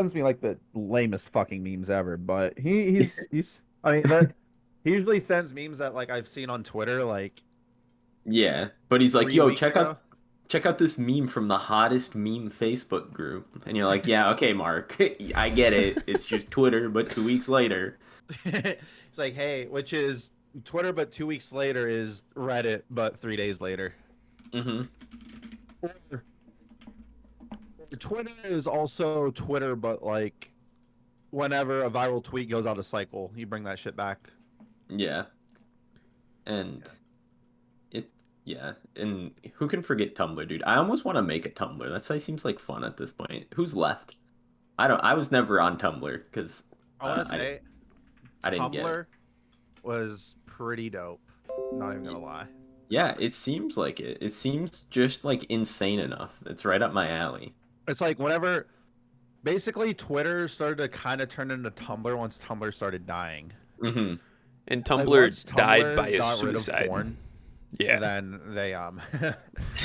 sends me like the lamest fucking memes ever, but he's I mean that he usually sends memes that like I've seen on Twitter like Yeah, but he's like, 3 "Yo, weeks ago. check out this meme from the hottest meme Facebook group." And you're like, "Yeah, okay, Mark. I get it. It's just Twitter, but 2 weeks later." It's like, hey, which is Twitter, but 2 weeks later is Reddit, but 3 days later. Hmm. Or Twitter is also Twitter, but like whenever a viral tweet goes out of cycle, you bring that shit back. Yeah. And it yeah, and who can forget Tumblr, dude? I almost want to make a Tumblr. That seems like fun at this point. Who's left? I was never on Tumblr because I want to I say I didn't get it. Tumblr was pretty dope. Not even gonna lie. Yeah, it seems like it. It seems just like insane enough. It's right up my alley. It's like whenever basically Twitter started to kind of turn into Tumblr once Tumblr started dying. Hmm. And Like Tumblr once died by Tumblr a got rid of suicide. porn, Yeah. then they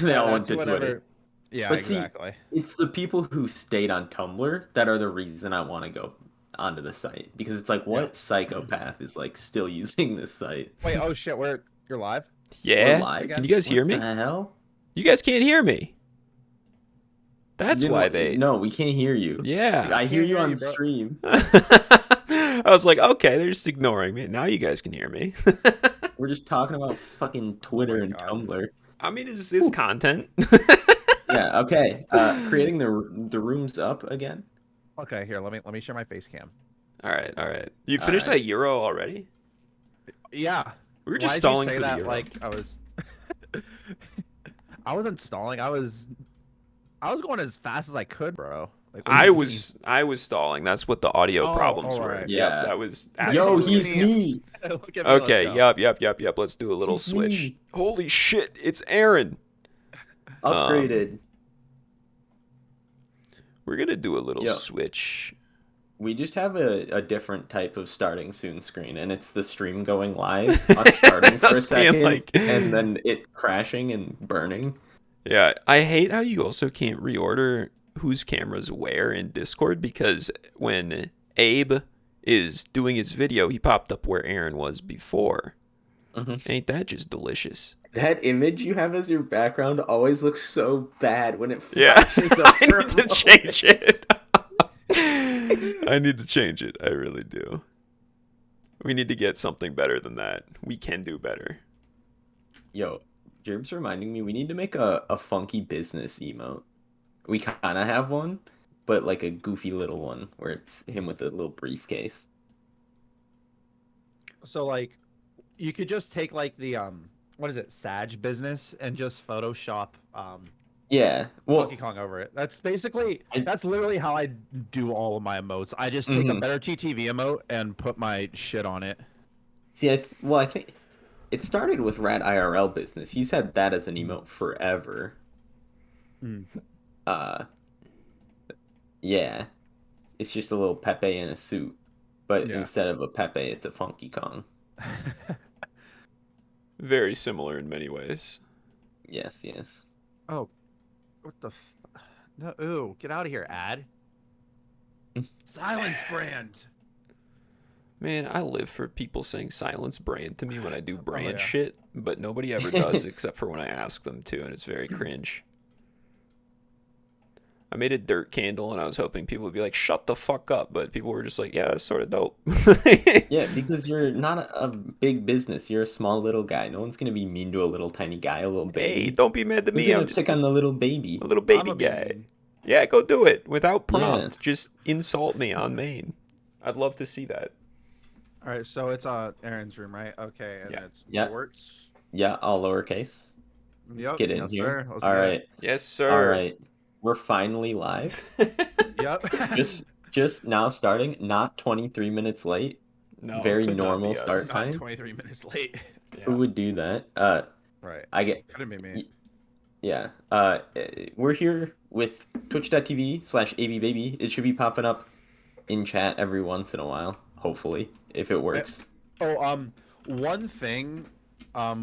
They all went that's to Twitter. whatever. Yeah, But see, exactly. it's the people who stayed on Tumblr that are the reason I want to go onto the site because it's like, Yeah. what psychopath is like still using this site? Wait, oh shit, you're live We're Yeah. live? Can again? you guys hear What the me? hell? You guys can't hear me. That's why they. No, we can't hear you. Yeah. I hear Can't you hear on you, bro. stream. I was like, okay, they're just ignoring me. Now you guys can hear me. We're just talking about fucking Oh Twitter my and god. Tumblr. I mean, it's Ooh. content. Yeah, okay. Creating the rooms up again. Okay, here, let me share my face cam. All right, all right. You All finished right. that Euro already? Yeah. We were just Why did you stalling say for the that Euro. like I was I wasn't stalling. I was going as fast as I could, bro. Like what do I you mean? was I was stalling. That's what the audio Oh, problems all were. right. Yep, Yeah. that was Yo, Look at absolutely. he's me. me. Look at me, let's Okay, go. yep. Let's do a little He's switch. me. Holy shit, it's Aaron. Um, Upgraded. we're gonna do a little Yo, switch. we just have a different type of starting soon screen, and it's the stream going live, us starting for a Us being second, like, and then it crashing and burning. yeah, I hate how you also can't reorder whose cameras where in Discord because when Abe is doing his video, he popped up where Aaron was before. Mhm. Ain't that just delicious? That image you have as your background always looks so bad when it Yeah, flashes up I for need a to moment. change it. I need to change it. I really do. We need to get something better than that. We can do better. Yo, Jerb's reminding me we need to make a funky business emote. We kind of have one, but like a goofy little one where it's him with a little briefcase. So like you could just take like the what is it, Sag business and just Photoshop Yeah, Donkey well, Kong over it. That's literally how I do all of my emotes. I just take a mhm. better TTV emote and put my shit on it. See, I think it started with Rat IRL business. He's had that as an emote forever. Mm. Uh, yeah, it's just a little Pepe in a suit, but Yeah. instead of a Pepe, it's a Funky Kong. Very similar in many ways. Yes, yes. Oh, what the no, ooh, get out of here, ad. Silence brand. Man, I live for people saying silence brand to me when I do Oh brand yeah. shit, but nobody ever does except for when I ask them to, and it's very cringe. I made a dirt candle and I was hoping people would be like, shut the fuck up, but people were just like, yeah, that's sort of dope. Yeah, because you're not a big business. You're a small little guy. No one's gonna be mean to a little tiny guy, a little Hey, baby. don't be mad to Who's me. gonna I'm pick just on a the little baby? little I'm baby gonna be guy. mean. Yeah, go do it without Yeah. prompt. Just insult me on main. I'd love to see that. All right, so it's Aaron's room, right? Okay, and Yeah. it's Yeah. Jorts. Yeah, all lowercase. Yep, Get in yes here. sir. Let's All get it. right. Yes, All sir. right. We're finally live. Yep. Just now starting, not 23 minutes late. No, Very could not normal be start us. Not time. 23 minutes late. Who Yeah. would do that? Right. I get Couldn't be me. y- yeah. We're here with twitch.tv/Abeybby. It should be popping up in chat every once in a while, hopefully, if it Eh, works. Oh, one thing,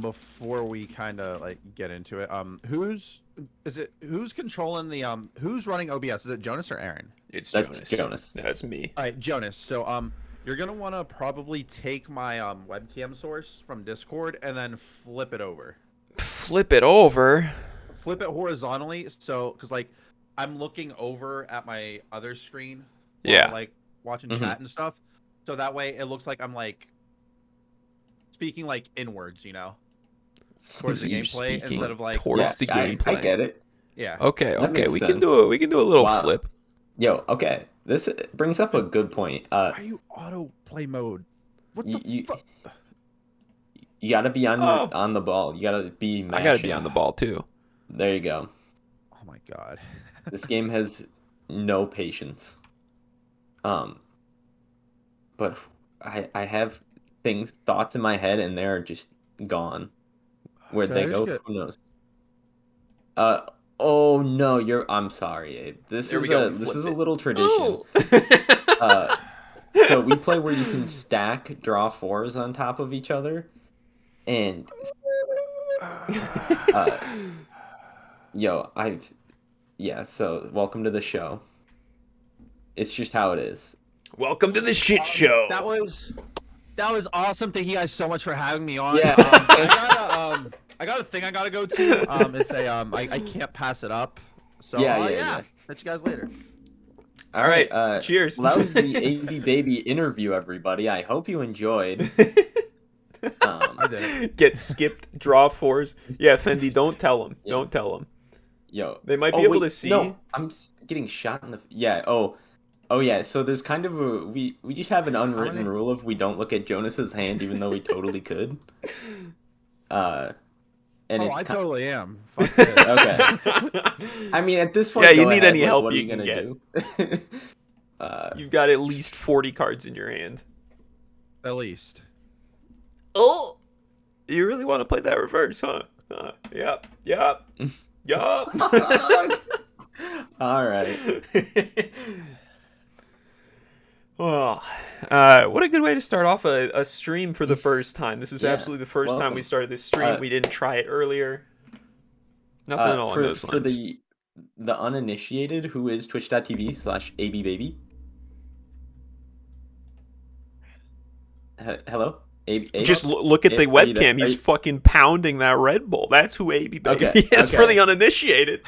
before we kind of like get into it, who's is it who's controlling the who's running OBS? Is it Jonas or Aaron? It's That's Jonas. Jonas. That's me. All right, Jonas. So you're gonna want to probably take my webcam source from Discord and then flip it over. Flip it over. Flip it horizontally, so because like I'm looking over at my other screen while Yeah. like watching Mhm. chat and stuff, so that way it looks like I'm like speaking like inwards, towards So the you're gameplay speaking instead of like towards the I gameplay. get it. yeah. Okay, That okay, makes we sense. can do it. We can do a little Wow. flip. Yo, okay. This brings up a good point. Why are you auto play mode? What the You fuck? you gotta be Oh. on the ball. You gotta be mashing. I gotta be on the ball too. There you go. Oh my god. This game has no patience. But I have thoughts in my head, and they're just gone. Where'd Can I they just go? get- Who knows? Oh no, I'm sorry, Abe. There we go. We This flipped is a it. little tradition. Ooh. So we play where you can stack draw fours on top of each other, and yo, so welcome to the show. It's just how it is. Welcome to the shit show. That was awesome. Thank you guys so much for having me on. Yeah. I got a thing I gotta go to. It's a I can't pass it up. So Yeah. Catch you guys later. All right. Cheers. Well, that was the Abeybby interview, everybody. I hope you enjoyed. I did. Get skipped. Draw fours. Yeah, Fendi. Don't tell them. Yeah. Don't tell them. Yo, They might be able to see. No, I'm just getting shot in the. Yeah. Oh yeah. So there's kind of we just have an unwritten rule of we don't look at Jonas's hand, even though we totally could. And it's I totally am. Fuck okay. I mean, at this point, Yeah, you go need ahead, any like, help what are you you can gonna get. do? You've got at least 40 cards in your hand. At least. Oh, you really want to play that reverse, huh? Yep. All right. Well, what a good way to start off a stream for the first time. This is Yeah, absolutely the first time welcome. we started this stream. We didn't try it earlier. Nothing along those For lines. the uninitiated, who is twitch.tv/Abeybby. Hello? Abe? Just look at the Abe, are you there? webcam. He's fucking pounding that Red Bull. That's who Abeybby Okay, is for okay. the uninitiated.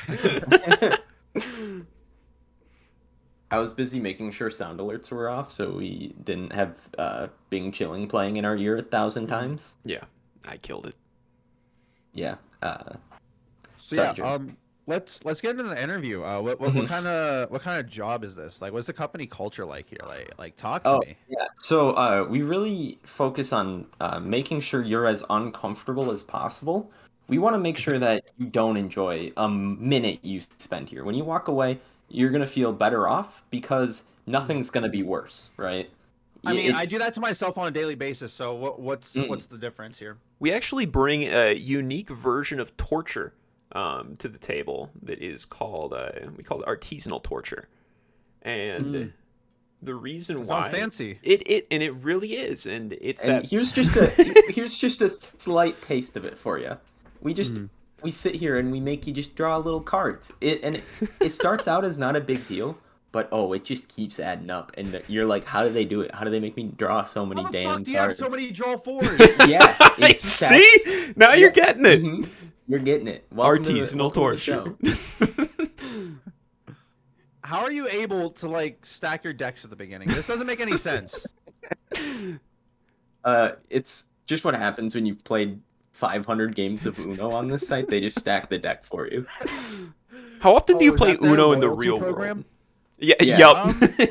I was busy making sure sound alerts were off, so we didn't have Bing Chilling playing in our ear 1,000 times. Yeah, I killed it. Yeah. So Sorry, yeah, Jordan. let's get into the interview. What kind of job is this? Like, what's the company culture like here? Like talk to me. Yeah. So we really focus on making sure you're as uncomfortable as possible. We want to make sure that you don't enjoy a minute you spend here. When you walk away, you're gonna feel better off because nothing's gonna be worse, right? I mean, It's- I do that to myself on a daily basis. So what's the difference here? We actually bring a unique version of torture to the table that is called we call it artisanal torture, and the reason why Sounds fancy. It really is, and it's and that here's just a slight taste of it for you. We sit here and we make you just draw little cards. It starts out as not a big deal, but it just keeps adding up, and you're like, how do they do it? How do they make me draw so many How the damn fuck do you have cards? so many draw fours? Yeah, it's see, now you're getting it. Mhm. You're getting it. Welcome Artisanal to the show. torture. How are you able to like stack your decks at the beginning? This doesn't make any sense. It's just what happens when you've played 500 games of Uno on this site. They just stack the deck for you. How often do you is play that their Uno in the loyalty real program? world? Yeah. Yeah. Yep.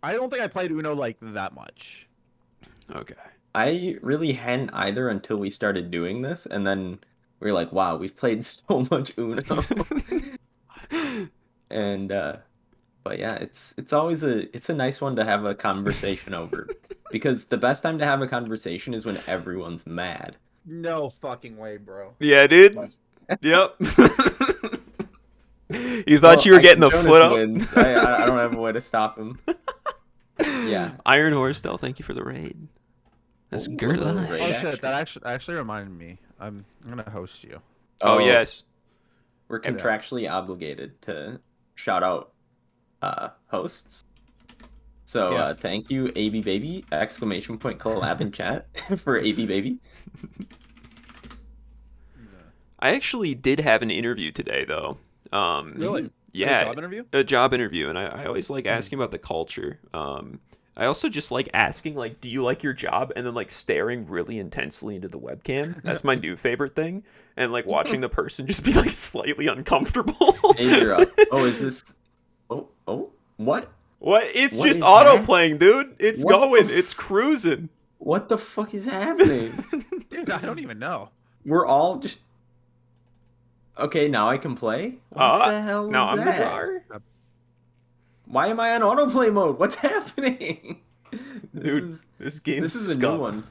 I don't think I played Uno like that much. Okay. I really hadn't either until we started doing this, and then we were like, wow, we've played so much Uno. And but yeah, it's always a nice one to have a conversation over, because the best time to have a conversation is when everyone's mad. No fucking way, bro. Yeah, dude. Yep. You thought you were getting the Jonas foot up? wins. I don't have a way to stop him. Yeah. Iron Horse, though. Thank you for the raid. That's Ooh, good. a little raid. Oh action. shit, that actually reminded me. I'm gonna host you. Oh yes. We're contractually obligated to shout out hosts. So thank you, Abeybby! Exclamation point collab in chat for Abeybby. I actually did have an interview today, though. Really? Yeah, a job interview? A job interview, and I always like asking about the culture. I also just like asking, like, do you like your job? And then, like, staring really intensely into the webcam. That's my new favorite thing. And, like, watching the person just be, like, slightly uncomfortable. Hey, you're up. Oh, is this... Oh, what? What? It's What just is auto that? playing, dude. It's What going. the It's cruising. What the fuck is happening? Dude, I don't even know. We're all just... Okay, now I can play? What the hell now is I'm that? the drawer. Why am I on autoplay mode? What's happening? Dude, this game's This is a scuffed. new one.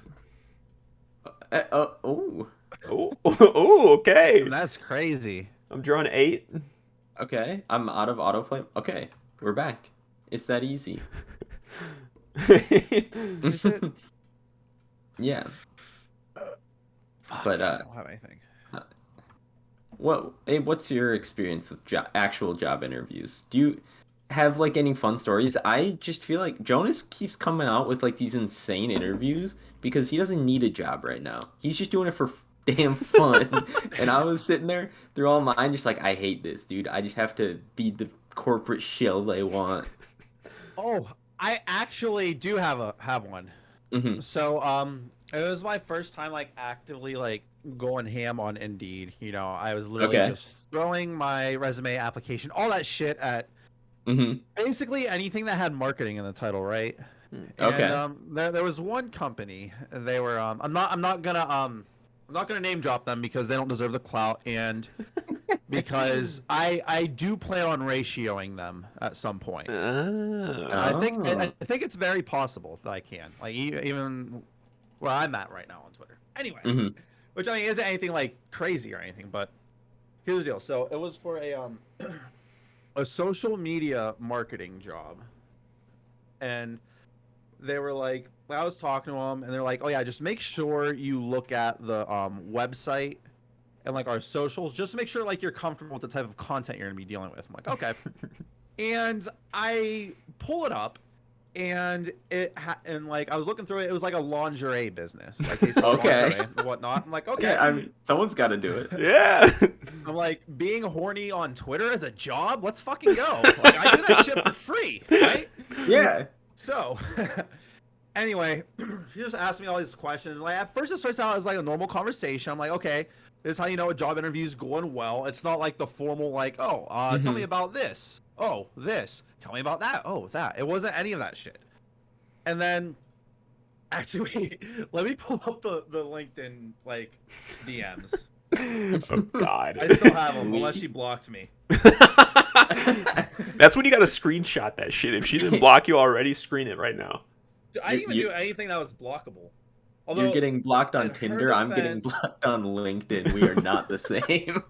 Oh. Oh, okay. That's crazy. I'm drawing 8. Okay, I'm out of autoplay. Okay, we're back. It's that easy. Is it? Yeah. Fuck, But I don't have anything. What's your experience with actual job interviews? Do you have like any fun stories? I just feel like Jonas keeps coming out with like these insane interviews because he doesn't need a job right now. He's just doing it for damn fun. And I was sitting there through all mine just like, I hate this, dude. I just have to be the corporate shill they want. Oh, I actually do have one. Mm-hmm. So it was my first time like actively like going ham on Indeed. You know, I was literally Okay. just throwing my resume, application, all that shit at Mm-hmm. basically anything that had marketing in the title, right? Okay. And there was one company. They were I'm not gonna name drop them because they don't deserve the clout, and because I do plan on ratioing them at some point. I think it's very possible that I can, like, even where I'm at right now on Twitter. Anyway, Mm-hmm. which I mean isn't anything like crazy or anything, but here's the deal. So it was for a social media marketing job, and they were like, I was talking to them, and they're like, oh yeah, just make sure you look at the website and like our socials, just to make sure like you're comfortable with the type of content you're gonna be dealing with. I'm like, okay. And I pull it up, and and like I was looking through it. It was like a lingerie business. Like they sell Okay. lingerie and whatnot. I'm like, okay. Yeah, I mean, someone's got to do it. Yeah. I'm like, being horny on Twitter as a job? Let's fucking go. Like, I do that shit for free, right? Yeah. So, anyway, she just asked me all these questions. Like, at first it starts out as like a normal conversation. I'm like, okay, this is how you know a job interview is going well. It's not like the formal like, oh, tell me about this. Oh, this. Tell me about that. Oh, that. It wasn't any of that shit. And then, actually, let me pull up the LinkedIn like DMs. Oh God. I still have them, unless she blocked me. That's when you gotta screenshot that shit. If she didn't block you already, screen it right now. I didn't even do anything that was blockable. Although, You're getting blocked on in her Tinder. I'm getting defense- blocked on LinkedIn. We are not the same.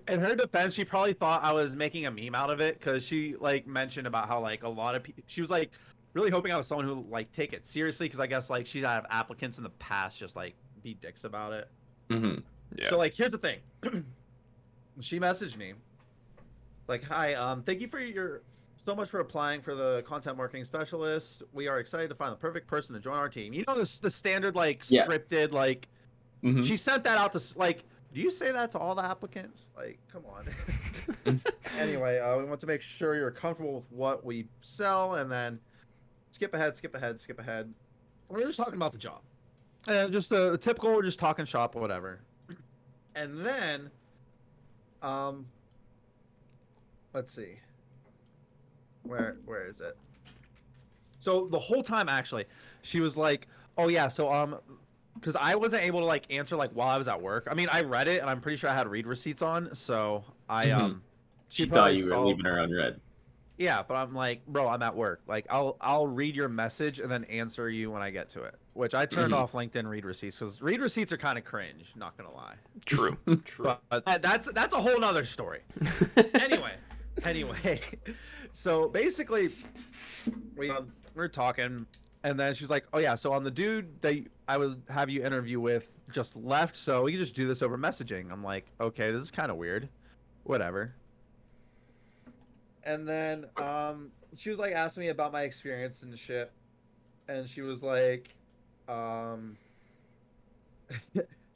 in her defense, she probably thought I was making a meme out of it, because she like mentioned about how like a lot of people. She was like really hoping I was someone who like take it seriously, because I guess like she's had applicants in the past just like be dicks about it. Mm-hmm. Yeah. So like, here's the thing. She messaged me like, "Hi, thank you so much for applying for the content marketing specialist. We are excited to find the perfect person to join our team." You know, the standard like scripted like. Mm-hmm. She sent that out to like. Do you say that to all the applicants? Like, come on. Anyway, we want to make sure you're comfortable with what we sell, and then skip ahead. We're just talking about the job, just the typical. We're just talking shop or whatever. And then, let's see. Where is it? So the whole time, actually, she was like, "Oh yeah, so because I wasn't able to like answer like while I was at work. I mean, I read it, and I'm pretty sure I had read receipts on, so I She thought probably you were saw. leaving her unread. Yeah, but I'm like, bro, I'm at work. Like, I'll read your message and then answer you when I get to it. Which I turned off LinkedIn read receipts, because read receipts are kind of cringe. Not gonna lie. True. True. But that's a whole nother story. Anyway, so basically, we're talking, and then she's like, "Oh yeah, so the dude that I would have you interview with just left, so we can just do this over messaging." I'm like, "Okay, this is kind of weird." whatever. And then she was like asking me about my experience and shit, and she was like,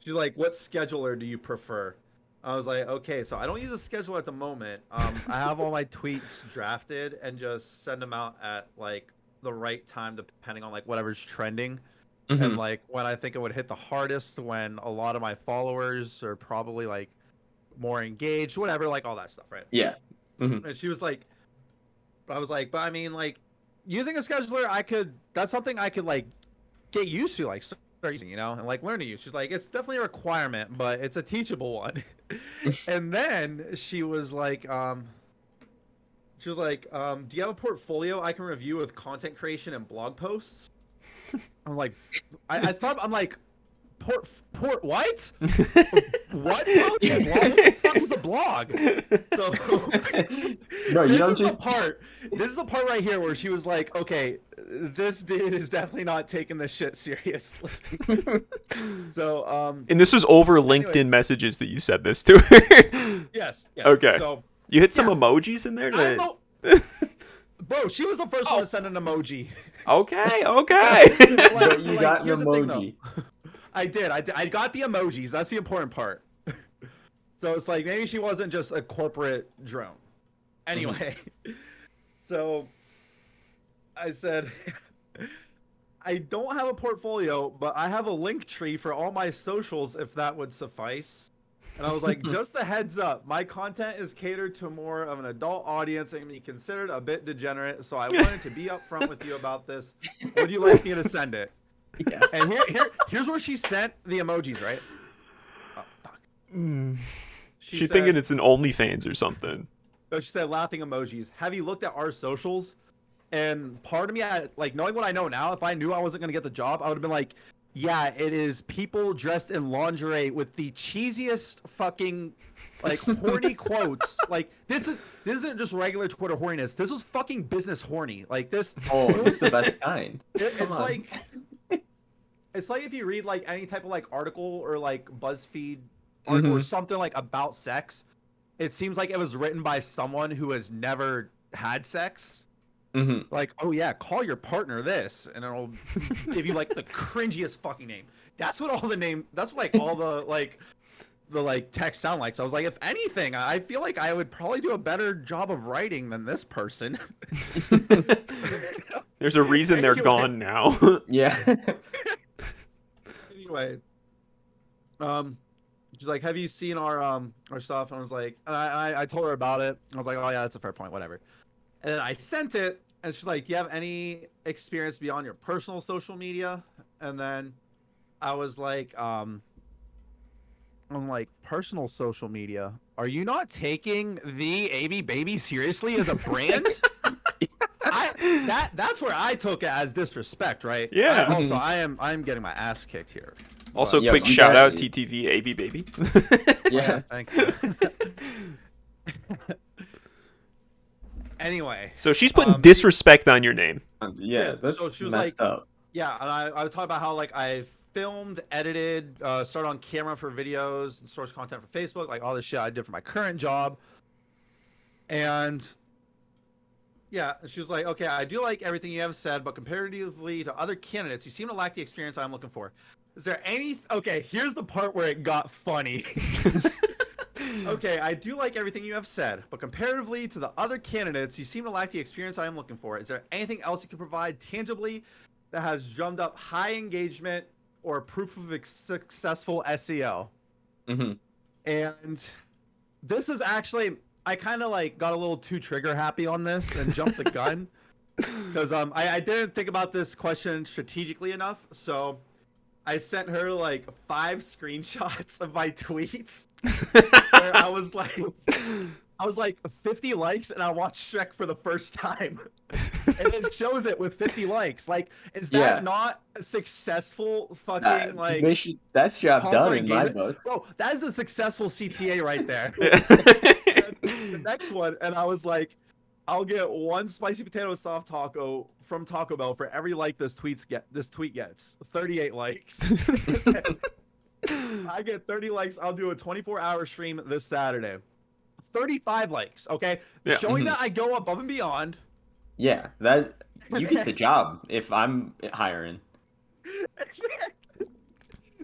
she's like, what scheduler do you prefer? I was like, okay, so I don't use a scheduler at the moment. I have all my tweets drafted and just send them out at like the right time, depending on like whatever's trending. And like when I think it would hit the hardest, when a lot of my followers are probably like more engaged, whatever, like all that stuff, right? Yeah. And she was like, I was like, but I mean, like using a scheduler, that's something I could like get used to, like start using, and like learn to use. She's like, it's definitely a requirement, but it's a teachable one. And then she was like, do you have a portfolio I can review with content creation and blog posts? I'm like, I thought, I'm like, port what? What? What the fuck is a blog? So Bro, you this is the part right here where she was like, okay, this dude is definitely not taking this shit seriously. So and this was over LinkedIn messages that you said this to her. Yes. Okay. So you hit some emojis in there I don't know. Bro, she was the first one to send an emoji. Okay. But you got an here's the thing, emoji. I did. I got the emojis. That's the important part. So it's like maybe she wasn't just a corporate drone. Anyway, so I said, I don't have a portfolio, but I have a link tree for all my socials if that would suffice. And I was like, just a heads up, my content is catered to more of an adult audience and can be considered a bit degenerate, so I wanted to be upfront with you about this. Would you like me to send it? Yeah. And here's where she sent the emojis, right? Oh, fuck. She's thinking it's an OnlyFans or something. So she said, laughing emojis. Have you looked at our socials? And part of me, like knowing what I know now, if I knew I wasn't going to get the job, I would have been like, yeah, it is people dressed in lingerie with the cheesiest fucking like horny quotes. Like this isn't just regular Twitter horniness. This was fucking business horny. Like this. Oh, it's the best kind. It's like if you read like any type of like article or like BuzzFeed article or something like about sex, it seems like it was written by someone who has never had sex. Like, oh yeah, call your partner this, and it'll give you like the cringiest fucking name. That's what all the text sound like. So I was like, if anything, I feel like I would probably do a better job of writing than this person. There's a reason they're gone now. Yeah. Anyway, she's like, have you seen our stuff? And I was like, I told her about it. I was like, oh yeah, that's a fair point, whatever. And then I sent it, and she's like, do you have any experience beyond your personal social media? And then I was like, I'm like, personal social media? Are you not taking the Abeybby seriously as a brand? That's where I took it as disrespect, right? Yeah. Also, I'm getting my ass kicked here. Also, Yeah, quick you shout out guys- TTV Abeybby. Yeah. Thank you. Anyway. So she's putting disrespect on your name. Yeah, that's so she was messed like, up. Yeah, and I was talking about how like I filmed, edited, started on camera for videos, and source content for Facebook, like all this shit I did for my current job. And yeah, she was like, okay, I do like everything you have said, but comparatively to other candidates, you seem to lack the experience I'm looking for. Is there any... Okay, here's the part where it got funny. Okay, I do like everything you have said, but comparatively to the other candidates, you seem to lack the experience I am looking for. Is there anything else you can provide tangibly that has drummed up high engagement or proof of successful SEO? And this is actually... I kind of like got a little too trigger happy on this and jumped the gun because I didn't think about this question strategically enough. So I sent her like 5 screenshots of my tweets where I was like 50 likes and I watched Shrek for the first time. And it shows it with 50 likes. Like, is that not a successful fucking that's job done in my books. Bro, that is a successful CTA right there. The next one, and I was like, I'll get 1 spicy potato soft taco from Taco Bell for every like this tweet gets. 38 likes. I get 30 likes. I'll do a 24-hour stream this Saturday. 35 likes. Okay, Yeah. showing that I go above and beyond. Yeah, that you get the job if I'm hiring.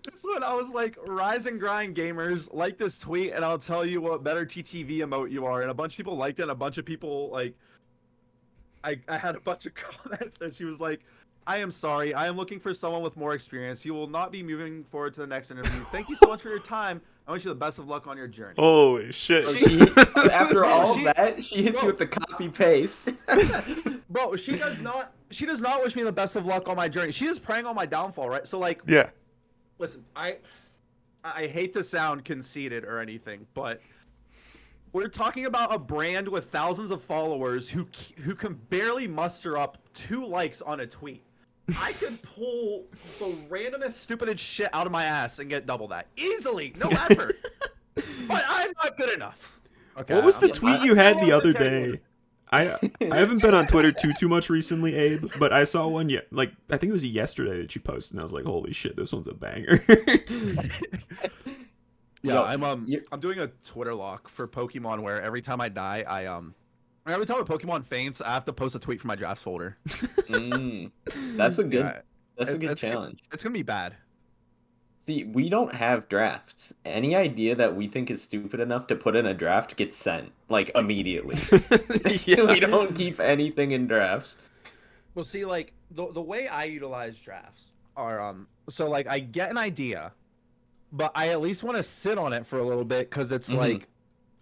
This one, I was like, Rise and Grind gamers like this tweet, and I'll tell you what better TTV emote you are. And a bunch of people liked it, and a bunch of people, like, I had a bunch of comments, and she was like, I am sorry. I am looking for someone with more experience. You will not be moving forward to the next interview. Thank you so much for your time. I wish you the best of luck on your journey. Holy shit. So after all that, she hits you with the copy paste. Bro, she does not wish me the best of luck on my journey. She is preying on my downfall, right? So like, Yeah. listen, I hate to sound conceited or anything, but we're talking about a brand with thousands of followers who can barely muster up 2 likes on a tweet. I could pull the randomest, stupidest shit out of my ass and get double that easily, no effort. But I'm not good enough. Okay. What was the tweet you had the other okay. day? I haven't been on Twitter too much recently, Abe, but I saw one like I think it was yesterday that you posted, and I was like, "Holy shit, this one's a banger." Yeah, I'm doing a Twitter lock for Pokemon where every time I die, every time a Pokemon faints, I have to post a tweet from my drafts folder. That's a good challenge. It's gonna be bad. See, we don't have drafts. Any idea that we think is stupid enough to put in a draft gets sent, like, immediately. Yeah. We don't keep anything in drafts. Well, see, like, the way I utilize drafts are, so, like, I get an idea, but I at least want to sit on it for a little bit, because it's like,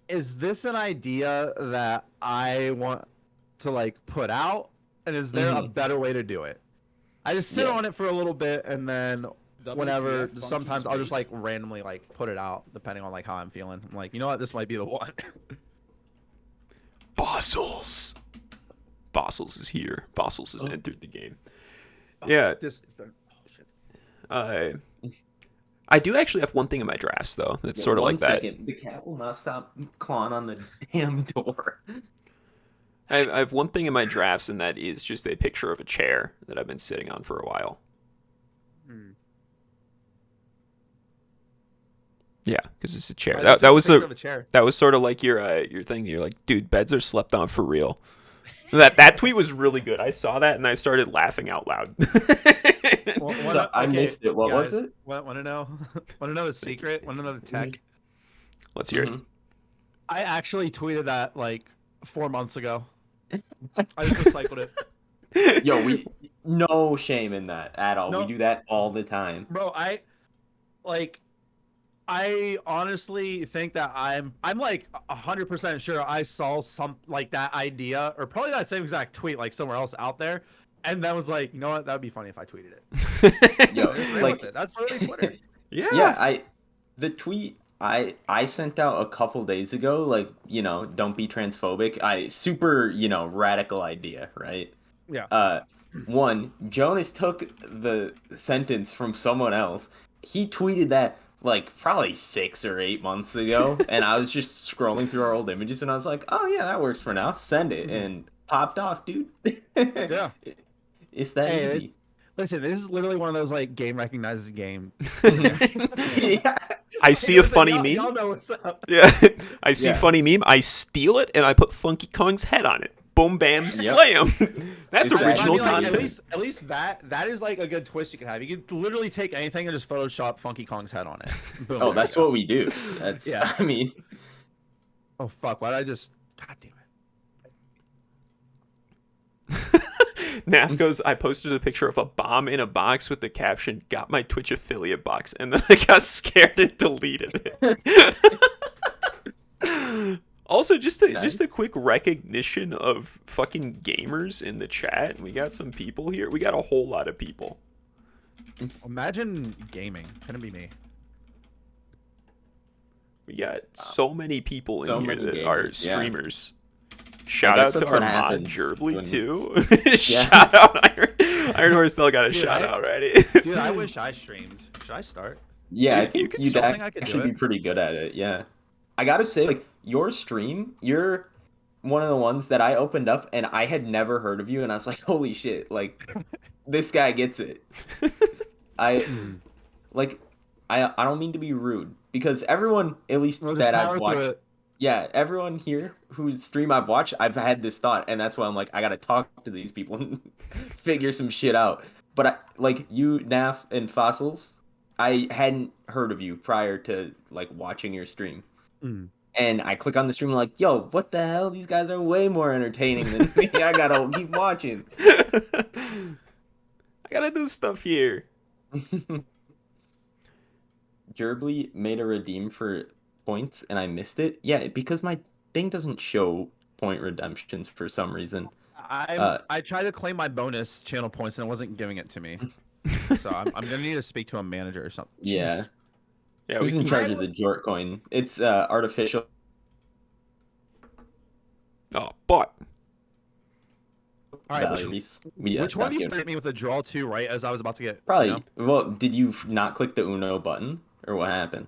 is this an idea that I want to, like, put out? And is there a better way to do it? I just sit on it for a little bit, and then whenever, sometimes I'll just, like, randomly, like, put it out, depending on, like, how I'm feeling. I'm like, you know what, this might be the one. Fossils is here. Fossils has entered the game. Yeah. I do actually have one thing in my drafts, though. That's sort of like that. 1 second. The cat will not stop clawing on the damn door. I have one thing in my drafts, and that is just a picture of a chair that I've been sitting on for a while. Yeah, because it's a chair. That was sort of like your thing. You're like, dude, beds are slept on for real. That tweet was really good. I saw that and I started laughing out loud. I missed it. What was it? Want to know? Want to know the secret? Want to know the tech? Let's hear it. I actually tweeted that like 4 months ago. I just recycled it. Yo, no shame in that at all. No. We do that all the time. Bro, I honestly think that I'm like 100% sure I saw some like that idea or probably that same exact tweet like somewhere else out there, and then was like, you know what, that'd be funny if I tweeted it. Yo, like that's literally Twitter. Yeah. The tweet I sent out a couple days ago, like, you know, don't be transphobic. Super, you know, radical idea, right? Yeah. One, Jonas took the sentence from someone else. He tweeted that like probably 6 or 8 months ago, and I was just scrolling through our old images, and I was like, oh yeah, that works for now. Send it, and popped off, dude. Yeah. It's that easy. Listen, this is literally one of those like game recognizes game. Yeah. I see a funny meme. Y'all know what's up. Yeah, I see a funny meme. I steal it and I put Funky Kong's head on it. Boom, bam, slay him. That's original content. At least that is like a good twist you can have. You can literally take anything and just Photoshop Funky Kong's head on it. Boom, oh, that's what we do. That's I mean. Oh fuck! Why did I just? God damn it. Naf goes, I posted a picture of a bomb in a box with the caption, got my Twitch affiliate box, and then I got scared and deleted it. Also, just a quick recognition of fucking gamers in the chat. We got some people here. We got a whole lot of people. Imagine gaming. Couldn't be me. We got so many people in here that are streamers. Shout out to our mod Gerbly too. Yeah. Shout out Iron Horse still got a shout out already. Dude, I wish I streamed. Should I start? Yeah, I think you'd actually be pretty good at it. Yeah, I gotta say, like, your stream, you're one of the ones that I opened up and I had never heard of you, and I was like, holy shit, like, this guy gets it. I don't mean to be rude, because everyone, at least that I've watched, Yeah, everyone here whose stream I've watched, I've had this thought, and that's why I'm like, I gotta talk to these people and figure some shit out. But like you, Naf, and Fossils, I hadn't heard of you prior to like watching your stream. Mm. And I click on the stream, like, yo, what the hell? These guys are way more entertaining than me. I gotta keep watching. I gotta do stuff here. Gerbly made a redeem for points and I missed it. Yeah, because my thing doesn't show point redemptions for some reason. I tried to claim my bonus channel points and it wasn't giving it to me. So I'm gonna need to speak to a manager or something. Yeah. Jeez. Yeah, Who's we in can. charge of the Jort coin? It's artificial. Oh, but All right, values. which one do you fit me with a draw to, right? As I was about to get. Probably. You know? Well, did you not click the Uno button? Or what happened?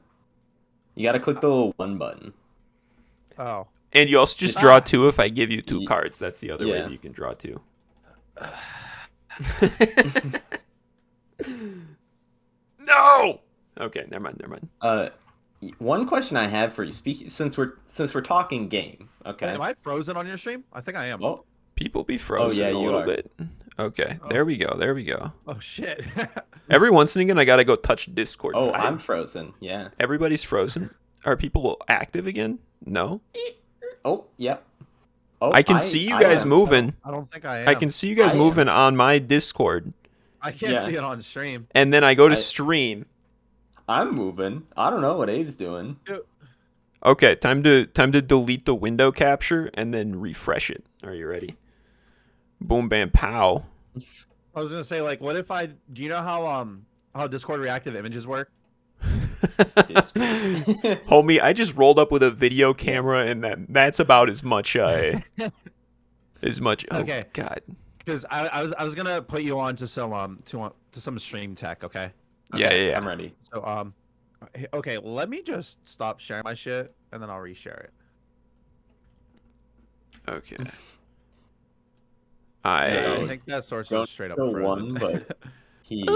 You gotta click the little 1 button. Oh. and you also just draw 2 if I give you 2 cards. That's the other way Yeah. that you can draw 2. No. Okay, never mind. One question I had for you, since we're talking game, okay? Wait, am I frozen on your stream? I think I am. Oh, People be frozen yeah, a you little are. bit. Okay, Oh. there we go. Oh shit. Every once in a while, I gotta go touch Discord. oh, I'm frozen. Yeah. Everybody's frozen. Are people active again? No. Oh, yep. Oh, I can see you guys am. moving. I don't think I am. I can see you guys I am. moving on my Discord, I can't Yeah. see it on stream. and then I go to stream. I'm moving. I don't know what Abe's doing. Okay, time to delete the window capture and then refresh it. Are you ready? Boom, bam, pow. I was gonna say, like, what if I? Do you know how Discord reactive images work? Homie, I just rolled up with a video camera, and that's about as much. As much. Oh, Okay. God. Because I was gonna put you on to some stream tech. Okay. Yeah. I'm ready. So okay, let me just stop sharing my shit and then I'll reshare it. Okay. I think that source Don't is straight up show frozen. one, but he.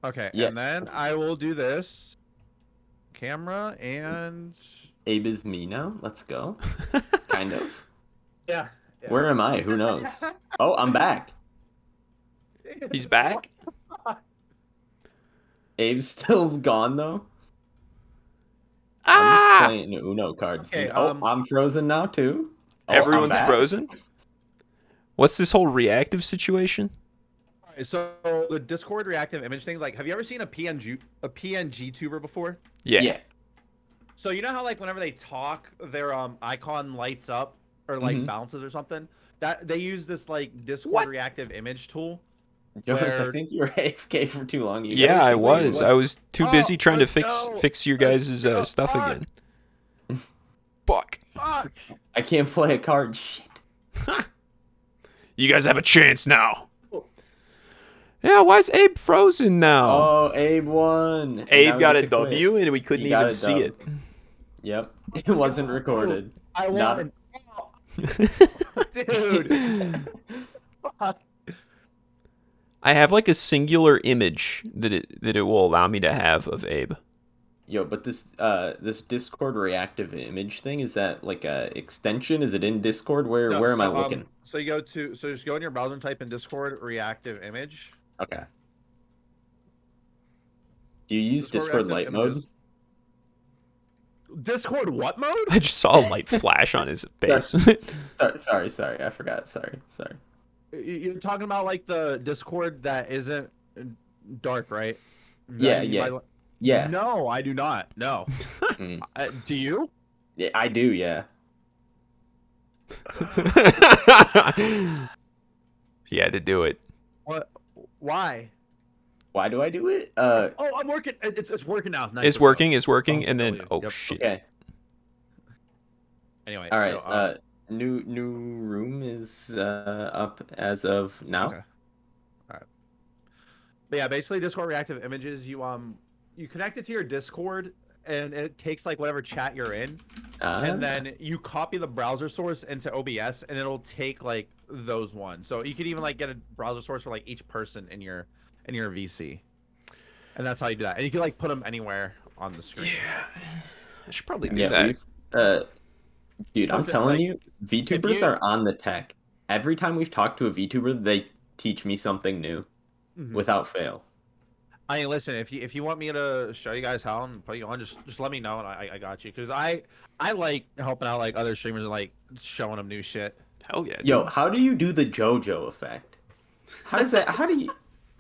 Okay, Yeah. and then I will do this camera and Abe is me now. Let's go. Kind of. yeah. Where am I? Who knows? Oh, I'm back. He's back. Abe's still gone though. I'm Ah! just playing Uno cards. Okay, Oh, I'm frozen now too. Oh, I'm Everyone's back. frozen. What's this whole reactive situation? Alright, so the Discord reactive image thing, like, have you ever seen a PNG tuber before? Yeah. Yeah. So you know how like whenever they talk, their icon lights up or like Mhm. bounces or something? That they use this like Discord What? reactive image tool. Jonas, Where- I think you were AFK for too long. You Yeah, gotta I show me was. what- I was too busy trying to let's go. fix your Let's guys' go. stuff Fuck. again. Fuck. Fuck. I can't play a card. Shit. You guys have a chance now. Yeah, why is Abe frozen now? Oh, Abe won. And now Abe we got get a to quit. W and we couldn't He got even a see dub. it. Yep. It wasn't recorded. I Not- won. Dude. Fuck. I have like a singular image that it will allow me to have of Abe. Yo, but this Discord reactive image thing, is that like a extension? Is it in Discord? Where am I looking? So you just go in your browser and type in Discord reactive image. Okay. Do you use Discord reactive light mode? images. Discord what mode? I just saw a light flash on his face. Sorry. I forgot. Sorry. You're talking about like the Discord that isn't dark, right? Yeah, That you yeah. might- Yeah. No, I do not. No. Mm. Do you? Yeah, I do. Yeah. He had to do it. What? Why? Why do I do it? Oh, I'm working. It's working now. Nice, It's let's go. working, Oh, and then totally. oh Yep. shit. Okay. Anyway. All right. So, New room is up as of now. Okay. But yeah, basically Discord reactive images, you connect it to your Discord and it takes like whatever chat you're in, and then you copy the browser source into OBS and it'll take like those ones. So you could even like get a browser source for like each person in your VC. And that's how you do that. And you can like put them anywhere on the screen. Yeah. I should probably do yeah, that. Dude, I'm Listen, telling like, you, VTubers are on the tech. Every time we've talked to a VTuber, they teach me something new Mhm. without fail. I mean, listen, if you want me to show you guys how and put you on, just let me know and I got you, because I like helping out like other streamers and like showing them new shit. Hell yeah, Yo, dude. how do you do the JoJo effect? How does that? How do you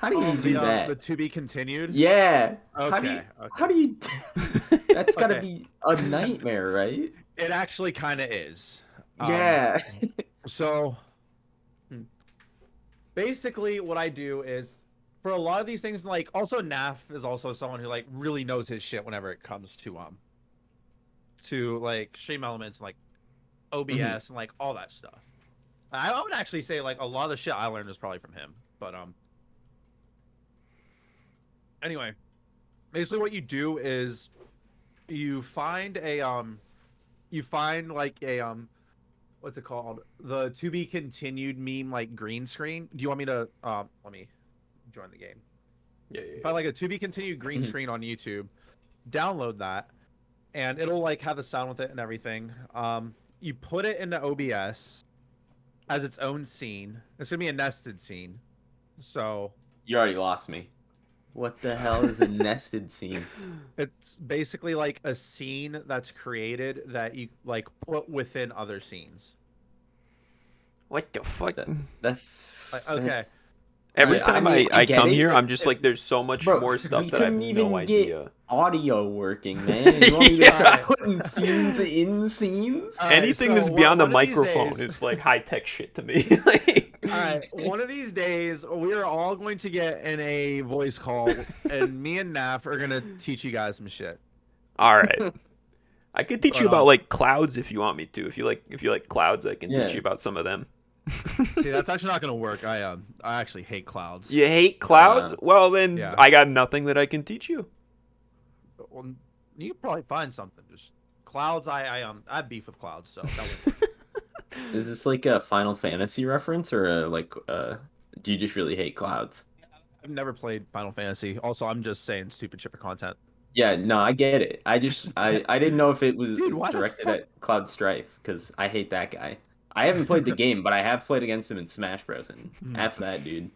Oh, do the that? to be continued. Yeah. Okay, How okay, do you? That's gotta okay. be a nightmare, right? It actually kind of is. Yeah. So hmm, basically, what I do is for a lot of these things, like also Naf is also someone who like really knows his shit whenever it comes to like stream elements and like Mhm. OBS and like all that stuff. I would actually say like a lot of the shit I learned is probably from him. But anyway, basically what you do is you find a you find like a what's it called? The to be continued meme like green screen. Do you want me to let me join the game? Yeah, You yeah, find like a to be continued green Mhm. screen on YouTube. Download that and it'll like have the sound with it and everything. You put it into OBS as its own scene. It's gonna be a nested scene. So You already lost me. What the hell is a nested scene? it's basically like a scene that's created that you like put within other scenes. What the fuck? That that's Like that's. okay, all Every right. I time mean, I I get come it. here, If I'm just if like, there's so much Bro, more stuff we that I have couldn't no even get idea. audio working, man. You want me to Yeah. start Alright. putting scenes in scenes? All right, Anything so that's beyond the one of these microphone days, is like high tech shit to me. Like, all right, one of these days, we are all going to get in a voice call, and me and Naf are gonna teach you guys some shit. all right, I could teach you But about like clouds if you want me to. If you like clouds, I can teach Yeah. you about some of them. see, that's actually not gonna work. I actually hate clouds. You hate clouds? Uh, Well, then Yeah, I got nothing that I can teach you. well, you could probably find something. Just clouds. I have beef with clouds, so that won't work. is this like a Final Fantasy reference or do you just really hate clouds? I've never played Final Fantasy. Also, I'm just saying stupid shit for content. Yeah, no, I get it. I didn't know if it was Dude, why the directed fuck? at Cloud Strife because I hate that guy. I haven't played the game, but I have played against him in Smash Bros. And Hmm. F that dude.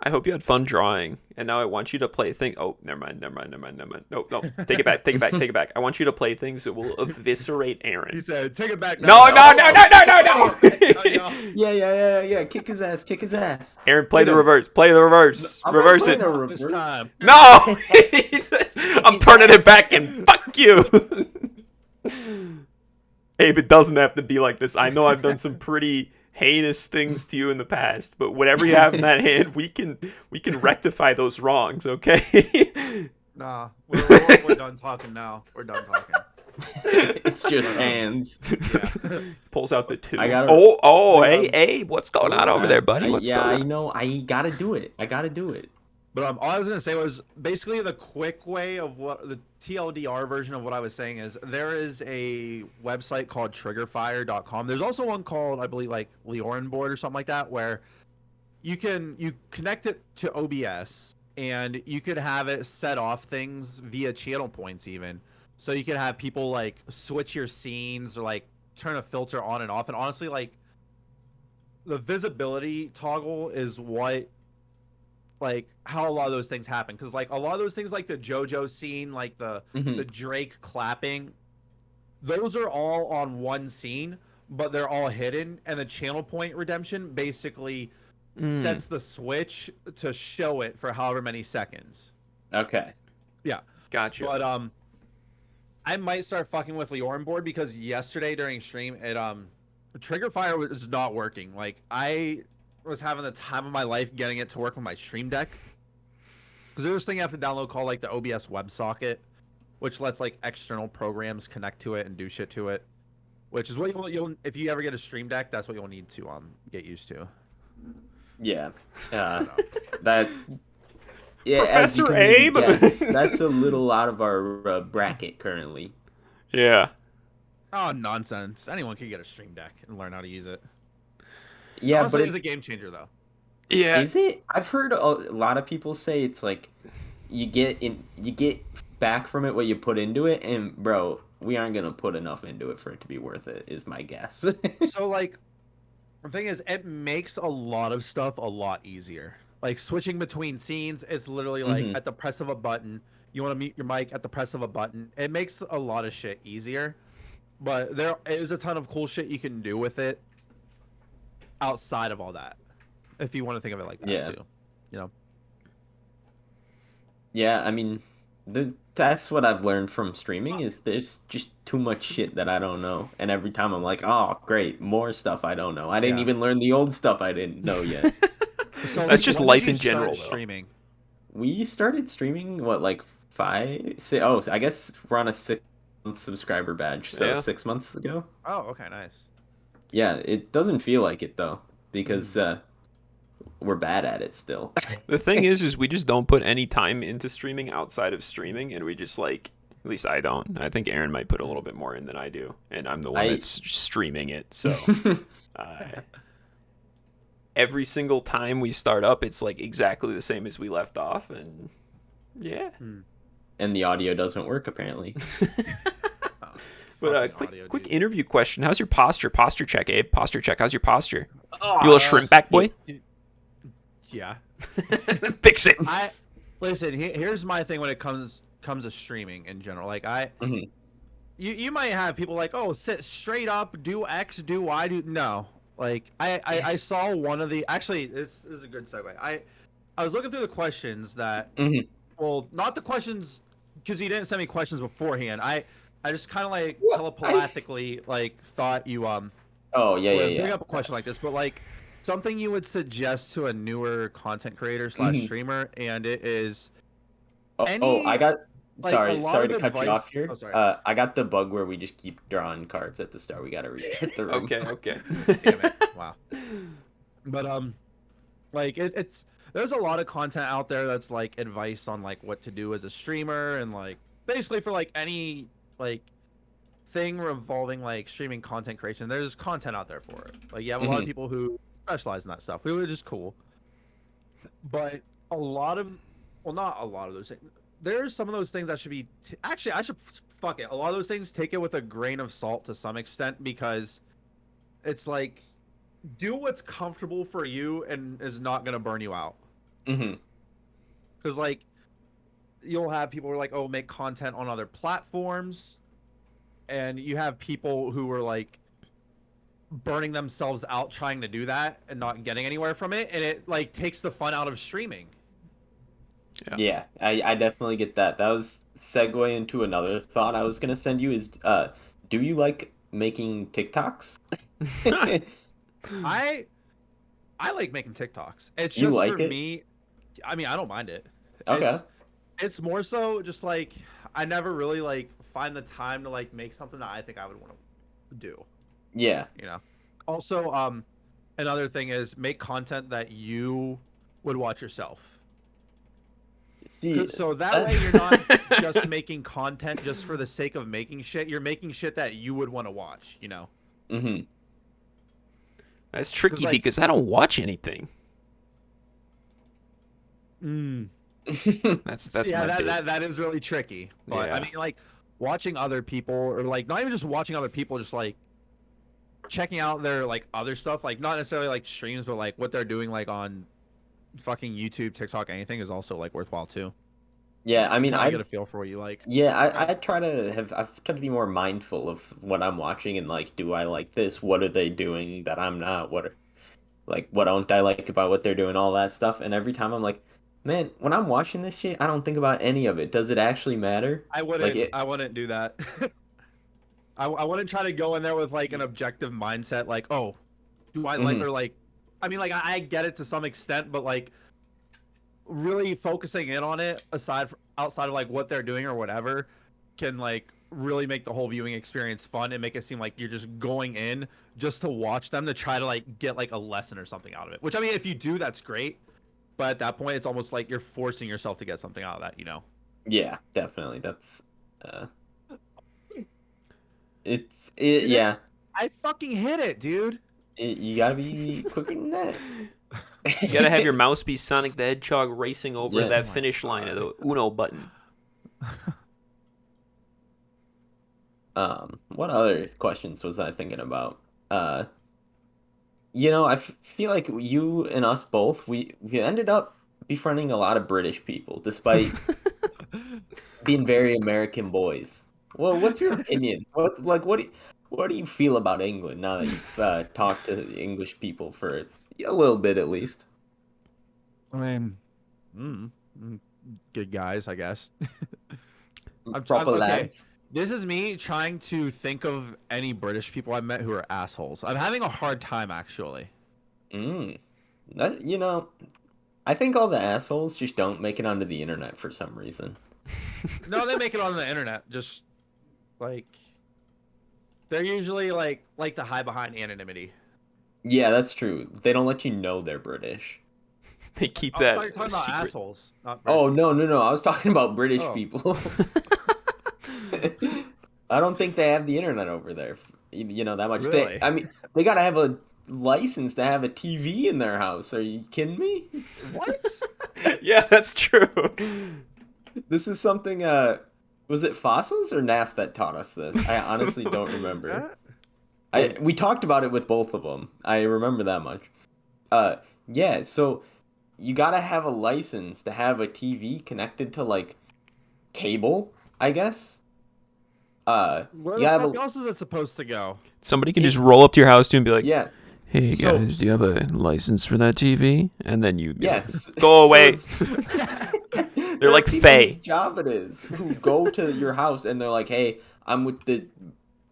I hope you had fun drawing, and now I want you to play things. Oh, never mind. No, no, take it back, take it back, take it back. I want you to play things that will eviscerate He Aaron. said, "Take it back now." No, no, Oh, no, oh, no, no, no, oh, no. no. Yeah. Kick his ass, kick his ass. Aaron, play Hit the him. reverse. Play the reverse. I'm not Reverse playing it. a Not this reverse. time. No! I'm turning it back and fuck you! Abe, it doesn't have to be like this. I know I've done some pretty heinous things to you in the past, but whatever you have in that hand, we can rectify those wrongs, okay? Nah, we're done talking now. We're done talking. It's just hands. Yeah. Pulls out the two. I gotta. Hey, Abe, what's going on over there, buddy? What's Yeah, I going on? know. I gotta do it. I gotta do it. But all I was gonna say was basically the quick way of what the TLDR version of what I was saying is there is a website called triggerfire.com. There's also one called I believe like Leorin board or something like that where you connect it to OBS and you could have it set off things via channel points even. So you could have people like switch your scenes or like turn a filter on and off. And honestly, like the visibility toggle is what like how a lot of those things happen. Because like a lot of those things like the JoJo scene, like the Mhm. Drake clapping, those are all on one scene, but they're all hidden. And the channel point redemption basically sets the switch to show it for however many seconds. Okay. Yeah. Gotcha. But I might start fucking with Leorin board because yesterday during stream it Trigger Fire was not working. Like I was having the time of my life getting it to work with my stream deck. Because there's this thing you have to download called like the OBS WebSocket, which lets like external programs connect to it and do shit to it. Which is what you'll if you ever get a stream deck, that's what you'll need to get used to. Yeah. That. Yeah, as you Professor can maybe Abe? guess, that's a little out of our bracket currently. Yeah. Oh nonsense! Anyone can get a stream deck and learn how to use it. Yeah, Honestly, but it's a game changer though. Yeah. is it? I've heard a lot of people say it's like you get back from it what you put into it, and bro, we aren't gonna put enough into it for it to be worth it. Is my guess. So like, the thing is, it makes a lot of stuff a lot easier. Like switching between scenes is literally like Mhm. at the press of a button. You want to mute your mic at the press of a button. It makes a lot of shit easier. But there is a ton of cool shit you can do with it outside of all that, if you want to think of it like that Yeah. too. You know. Yeah, I mean, that's what I've learned from streaming is there's just too much shit that I don't know, and every time I'm like, oh, great, more stuff I don't know. I didn't Yeah. even learn the old stuff I didn't know yet. So That's just when life did you in general, start though. streaming? We started streaming what like I guess we're on a 6 month subscriber badge, so Yeah. 6 months ago. Oh, okay, nice. Yeah, it doesn't feel like it though because Mm. we're bad at it still. The thing is we just don't put any time into streaming outside of streaming, and we just like, at least I don't. I think Aaron might put a little bit more in than I do, and I'm the one I that's streaming it. So every single time we start up, it's like exactly the same as we left off, and yeah. and the audio doesn't work apparently. But Fucking quick dude. interview question: how's your posture? Posture check, Abe. Posture check. How's your posture? Oh, You little shrimp back boy. Yeah. Fix it. Listen. Here's my thing when it comes to streaming in general. Like Mhm. you might have people like, oh, sit straight up, do X, do Y, do no. Like I saw one of the actually this is a good segue. I was looking through the questions that Mhm. well, not the questions because you didn't send me questions beforehand. I just kind of like What? telepathically like thought you Oh yeah, would bring yeah. up a question like this, but like something you would suggest to a newer content creator / Mhm. streamer, and it is I got like a lot sorry of to cut you off advice. here. Oh, sorry. I got the bug where we just keep drawing cards at the start. We got to restart the room. Okay. Damn it! Wow. But like it's there's a lot of content out there that's like advice on like what to do as a streamer and like basically for like any like thing revolving like streaming content creation. There's content out there for it. Like you have a lot of Mhm. people who specialize in that stuff, which is cool. But a lot of, well, not a lot of those things. There's some of those things that should be actually I should fuck it. A lot of those things take it with a grain of salt to some extent because it's like do what's comfortable for you and is not gonna burn you out. Mhm. Because like you'll have people who are like, oh, make content on other platforms, and you have people who are like burning themselves out trying to do that and not getting anywhere from it, and it like takes the fun out of streaming. Yeah, I definitely get that. That was segue into another thought I was gonna send you is do you like making TikToks? I like making TikToks. It's You just for like it? me. I mean, I don't mind it. Okay. It's more so just like I never really like find the time to like make something that I think I would want to do. Yeah. You know. Also, another thing is make content that you would watch yourself. See, So that way you're not just making content just for the sake of making shit. You're making shit that you would want to watch, you know? Mhm. That's tricky like- because I don't watch anything. That's yeah, my bit. that is really tricky. But Yeah. I mean, like watching other people, or like not even just watching other people, just like checking out their like other stuff, like not necessarily like streams, but like what they're doing, like on fucking YouTube, TikTok, anything is also like worthwhile too. Yeah, I mean, I get a feel for what you like. I've tried to be more mindful of what I'm watching and like, do I like this? What are they doing that I'm not? What don't I like about what they're doing? All that stuff. And every time I'm like, man, when I'm watching this shit, I don't think about any of it. Does it actually matter? I wouldn't do that. I wouldn't try to go in there with like an objective mindset, like, oh, do I like, Mhm. or like, I mean, like I get it to some extent, but like really focusing in on it outside of like what they're doing or whatever can like really make the whole viewing experience fun and make it seem like you're just going in just to watch them to try to like get like a lesson or something out of it. Which I mean, if you do, that's great. But at that point, it's almost like you're forcing yourself to get something out of that, you know? Yeah, definitely. That's Dude, yeah. I fucking hit it, dude. You gotta be quicker than that. You gotta have your mouse be Sonic the Hedgehog racing over Yeah. that Oh my finish line of the God. Uno button. What other questions was I thinking about? I feel like you and us both, we ended up befriending a lot of British people, despite being very American boys. Well, what's your opinion? What do you feel about England now that you've talked to English people for a little bit at least? I mean, good guys, I guess. Proper Okay. lads. This is me trying to think of any British people I met who are assholes. I'm having a hard time, actually. Mm. I think all the assholes just don't make it onto the internet for some reason. No, they make it on the internet. Just like they're usually like to hide behind anonymity. Yeah, that's true. They don't let you know they're British. They keep I thought you were that talking about secret. assholes, not British Oh, people. no. I was talking about British Oh. people. I don't think they have the internet over there. That much. Really? I mean, they gotta have a license to have a TV in their house. Are you kidding me? What? Yeah, that's true. This is something. Was it Fossils or NAF that taught us this? I honestly don't remember. We talked about it with both of them. I remember that much. Yeah. So you gotta have a license to have a TV connected to like cable, I guess. Where You the gotta have fuck else is it supposed to go? Somebody can just roll up to your house too and be like, yeah. "Hey So- guys, do you have a license for that TV?" And then you be like, Yes. go away. They're like people Faye. whose job it is who go to your house and they're like, "Hey, I'm with the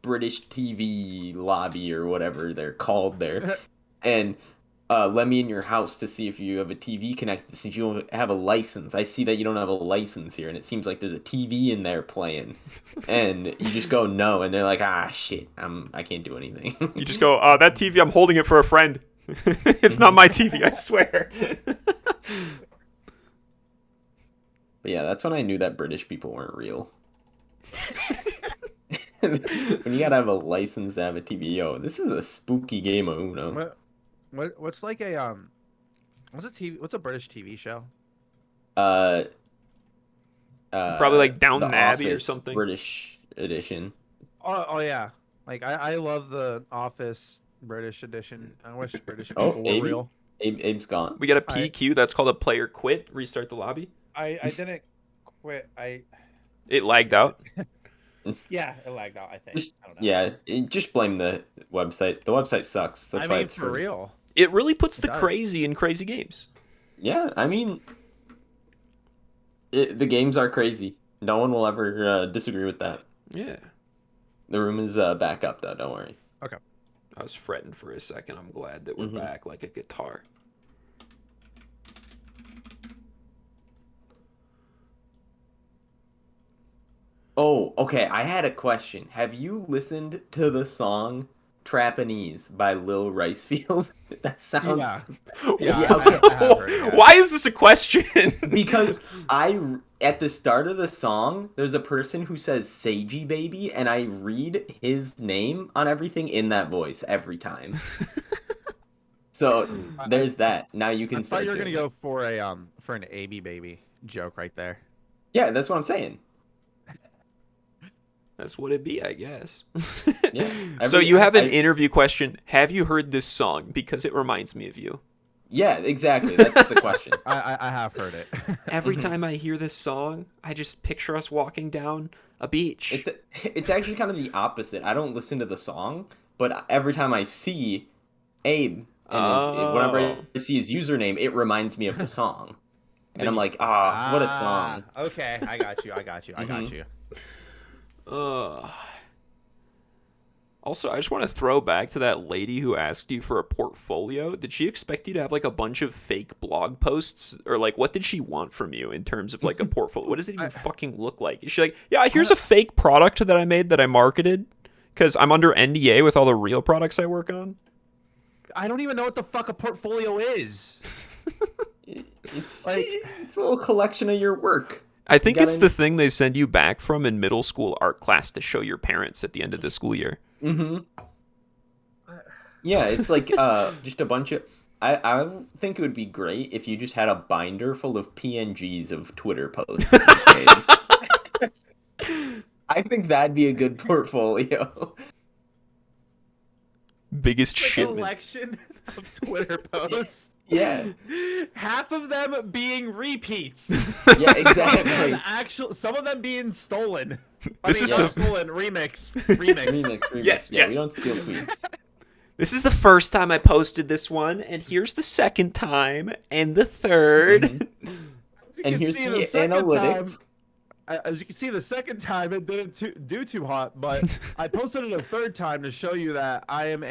British TV lobby or whatever they're called there, and let me in your house to see if you have a TV connected. To see if you don't have a license. I see that you don't have a license here, and it seems like there's a TV in there playing." And you just go no, and they're like, "Ah, shit, I can't do anything." You just go, that TV, I'm holding it for a friend. It's not my TV, I swear. But yeah, that's when I knew that British people weren't real. When you gotta have a license to have a TV, yo, this is a spooky game of Uno. What's like a what's a British TV show? Uh, Probably like The Downton Abbey or Office something. British edition. Oh yeah. Like I love the Office British edition. I wish British Oh, people were Abe? real. Abe's gone. We got a PQ that's called a player quit, restart the lobby. I didn't quit. It lagged out. Yeah, it lagged out, I think. Just, I don't know. yeah, just blame the website. The website sucks. That's why it's for real. It really puts the does. crazy in crazy games. Yeah, I mean, the games are crazy. No one will ever disagree with that. Yeah. The room is back up, though. Don't worry. Okay. I was fretting for a second. I'm glad that we're Mhm. back like a guitar. Oh, okay. I had a question. Have you listened to the song "Trapanese" by Lil Ricefield? That sounds Yeah. Yeah, okay. I have heard it, yeah. Why is this a question? because at the start of the song, there's a person who says "Seiji baby," and I read his name on everything in that voice every time. So there's that. Now you can I thought start you were gonna doing it. go for an Abeybby joke right there. Yeah, that's what I'm saying. That's what it be, I guess. Yeah. So Every- you have an I- interview question. Have you heard this song? Because it reminds me of you. Yeah, exactly. That's the question. I have heard it. Every time I hear this song, I just picture us walking down a beach. It's actually kind of the opposite. I don't listen to the song, but every time I see Abe and whenever I see his username, it reminds me of the song, and I'm like, what a song! Okay, I got you. I got Mhm. you. Also, I just want to throw back to that lady who asked you for a portfolio. Did she expect you to have like a bunch of fake blog posts? Or like, what did she want from you in terms of like a portfolio? What does it even fucking look like? Is she like, yeah, here's a fake product that I made that I marketed because I'm under NDA with all the real products I work on? I don't even know what the fuck a portfolio is. It's Like- it's a little collection of your work. I think gotta- it's the thing they send you back from in middle school art class to show your parents at the end of the school year. Mm-hmm. Yeah, it's like just a bunch of. I think it would be great if you just had a binder full of PNGs of Twitter posts. I I think that'd be a good portfolio. Biggest Like an shipment. election of Twitter posts. Yeah. Half of them being repeats. Yeah, exactly. Some of them being stolen. This is not the- stolen, remix. Remix. Yes, Yeah, yes. we don't steal tweets. This is the first time I posted this one, and here's the second time, and the third. As you And can here's see, the second analytics. as you can see, the second time it didn't do too hot, but I posted it a third time to show you that I am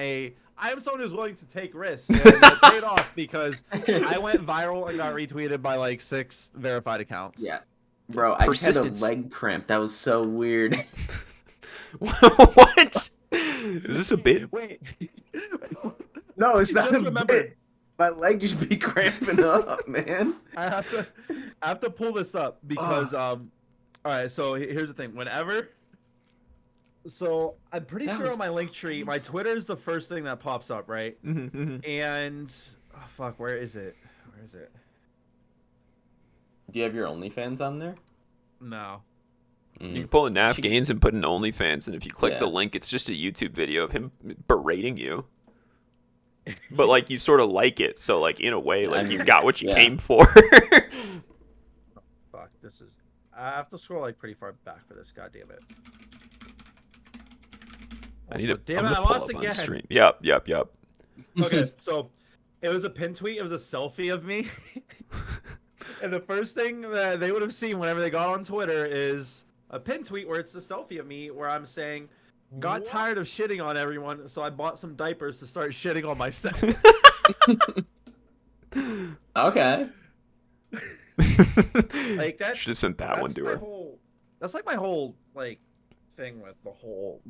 someone who's willing to take risks, and it paid off because I went viral and got retweeted by like 6 verified accounts. Yeah. Bro, I just had a Persistence. leg cramp. That was so weird. What? Is this a bit? Wait. No, it's not not a a bit. bit. My leg just be cramping up, man. I have to pull this up because all right, so here's the thing. So I'm pretty That sure was on my link tree, my Twitter is the first thing that pops up, right? And oh, fuck, where is it? Do you have your OnlyFans on there? No. You can pull a Naf Gaines and put an OnlyFans, and if you click the Yeah. link, it's just a YouTube video of him berating you. But like you sort of like it, so like in a way, like you got what you Yeah. came for. Fuck, this is. I have to scroll like pretty far back for this. God damn it. I need to. Damn I'm it! gonna I pull lost up on again. stream. Yep. Okay, so it was a pin tweet. It was a selfie of me. And the first thing that they would have seen whenever they got on Twitter is a pin tweet where it's the selfie of me where I'm saying, got tired of shitting on everyone, so I bought some diapers to start shitting on myself. Okay. Like that's Should have sent that one to her. That's like my whole like thing with the whole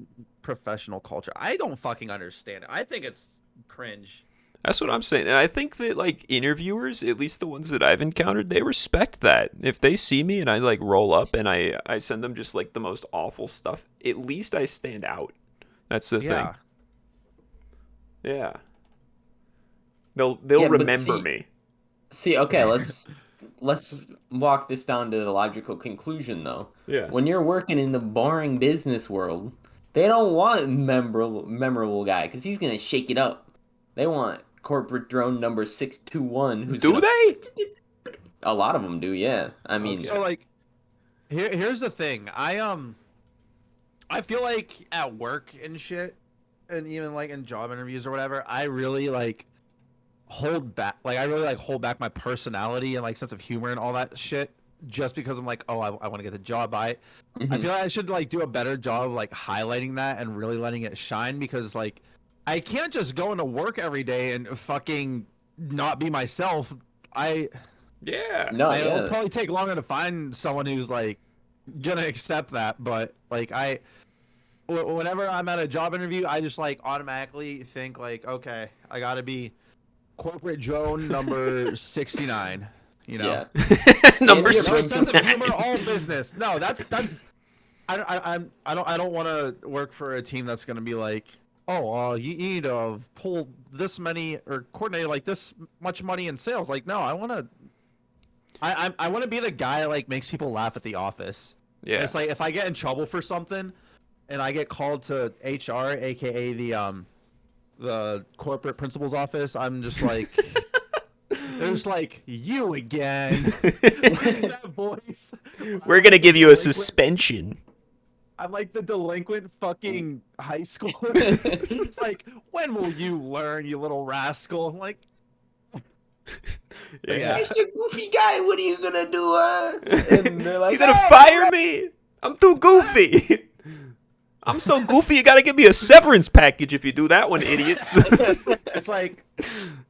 professional culture. I don't fucking understand it. I think it's cringe. That's what I'm saying. And I think that like interviewers, at least the ones that I've encountered, they respect that. If they see me and I like roll up and I send them just like the most awful stuff, at least I stand out. That's the thing. Yeah. They'll Yeah, but remember see- me. See, okay, let's walk this down to the logical conclusion though. Yeah. When you're working in the boring business world, they don't want a memorable guy because he's gonna shake it up. They want corporate drone number 621. Who's Do gonna... they? A lot of them do, yeah. I mean, Okay. So like, here's the thing. I feel like at work and shit, and even like in job interviews or whatever, I really like hold back. Like I really like hold back my personality and like sense of humor and all that shit, just because I'm like, oh, I want to get the job. I feel like I should like do a better job of like highlighting that and really letting it shine because like I can't just go into work every day and fucking not be myself. Yeah. no, It'll yeah. probably take longer to find someone who's like gonna accept that, but like whenever I'm at a job interview, I just like automatically think like, okay, I gotta be corporate drone number 69. You know, Number Yeah, no sense of 69. humor, all business. No, that's I don't want to work for a team that's gonna be like, oh, you need to pull this many or coordinate like this much money in sales. Like, no, I want to be the guy that, like makes people laugh at the office. Yeah. It's like if I get in trouble for something, and I get called to HR, aka the corporate principal's office, I'm just like, there's like you again. Like that voice. We're gonna give you a suspension. I'm like the delinquent fucking high schooler. It's like, when will you learn, you little rascal? I'm like, Yeah. Mr. Goofy guy, what are you gonna do? And they're like, You're gonna "Hey, fire me? I'm too goofy. I'm so goofy. You gotta give me a severance package if you do that one, idiots. it's like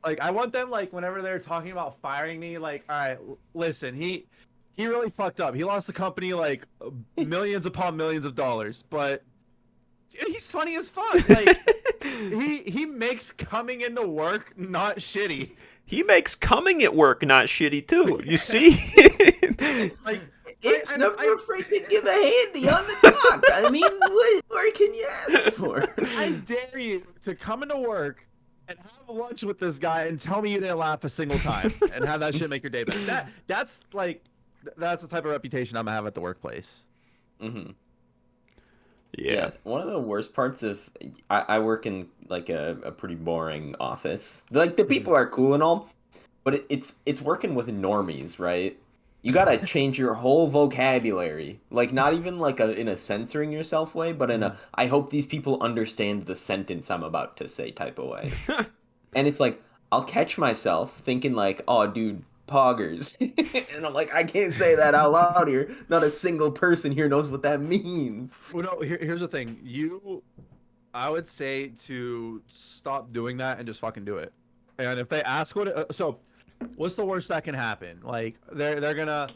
I want them like whenever they're talking about firing me, like, all right, listen, he really fucked up. He lost the company like millions upon millions of dollars, but he's funny as fuck. Like he makes coming into work not shitty. He makes coming at work not shitty too. You see? Like It's I- never I- afraid to give a handy on the clock. I mean, what more can you ask for? I dare you to come into work and have lunch with this guy and tell me you didn't laugh a single time and have that shit make your day better. That's the type of reputation I'm gonna have at the workplace. Mm-hmm. Yeah. One of the worst parts of I work in like a pretty boring office. Like the people are cool and all, but it's working with normies, right? You gotta change your whole vocabulary, like not even like in a censoring yourself way, but in a I hope these people understand the sentence I'm about to say type of way. And it's like I'll catch myself thinking like, oh, dude, poggers, and I'm like, I can't say that out loud here. Not a single person here knows what that means. Well, no, here's the thing. I would say to stop doing that and just fucking do it. And if they ask so what's the worst that can happen? Like they're gonna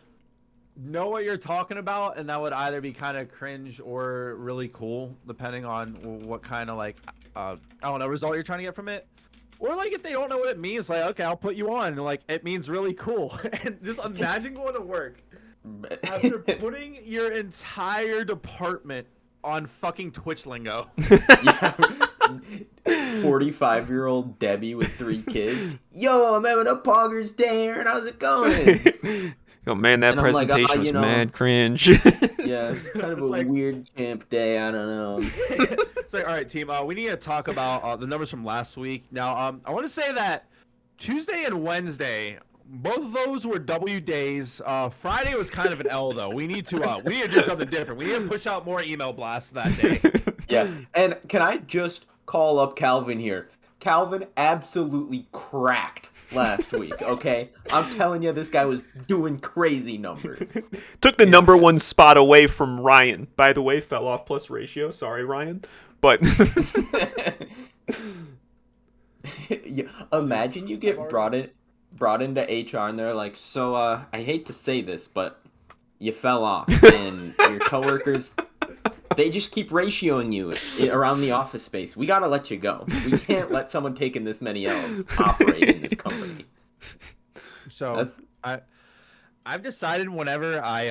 know what you're talking about, and that would either be kind of cringe or really cool, depending on what kind of like I don't know result you're trying to get from it. Or like if they don't know what it means, like okay, I'll put you on. And, like it means really cool, and just imagine going to work after putting your entire department on fucking Twitch lingo. Yeah. 45-year-old Debbie with 3 kids. Yo, I'm having a poggers day, and how's it going? Oh man, that And I'm like, presentation was you know, mad cringe. Yeah, kind of It's a like- weird champ day. I don't know. It's like, all right, team. We need to talk about the numbers from last week. Now, I want to say that Tuesday and Wednesday, both of those were W days. Friday was kind of an L though. We need to do something different. We need to push out more email blasts that day. Yeah, and can I just call up Calvin here? Calvin absolutely cracked last week, okay? I'm telling you, this guy was doing crazy numbers. Took the number 1 spot away from Ryan. By the way, fell off plus ratio. Sorry, Ryan. But Yeah, imagine you get brought into HR and they're like, so I hate to say this, but you fell off, and your coworkers, they just keep ratioing you around the office space. We gotta let you go. We can't let someone taking this many L's operate in this company. So I've decided whenever I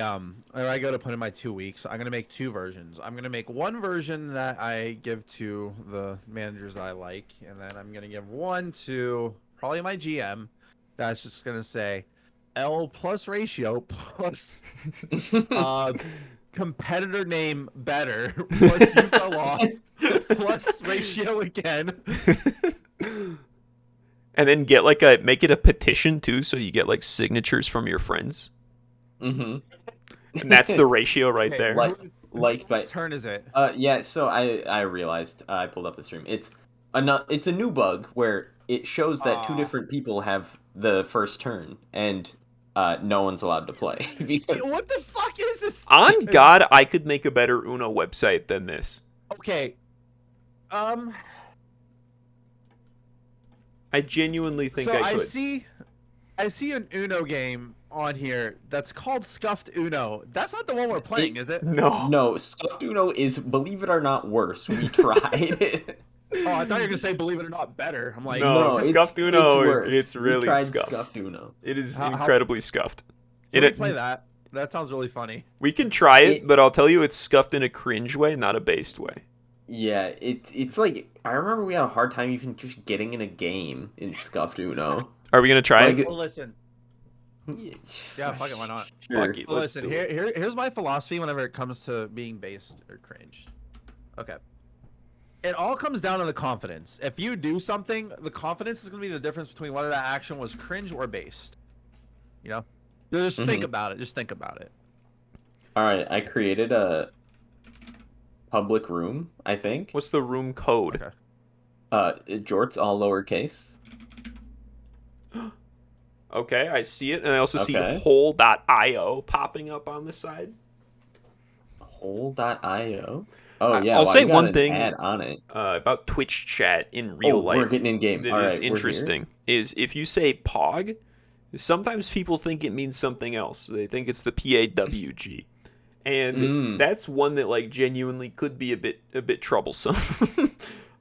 go to put in my 2 weeks, I'm gonna make 2 versions. I'm gonna make one version that I give to the managers that I like, and then I'm gonna give one to probably my GM. That's just gonna say L plus ratio plus competitor name better plus you fell off plus ratio again. and then get make it a petition too, so you get like signatures from your friends. Mm-hmm. And that's the ratio right Okay, there. Like, Whose but turn is it? yeah. So I realized I pulled up the stream. It's a new bug where it shows that 2 different people have the first turn, and no one's allowed to play. Because What the fuck is this? On God, I could make a better Uno website than this. Okay. I genuinely think So I could. I see an Uno game on here that's called Scuffed Uno. That's not the one we're playing, is it? No, Scuffed Uno is, believe it or not, worse. We tried it. Oh, I thought you were gonna say, believe it or not, better. I'm like, No, it's- Scuffed Uno, worse. it's really we tried scuffed. Scuffed Uno. It is How- incredibly scuffed. Can we play that? That sounds really funny. We can try it, but I'll tell you, it's scuffed in a cringe way, not a based way. Yeah, it's like, I remember we had a hard time even just getting in a game in Scuffed Uno. Are we gonna try Like, it? Well, listen. Yeah, fuck it, why not? Sure. Fuck it, let's Listen, do it. here's my philosophy whenever it comes to being based or cringe. Okay. It all comes down to the confidence. If you do something, the confidence is going to be the difference between whether that action was cringe or based. You know? Just think about it. Just think about it. All right, I created a public room, I think. What's the room code? Okay. Jorts, all lowercase. Okay, I see it, and I also see Okay. hole.io popping up on the side. Hole.io. Oh, yeah. I'll wow, say you got one an thing ad on it. About Twitch chat in real life. We're getting in game. That All is right, we're interesting. Is if you say POG, sometimes people think it means something else. They think it's the PAWG, and that's one that like genuinely could be a bit troublesome.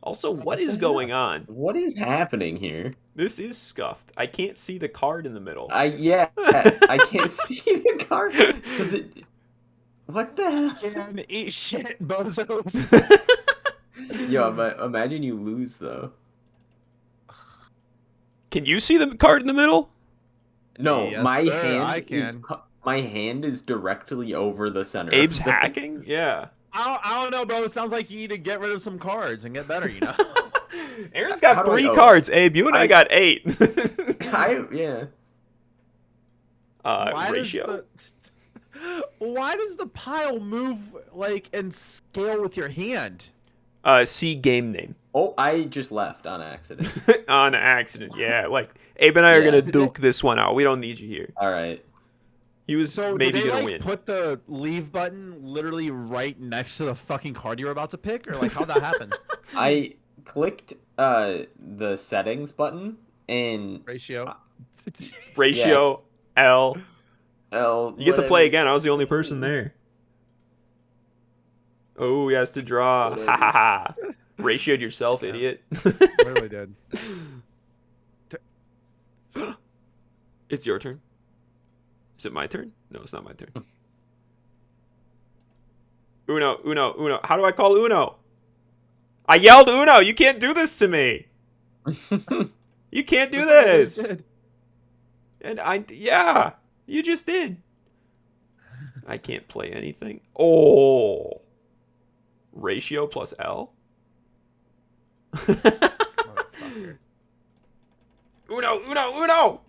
Also, what is going on? What is happening here? This is scuffed. I can't see the card in the middle. I can't see the card because it. What the hell? Can eat shit, bozos. Yo, imagine you lose though. Can you see the card in the middle? No, Yes, my sir, hand I is can. my hand is directly over the center. Abe's of the- hacking? Yeah. I don't know, bro. It sounds like you need to get rid of some cards and get better. You know. Aaron's got How do 3 I- cards. Abe, you and I got 8. Yeah. Ratio. Why does the pile move like and scale with your hand? C game name. Oh, I just left on accident. On accident, yeah. Like Abe and I are Yeah. gonna duke this one out. We don't need you here. All right. He was So maybe did they gonna like win. put the leave button literally right next to the fucking card you were about to pick, or like how'd that happen? I clicked the settings button and Ratio. Ratio L. L. You get to play again. I was the only person there. Oh, he has to draw. Whatever. Ha ha ha. Ratioed yourself, Yeah. idiot. Literally did. It's your turn. Is it my turn? No, it's not my turn. Uno, Uno, Uno. How do I call Uno? I yelled Uno. You can't do this to me. You can't do That's what I just this. did. And yeah, you just did. I can't play anything. Oh. Ratio plus L? Motherfucker. Uno, Uno, Uno!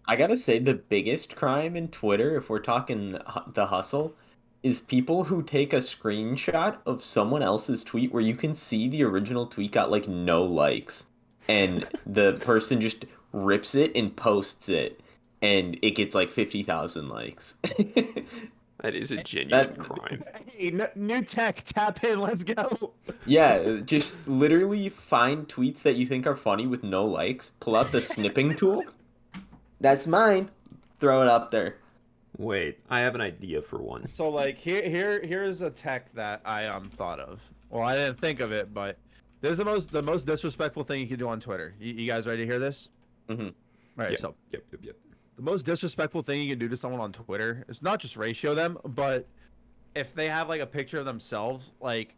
I gotta say, the biggest crime in Twitter, if we're talking the hustle, is people who take a screenshot of someone else's tweet where you can see the original tweet got like no likes, and the person just rips it and posts it, and it gets like 50,000 likes. That is a genuine That- crime. Hey, new tech, tap in, let's go. Yeah, just literally find tweets that you think are funny with no likes, pull out the snipping tool. That's mine. Throw it up there. Wait, I have an idea for one. So like here's a tech that I thought of. Well, I didn't think of it, but this is the most disrespectful thing you can do on Twitter. You guys ready to hear this? Mhm. All right, Yep, so yep. the most disrespectful thing you can do to someone on Twitter is not just ratio them, but if they have like a picture of themselves, like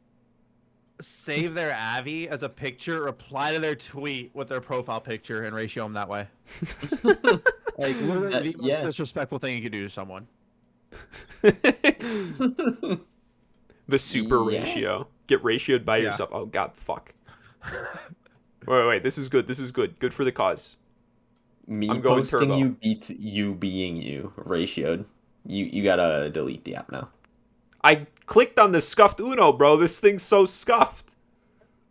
save their Avi as a picture, reply to their tweet with their profile picture, and ratio them that way. Like literally the most yeah. disrespectful thing you can do to someone. The super Yeah. ratio. Get ratioed by Yeah. yourself. Oh god, fuck. Wait. This is good. This is good. Good for the cause. Me I'm going posting turbo. you beats you being you ratioed. You gotta delete the app now. I clicked on the scuffed Uno, bro. This thing's so scuffed.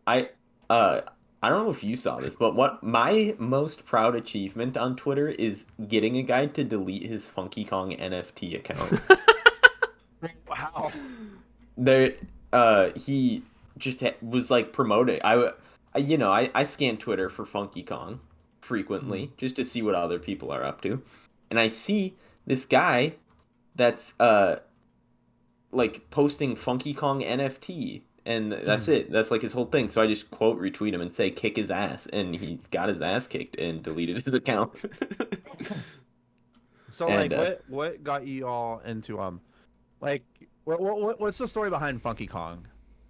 I don't know if you saw this, but what my most proud achievement on Twitter is getting a guy to delete his Funky Kong NFT account. Wow. There, he just was like promoting. I scan Twitter for Funky Kong frequently just to see what other people are up to, and I see this guy that's like posting Funky Kong NFT, and that's it. That's like his whole thing. So I just quote retweet him and say kick his ass, and he got his ass kicked and deleted his account. So And, like, what got you all into like, what's the story behind Funky Kong?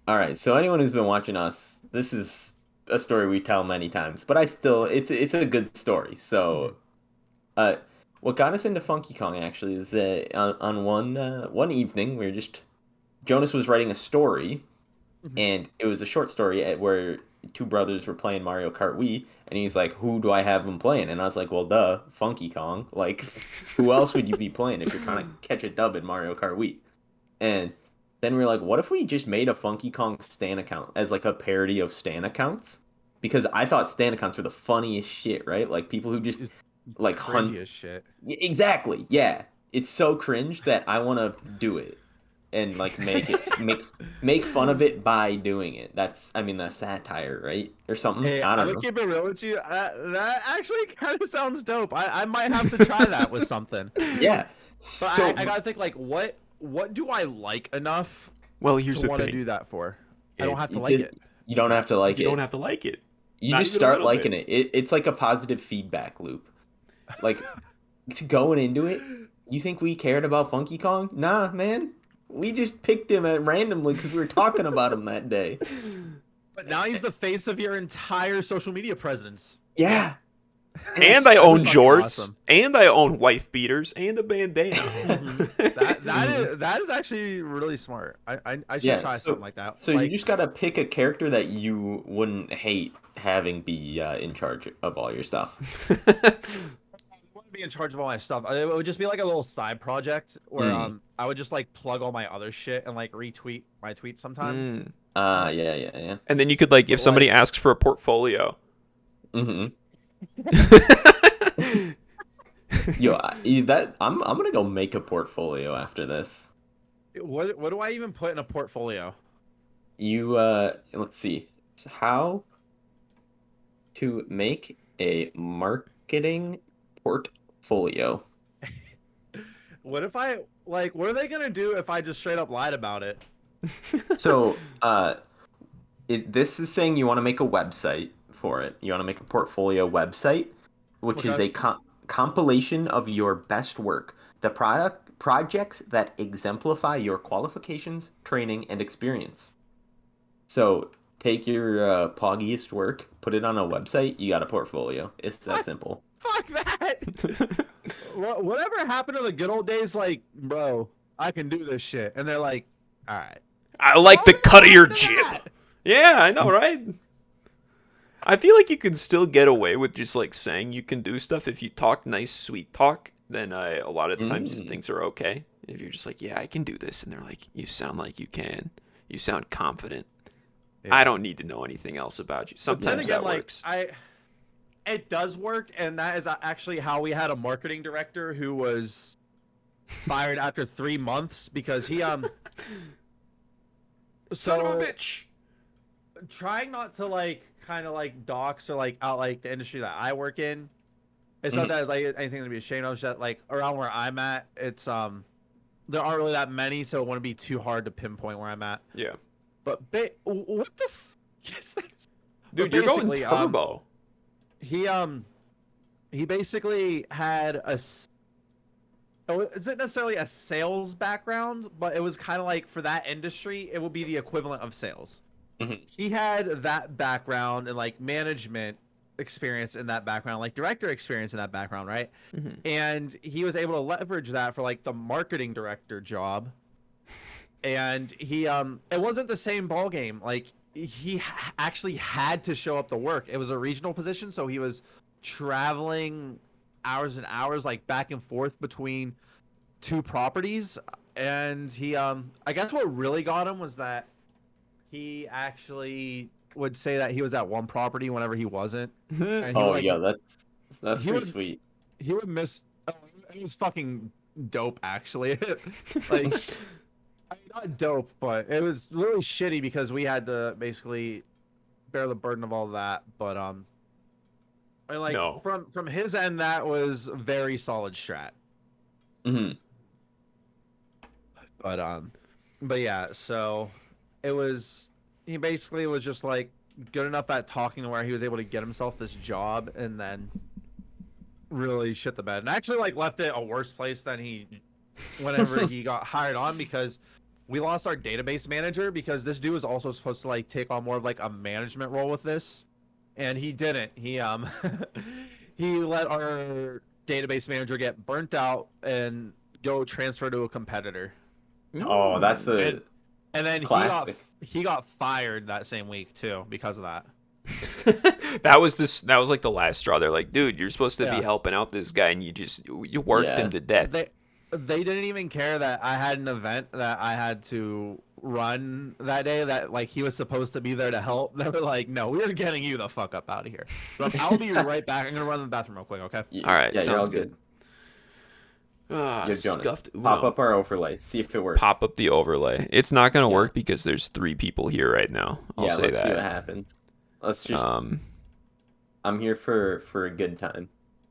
All right, so anyone who's been watching us, this is a story we tell many times, but it's a good story. So, what got us into Funky Kong actually is that on one evening Jonas was writing a story, and it was a short story where two brothers were playing Mario Kart Wii, and he's like, "Who do I have them playing?" And I was like, "Well, duh, Funky Kong. Like, who else would you be playing if you're trying to catch a dub in Mario Kart Wii?" And then we were like, what if we just made a Funky Kong Stan account as like a parody of Stan accounts? Because I thought Stan accounts were the funniest shit, right? Like people who just like hunt. Cringy as shit. Exactly, yeah. It's so cringe that I want to do it and like make fun of it by doing it. That's satire, right? Or something. Hey, I I'm don't gonna know. keep it real with you. That actually kind of sounds dope. I might have to try that with something. Yeah. But So I gotta think like, what do I like enough Well, here's to the want to thing. do that for? I Yeah, don't have to you like did- it. You don't have to like You it. don't have to like it. You Not just even a start little liking bit. it. It's like a positive feedback loop. Like going into it, you think we cared about Funky Kong? Nah, man. We just picked him at randomly because we were talking about him that day. But now he's the face of your entire social media presence. Yeah. And I That own was fucking jorts, awesome. and I own wife beaters, and a bandana. That is actually really smart. I should Yeah, try something like that. so you Like, just gotta pick a character that you wouldn't hate having be in charge of all your stuff. I want to be in charge of all my stuff. It would just be like a little side project where I would just like plug all my other shit and like retweet my tweets sometimes. Mm. Yeah. And then you could like, if But, somebody like- asks for a portfolio. Mm-hmm. Yo, I'm gonna go make a portfolio after this. What do I even put in a portfolio? You let's see. How to make a marketing portfolio. What if I like? What are they gonna do if I just straight up lied about it? So, this is saying you want to make a website for it. You want to make a portfolio website, which is Okay. a compilation of your best work, the projects that exemplify your qualifications, training, and experience. So, take your poggiest work, put it on a website. You got a portfolio. It's that What? simple. Fuck that! Whatever happened to the good old days? Like, bro, I can do this shit, and they're like, all right. I like the What cut of your happened to jib. that? Yeah, I know, right? I feel like you can still get away with just like saying you can do stuff if you talk nice, sweet talk. Then a lot of the times things are okay. If you're just like, yeah, I can do this, and they're like, you sound like you can. You sound confident. Yeah. I don't need to know anything else about you. But then Sometimes again, that like, works. it does work, and that is actually how we had a marketing director who was fired after 3 months because he Son of a so bitch. trying not to like kind of like dox or like out like the industry that I work in. It's not that like anything to be ashamed of. It's just that like around where I'm at, it's there aren't really that many, so it wouldn't be too hard to pinpoint where I'm at. Yeah. But what the is this? Dude, But you're going basically, turbo. he basically had it isn't necessarily a sales background, but it was kind of like for that industry, it would be the equivalent of sales. Mhm. He had that background and like management experience in that background, like director experience in that background, right? Mhm. And he was able to leverage that for like the marketing director job. And he it wasn't the same ball game. Like he actually had to show up to work. It was a regional position, so he was traveling hours and hours like back and forth between 2 properties. And he I guess what really got him was that he actually would say that he was at one property whenever he wasn't. And he would, Oh like, yeah, that's he pretty would- sweet. he would miss. Oh, it was fucking dope, actually. Like, I mean, not dope, but it was really shitty because we had to basically bear the burden of all that. But and like No. from his end, that was very solid strat. hmm But yeah, so it was. He basically was just like good enough at talking to where he was able to get himself this job, and then really shit the bed, and actually like left it a worse place than he whenever he got hired on, because we lost our database manager because this dude was also supposed to like take on more of like a management role with this, and he didn't. He he let our database manager get burnt out and go transfer to a competitor. Oh, that's a And, and then classic. he got fired that same week too because of that. That was like the last straw. They're like, dude, you're supposed to be Yeah. helping out this guy, and you worked Yeah. him to death. They didn't even care that I had an event that I had to run that day that like he was supposed to be there to help. They were like, no, we're getting you the fuck up out of here. But I'll be right back. I'm gonna run to the bathroom real quick, okay? All right, yeah, you're sounds all good. Ah, Jonas, scuffed Uno. pop up our overlay, see if it works. Pop up the overlay. It's not gonna Yeah. work because there's 3 people here right now. I'll Yeah, say let's that. see what happens. Let's just. I'm here for a good time,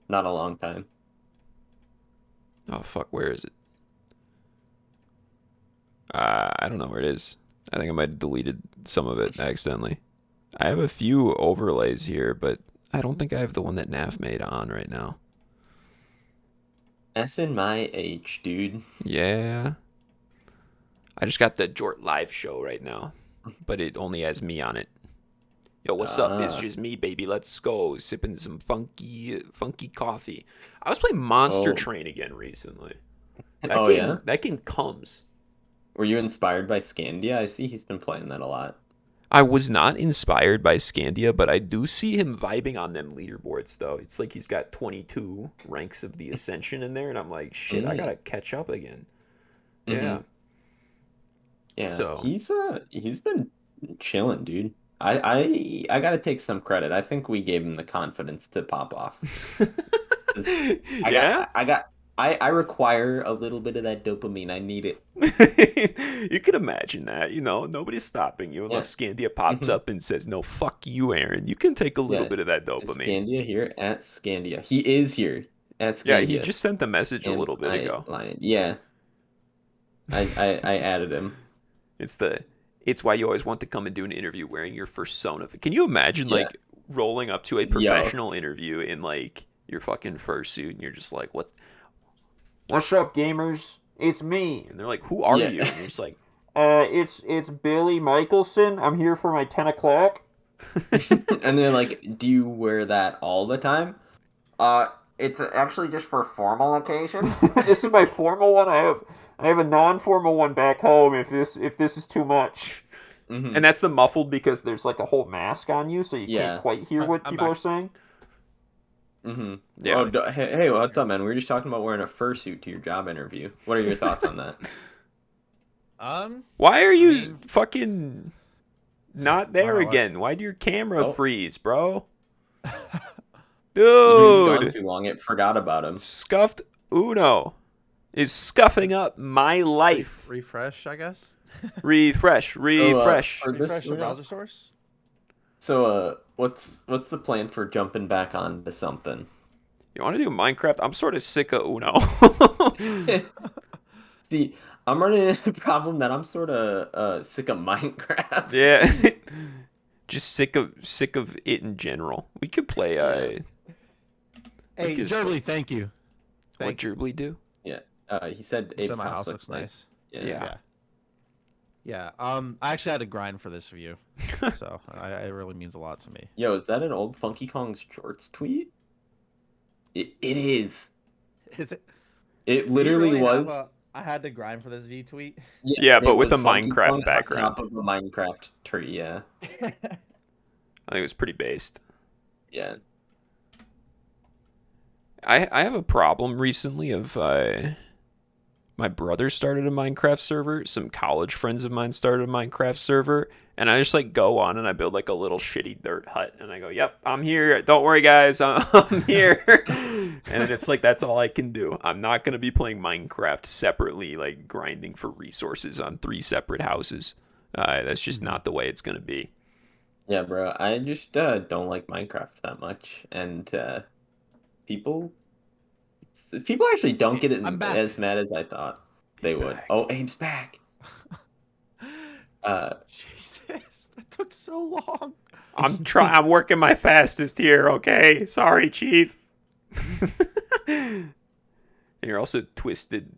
not a long time. Oh fuck, where is it? I don't know where it is. I think I might have deleted some of it accidentally. I have a few overlays here, but I don't think I have the one that Nav made on right now. S in my H, dude. Yeah. I just got the Jort live show right now, but it only has me on it. Yo, what's up? It's just me, baby. Let's go. Sipping some funky coffee. I was playing Monster Oh, Train again recently. oh yeah. That game comes. Were you inspired by Scandia? I see he's been playing that a lot. I was not inspired by Scandia, but I do see him vibing on them leaderboards, though. It's like he's got 22 ranks of the Ascension in there, and I'm like, shit, I gotta catch up again. Yeah. Yeah, So he's been chilling, dude. I gotta take some credit. I think we gave him the confidence to pop off. 'Cause yeah. I require a little bit of that dopamine. I need it. You can imagine that, nobody's stopping you Yeah. unless Scandia pops up and says, no, fuck you, Aaron. You can take a little Yeah. bit of that Is dopamine. Scandia here at Scandia? He is here at Yeah, he Scandia. just sent the message a Am little bit I ago. lying? Yeah. I added him. It's why you always want to come and do an interview wearing your persona. Can you imagine Yeah. like rolling up to a Yo. professional interview in like your fucking fursuit and you're just like, What's up, gamers? It's me. And they're like, who are Yeah. you? And you're just like, it's Billy Michelson. I'm here for my 10 o'clock. And they're like, "Do you wear that all the time?" It's actually just for formal occasions. This is my formal one. I have a non-formal one back home if this is too much. Mhm. And that's the muffled because there's like a whole mask on you, so you Yeah. can't quite hear what I'm people back. are saying. Mm-hmm. Yeah. Oh, hey, what's up, man? We were just talking about wearing a fursuit to your job interview. What are your thoughts on that? Why are you mean- fucking not there know what? again? Why did your camera Oh. freeze, bro? He was gone Dude, too long. It forgot about him. scuffed Uno is scuffing up my life. Refresh, I guess. Refresh. For Refresh this, the browser source. So, what's the plan for jumping back onto something? You want to do Minecraft? I'm sort of sick of Uno. See, I'm running into the problem that I'm sort of sick of Minecraft. Yeah. Just sick of it in general. We could play Hey, Because- Gerbley, thank you. what Thank you. Gerbley do? He said You said Abe's my house looks nice. Yeah. Yeah. Yeah. I actually had to grind for this view, so it really means a lot to me. Yo, is that an old Funky Kong's shorts tweet? It is. Is it? It He literally really have was. I had to grind for this V tweet. Yeah, and but it with was a Funky Minecraft Kong background. on top of a Minecraft tree. Yeah. I think it was pretty based. Yeah. I have a problem recently of my brother started a Minecraft server, some college friends of mine started a Minecraft server, and I just like go on and I build like a little shitty dirt hut and I go, "Yep, I'm here. Don't worry guys, I'm here." And then it's like that's all I can do. I'm not going to be playing Minecraft separately like grinding for resources on 3 separate houses. That's just not the way it's going to be. Yeah, bro. I just don't like Minecraft that much, and people actually don't get it I'm back. as mad as I thought they would. back. Oh, Abe's back. Jesus, that took so long. I'm working my fastest here, okay? Sorry, chief. And you're also twisted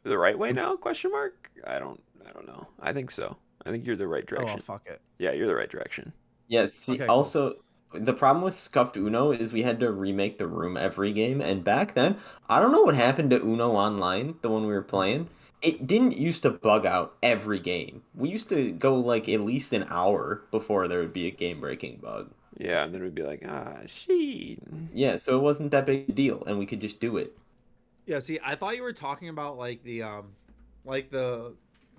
the right way now? Question mark? I don't know. I think so. I think you're the right Oh, well, direction. fuck it. Yeah, you're the right direction. Yeah, see, Okay, cool. also, the problem with Scuffed Uno is we had to remake the room every game, and back then, I don't know what happened to Uno Online, the one we were playing. It didn't used to bug out every game. We used to go, like, at least an hour before there would be a game-breaking bug. Yeah, and then we'd be like, shit. Yeah, so it wasn't that big a deal, and we could just do it. Yeah, see, I thought you were talking about like the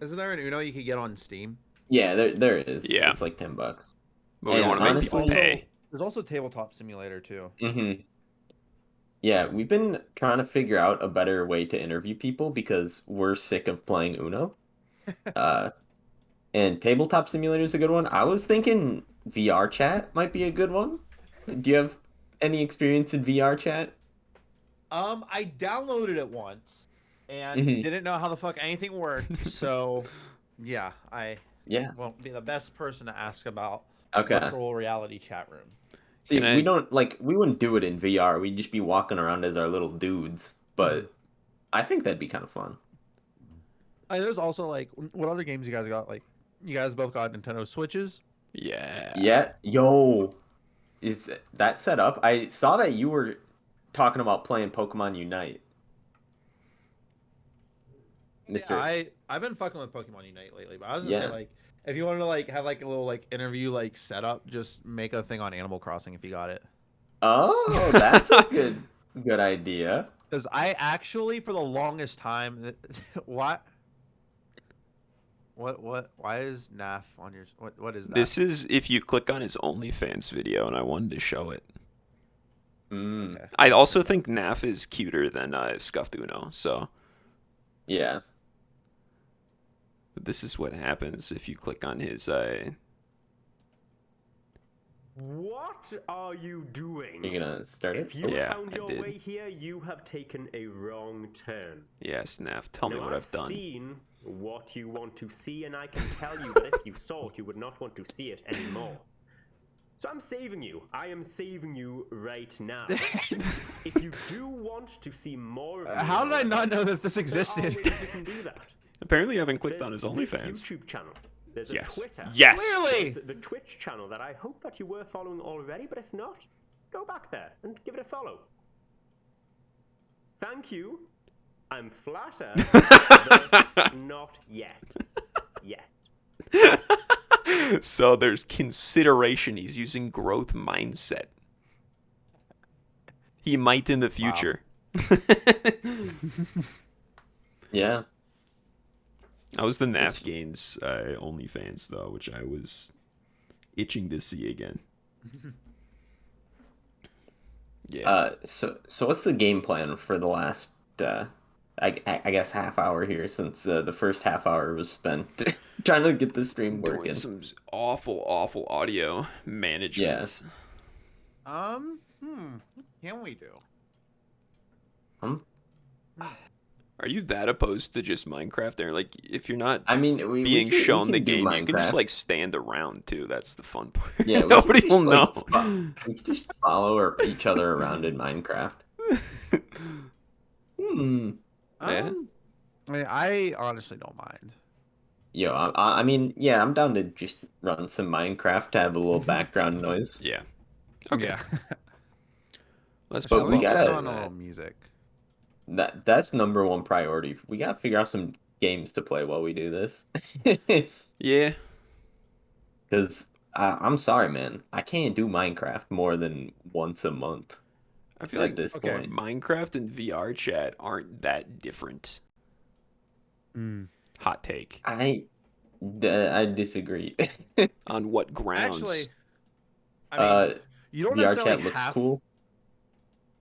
isn't there an Uno you could get on Steam? Yeah, there it is. Yeah. It's like $10. But we don't And want to make people honestly- pay. There's also Tabletop Simulator too. Mm-hmm. Yeah, we've been trying to figure out a better way to interview people because we're sick of playing Uno. And Tabletop Simulator is a good one. I was thinking VR chat might be a good one. Do you have any experience in VR chat? I downloaded it once and Mhm. didn't know how the fuck anything worked. So, yeah, I Yeah. won't be the best person to ask about Okay. virtual reality chat room. See, Can I- we wouldn't do it in VR. We'd just be walking around as our little dudes. But I think that'd be kind of fun. There's also like, what other games you guys got? Like, you guys both got Nintendo Switches. Yeah. Yeah. Yo, is that set up? I saw that you were talking about playing Pokemon Unite, Yeah, Mister. I've been fucking with Pokemon Unite lately, but I was gonna say Yeah. like if you wanted to like have like a little like interview like setup, just make a thing on Animal Crossing if you got it. Oh, that's a good idea. Because I actually for the longest time, what why is NAF on your what is that? This is if you click on his OnlyFans video, and I wanted to show it. Mm, Okay. I also think Naf is cuter than Scuffed Uno, so yeah. this is what happens if you click on his. What are you doing? You're gonna start it? If you Yeah, found I your did. way here, you have taken a wrong turn. Yes, Naf, tell me Now, what I've done. seen what you want to see, and I can tell you that if you saw it, you would not want to see it anymore. So I'm saving you. I am saving you right now. If you do want to see more of me, How did I however, not know that this there are existed? ways you can do that. Apparently, I haven't clicked on There's his this OnlyFans. YouTube channel. There's Yes. a Twitter. Yes. Clearly. There's the Twitch channel that I hope that you were following already, but if not, go back there and give it a follow. Thank you. I'm flattered, but not yet. Yet. So there's consideration. He's using growth mindset. He might in the future. Yeah. That was the Naf Gains OnlyFans, though, which I was itching to see again. Yeah. So what's the game plan for the last I guess half hour here, since the first half hour was spent trying to get the stream Doing working. some awful audio management. Yeah. What can we do? Are you that opposed to just Minecraft there? Like, if you're not I mean, being shown the do game, you can just Minecraft. like stand around too. That's the fun part. Yeah, we Nobody could will just, like, know. we could just follow each other around in Minecraft. Hmm. Yeah. I mean, I honestly don't mind. Yo, I mean, yeah, I'm down to just run some Minecraft to have a little background noise. Yeah. Okay. Yeah. Let's But Shall we we gotta- just on a little music? That's number one priority. We gotta figure out some games to play while we do this. Yeah. Because I'm sorry, man, I can't do Minecraft more than once a month I feel at like this okay. point. Minecraft and VR chat aren't that different. Hot take. I disagree. On what grounds? Actually, I mean, you don't VR necessarily chat looks have. cool.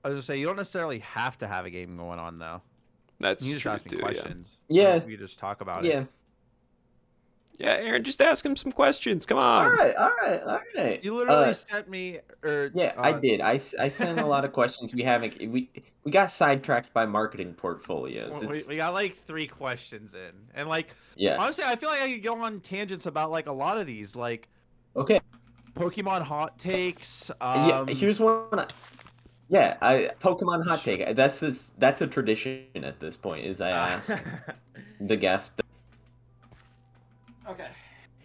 I was gonna say you don't necessarily have to have a game going on though. That's You just true ask me too. questions. Yeah. We just talk about Yeah. it. Yeah, Aaron, just ask him some questions. Come All on. right. You literally sent me, or Yeah, I did. I sent a lot of questions. We got sidetracked by marketing portfolios. we got like 3 questions in, and like Yeah. honestly, I feel like I could go on tangents about like a lot of these, like Okay. Pokemon hot takes. Yeah. Here's one. Yeah. Pokemon hot take. That's a tradition at this point. Is I ask the guest. Okay,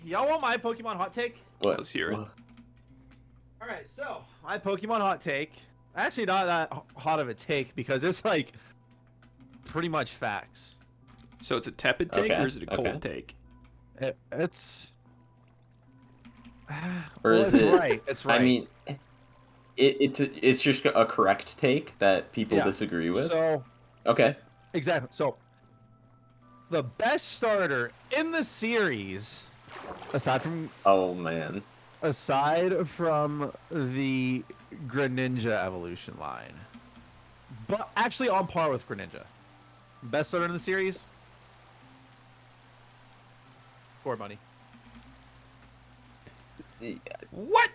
y'all want my Pokemon hot take? What? Let's hear it. All right, so my Pokemon hot take. Actually, not that hot of a take because it's like pretty much facts. So it's a tepid take Okay, or is it a cold okay. take? It's. Or Well, is it's it? right. It's right. I mean, it's just a correct take that people Yeah, disagree with. So Okay. exactly. So the best starter in the series, aside from Oh man. the Greninja evolution line, but actually on par with Greninja, best starter in the series. Score money. What?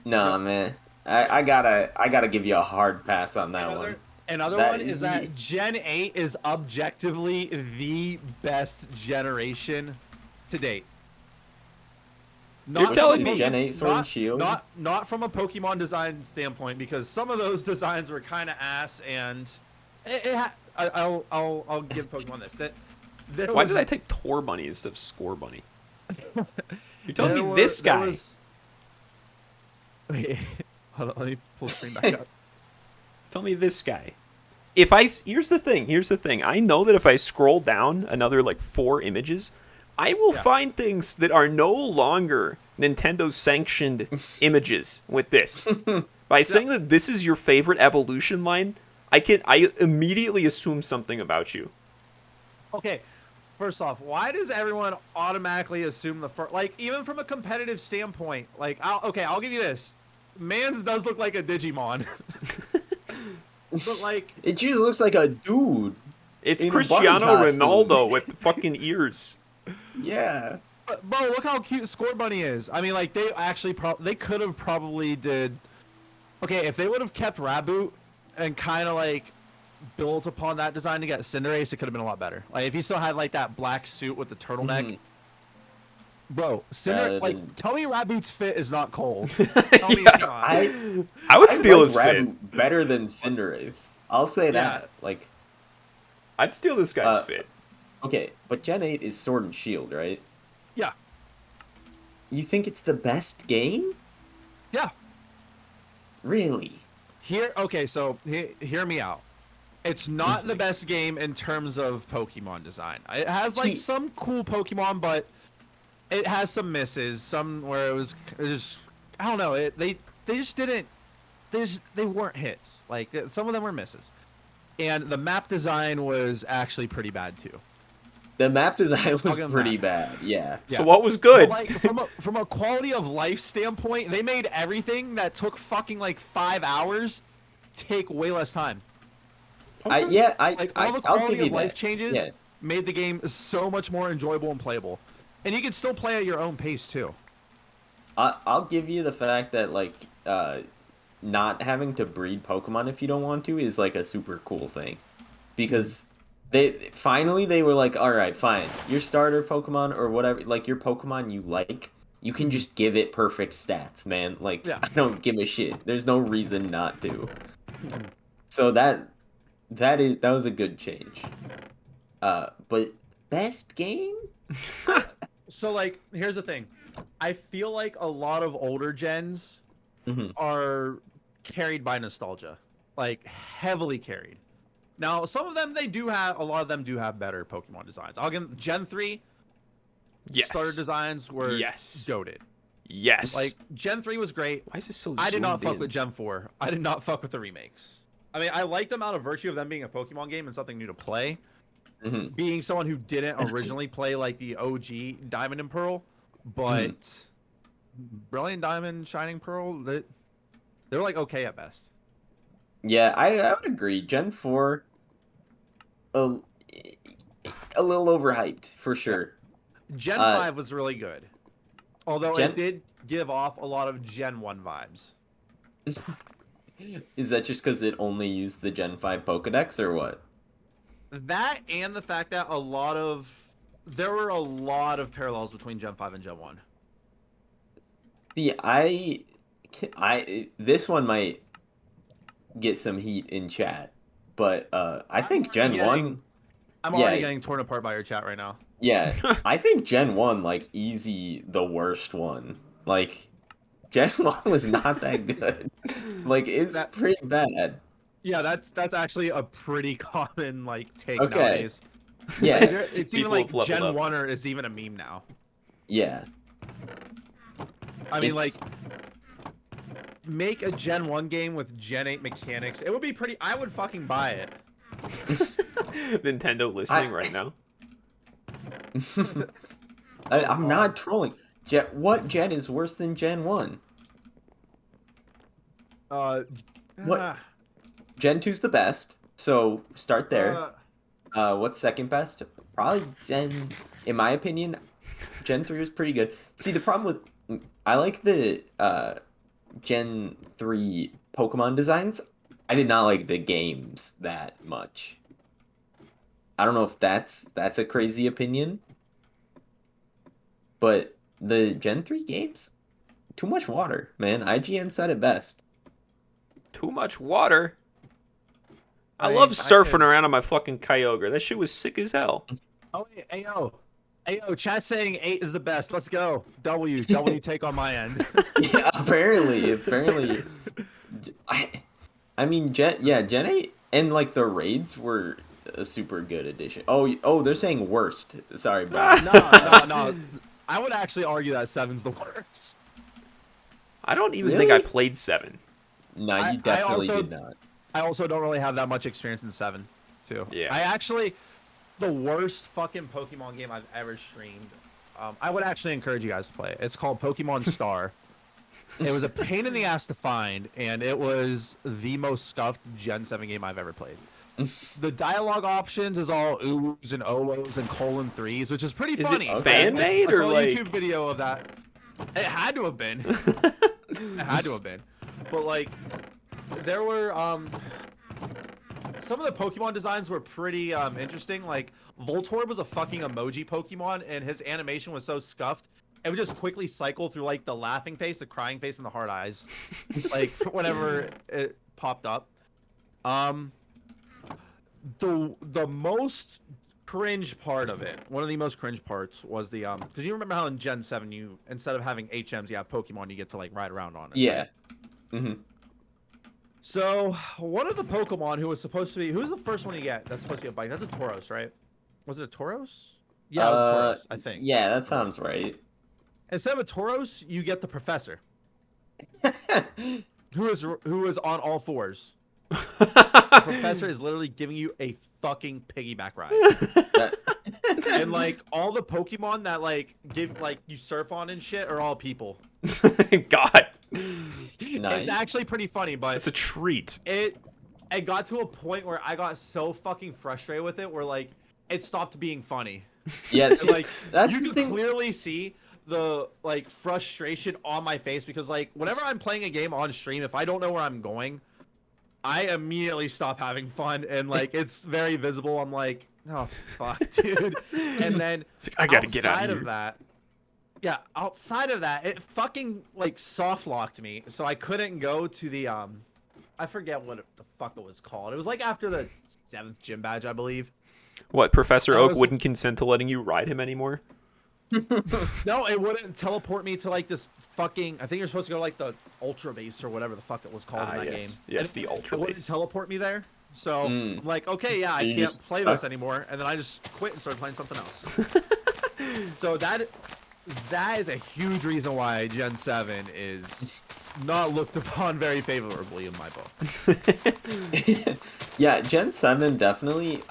Nah, man. I gotta give you a hard pass on that one. Another That one is is that Gen 8 is objectively the best generation to date. You're telling Is me- Gen 8 Sword and Shield? Not from a Pokemon design standpoint, because some of those designs were kind of ass, and I'll give Pokemon this. That there Why was- did I take Tor Bunny instead of Score Bunny? You're telling There me were- this there guy. was- Wait, hold on, let me pull the screen back up. Tell me this guy. Here's the thing. I know that if I scroll down another like 4 images, I will find things that are no longer Nintendo sanctioned images with this. By saying that this is your favorite evolution line, I immediately assume something about you. Okay, first off, why does everyone automatically assume the first? Like, even from a competitive standpoint, like, I'll give you this. Mans does look like a Digimon, but like, It just looks like a dude. It's In a bunny Cristiano costume. Ronaldo with fucking ears. Yeah. but Bo, look how cute Score Bunny is. I mean, like, they actually they could have probably did. Okay, if they would have kept Raboot and kind of like built upon that design to get Cinderace, it could have been a lot better. Like, if he still had like that black suit with the turtleneck. Mhm. Bro, Rather like, than- tell me Raboot's fit is not cold. Tell me it's not. I would steal his fit. Rabu better than Cinderace. I'll say that. Like, I'd steal this guy's Uh, fit. okay, but Gen 8 is Sword and Shield, right? Yeah, You think it's the best game? yeah. Really? Okay, so hear me out. It's not the best game in terms of Pokemon design. It has like See- some cool Pokemon, but it has some misses. Some where it was just I don't know. They just didn't. They weren't hits. Like some of them were misses, and the map design was actually pretty bad too. The map design was give 'em pretty that. bad. Yeah. So what was good? But like from a quality of life standpoint, they made everything that took fucking like 5 hours take way less time. Like all Like all the I'll give quality you of life that. changes Yeah. made the game so much more enjoyable and playable, and you can still play at your own pace too. I'll give you the fact that like not having to breed Pokemon if you don't want to is like a super cool thing, because they were like, all right, fine, your starter Pokemon or whatever, like your Pokemon you like, you can just give it perfect stats, man. Like Yeah. I don't give a shit. There's no reason not to. So that was a good change. But best game? So like, here's the thing, I feel like a lot of older gens Mhm. are carried by nostalgia, like heavily carried. Now, some of them a lot of them do have better Pokemon designs. I'll give Gen 3 Yes. starter designs were Yes. goated. Yes. Like Gen 3 was great. Why is this so? I did not zoomed fuck in? with Gen 4. I did not fuck with the remakes. I mean, I liked them out of virtue of them being a Pokemon game and something new to play. Mhm. Being someone who didn't originally play like the OG Diamond and Pearl, but Brilliant Diamond, Shining Pearl, they're like okay at best. Yeah, I would agree. Gen 4, a little overhyped for sure. Gen 5 was really good, although Gen- it did give off a lot of Gen 1 vibes. Is that just because it only used the Gen 5 Pokedex or what? That and the fact that there were a lot of parallels between Gen 5 and Gen 1. See, this one might get some heat in chat, but I think Gen 1, I'm Yeah. already getting torn apart by your chat right now. yeah, I think Gen 1, like, easy the worst one. Like, Gen 1 was not that good. Like, it's pretty bad. Yeah, that's actually a pretty common like take Okay. nowadays. Yeah, Like, it's even People like have leveled Gen up. 1 is even a meme now. yeah. I mean, It's- like, make a Gen 1 game with Gen 8 mechanics. It would be pretty. I would fucking buy it. Nintendo listening right now. I'm not trolling. What Gen is worse than Gen 1? What? uh, Gen 2's the best, so start there. uh, What's second best? Probably in my opinion, Gen 3 was pretty good. See, the problem with, I like the Gen 3 Pokemon designs. I did not like the games that much. I don't know if that's a crazy opinion, but the Gen 3 games, too much water, man. IGN said it best. Too much water. I I love mean, I surfing could- around on my fucking Kyogre. That shit was sick as hell. Oh, hey, yo. Hey, yo, chat saying 8 is the best. Let's go. W take on my end. Yeah, apparently. I mean, Gen 8 and like the raids were a super good addition. Oh, they're saying worst. Sorry, Bob. No. I would actually argue that 7's the worst. I don't even think I Really? played 7. No, I you definitely also- did not. I also don't really have that much experience in 7, too. Yeah. I actually, the worst fucking Pokemon game I've ever streamed. I would actually encourage you guys to play it. It's called Pokemon Star. It was a pain in the ass to find, and it was the most scuffed Gen 7 game I've ever played. The dialogue options is all oohs and ohs and colon 3s, which is pretty Is funny. it fan-made I or saw a like? YouTube video of that. It had to have been. It had to have been. But like, there were some of the Pokemon designs were pretty interesting. Like Voltorb was a fucking emoji Pokemon, and his animation was so scuffed. It would just quickly cycle through like the laughing face, the crying face, and the hard eyes, like whenever it popped up. The most cringe part of it, one of the most cringe parts was the because you remember how in Gen 7 you instead of having HMs you have Pokemon you get to like ride around on it. Yeah. Right? So one of the Pokemon who was supposed to be who's the first one you get that's supposed to be a bike? That's a Tauros, right? Was it a Tauros? Yeah, it was a Tauros, I think. Yeah, that sounds right. Instead of a Tauros, you get the Professor, who is on all fours. The Professor is literally giving you a fucking piggyback ride. And like all the Pokemon that like give like you surf on and shit are all people. God, Nice. It's actually pretty funny, but it's a treat. it got to a point where I got so fucking frustrated with it where like it stopped being funny. Yeah, see, And, like that's you the could thing. clearly see the like frustration on my face because like whenever I'm playing a game on stream, if I don't know where I'm going, I immediately stop having fun and like it's very visible. I'm like, oh fuck, dude. And then It's like, I gotta get out outside of here. that, yeah, outside of that, it fucking like soft locked me, so I couldn't go to the I forget what the fuck it was called. It was like after the 7th gym badge, I believe. What, Professor That Oak was- wouldn't consent to letting you ride him anymore? No, it wouldn't teleport me to like this fucking. I think you're supposed to go to, like the Ultra Base or whatever the fuck it was called in that game. Yes, And the Ultra it wouldn't Base. teleport me there. So Mm. I'm like, okay, yeah, I You can't just play this stuck? anymore, and then I just quit and started playing something else. So that is a huge reason why Gen 7 is not looked upon very favorably in my book. Yeah, Gen 7 definitely.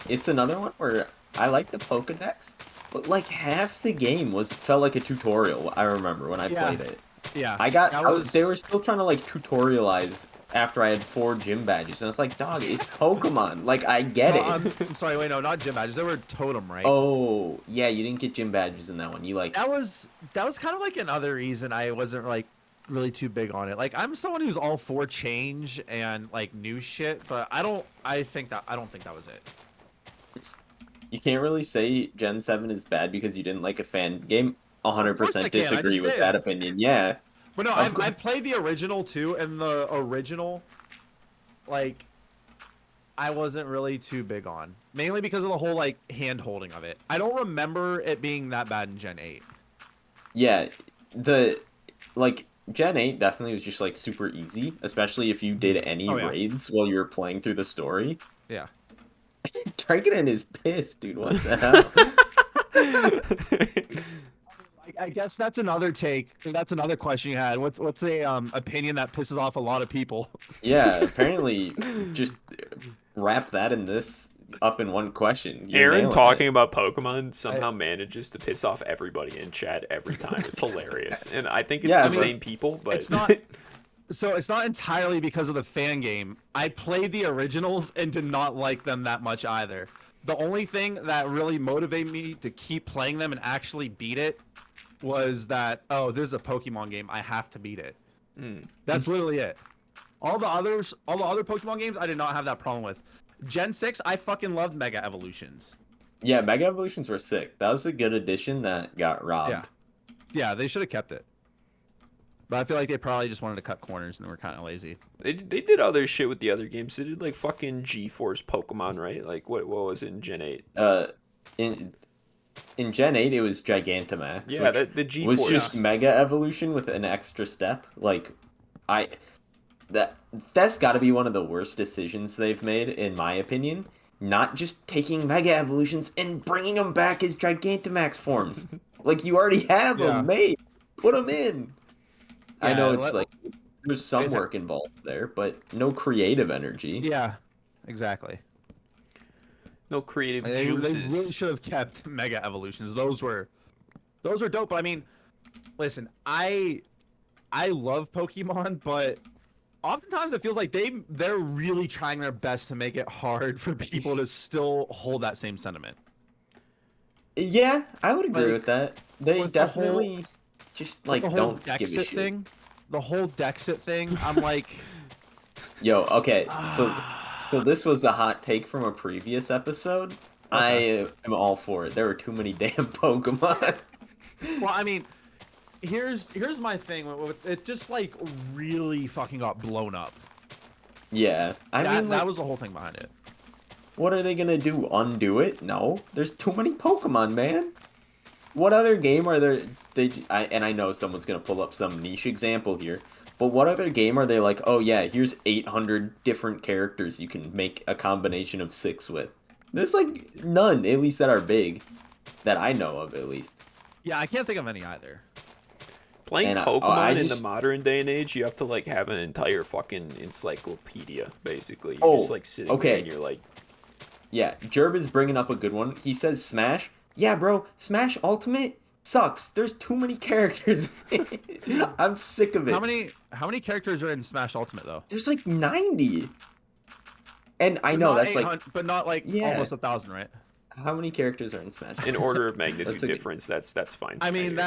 It's another one where I like the Pokedex, but like half the game felt like a tutorial. I remember when I Yeah. played it. Yeah, They were still trying to like tutorialize after I had 4 gym badges, and I was like, dog, it's Pokemon. Like, I get No, it. I'm sorry, wait, no, not gym badges. They were totem, right? Oh, yeah, you didn't get gym badges in that one. You like, That was kind of like another reason I wasn't like really too big on it. Like I'm someone who's all for change and like new shit, but I don't think that was it. you can't really say Gen 7 is bad because you didn't like a fan game. Of course I 100% can, I disagree just with did. that opinion. Yeah. But no, Of course. I've played the original too, and the original, like, I wasn't really too big on, mainly because of the whole like hand holding of it. I don't remember it being that bad in Gen 8. Yeah, like Gen 8 definitely was just like super easy, especially if you did any Oh, yeah. raids while you were playing through the story. Yeah. Trigon is pissed, dude. What the hell? I guess that's another take. That's another question you had. What's a opinion that pisses off a lot of people? Yeah, apparently just wrap that in this up in one question. You're Aaron nailing talking it. about Pokemon somehow manages to piss off everybody in chat every time. It's hilarious. And I think it's Yeah, the but same people, but it's not- So it's not entirely because of the fan game. I played the originals and did not like them that much either. The only thing that really motivated me to keep playing them and actually beat it was that, oh, this is a Pokemon game. I have to beat it. Mm. That's literally it. All the other Pokemon games, I did not have that problem with. Gen 6, I fucking loved Mega Evolutions. Yeah, Mega Evolutions were sick. That was a good addition that got robbed. Yeah. Yeah, they should have kept it. But I feel like they probably just wanted to cut corners and they were kind of lazy. They did other shit with the other games. They did like fucking G-Force Pokemon, right? Like what was it in Gen 8? in Gen 8 it was Gigantamax. Yeah, which the G was Force. just Mega Evolution with an extra step. Like, I that's got to be one of the worst decisions they've made, in my opinion. Not just taking Mega Evolutions and bringing them back as Gigantamax forms. Like, you already have Yeah. them made. Put them in. I Yeah, know it's like there's some Exact- work involved there, but no creative energy. Yeah, exactly. No creative They juices. really should have kept Mega Evolutions. Those are dope. But I mean, listen, I love Pokemon, but oftentimes it feels like they're really trying their best to make it hard for people to still hold that same sentiment. Yeah, I would agree Like, with that. They with the whole- definitely just Like like the whole don't give a Dexit shit. thing. The whole Dexit thing. I'm like, Yo, okay, so this was a hot take from a previous episode. Okay. I am all for it. There were too many damn Pokemon. well, I mean, here's my thing. It just like really fucking got blown up. Yeah, I that mean, like, was the whole thing behind it. what are they gonna do? Undo it? No, there's too many Pokemon, man. What other game are there? I know someone's gonna pull up some niche example here, but what other game are they like? Oh yeah, here's 800 different characters you can make a combination of 6 with. There's like none, at least that are big, that I know of at least. Yeah, I can't think of any either. Playing And Pokemon in the just- modern day and age, you have to like have an entire fucking encyclopedia, basically. You're Oh, just like sitting okay. there and you're like, Yeah, Jerb is bringing up a good one. He says Smash. Yeah, bro, Smash Ultimate sucks. There's too many characters. I'm sick of it. How many characters are in Smash Ultimate though? There's like 90. And I But know not that's like 800 but not like Yeah. almost 1,000, right? how many characters are in Smash? in order of magnitude That's a good- difference, that's fine. I mean,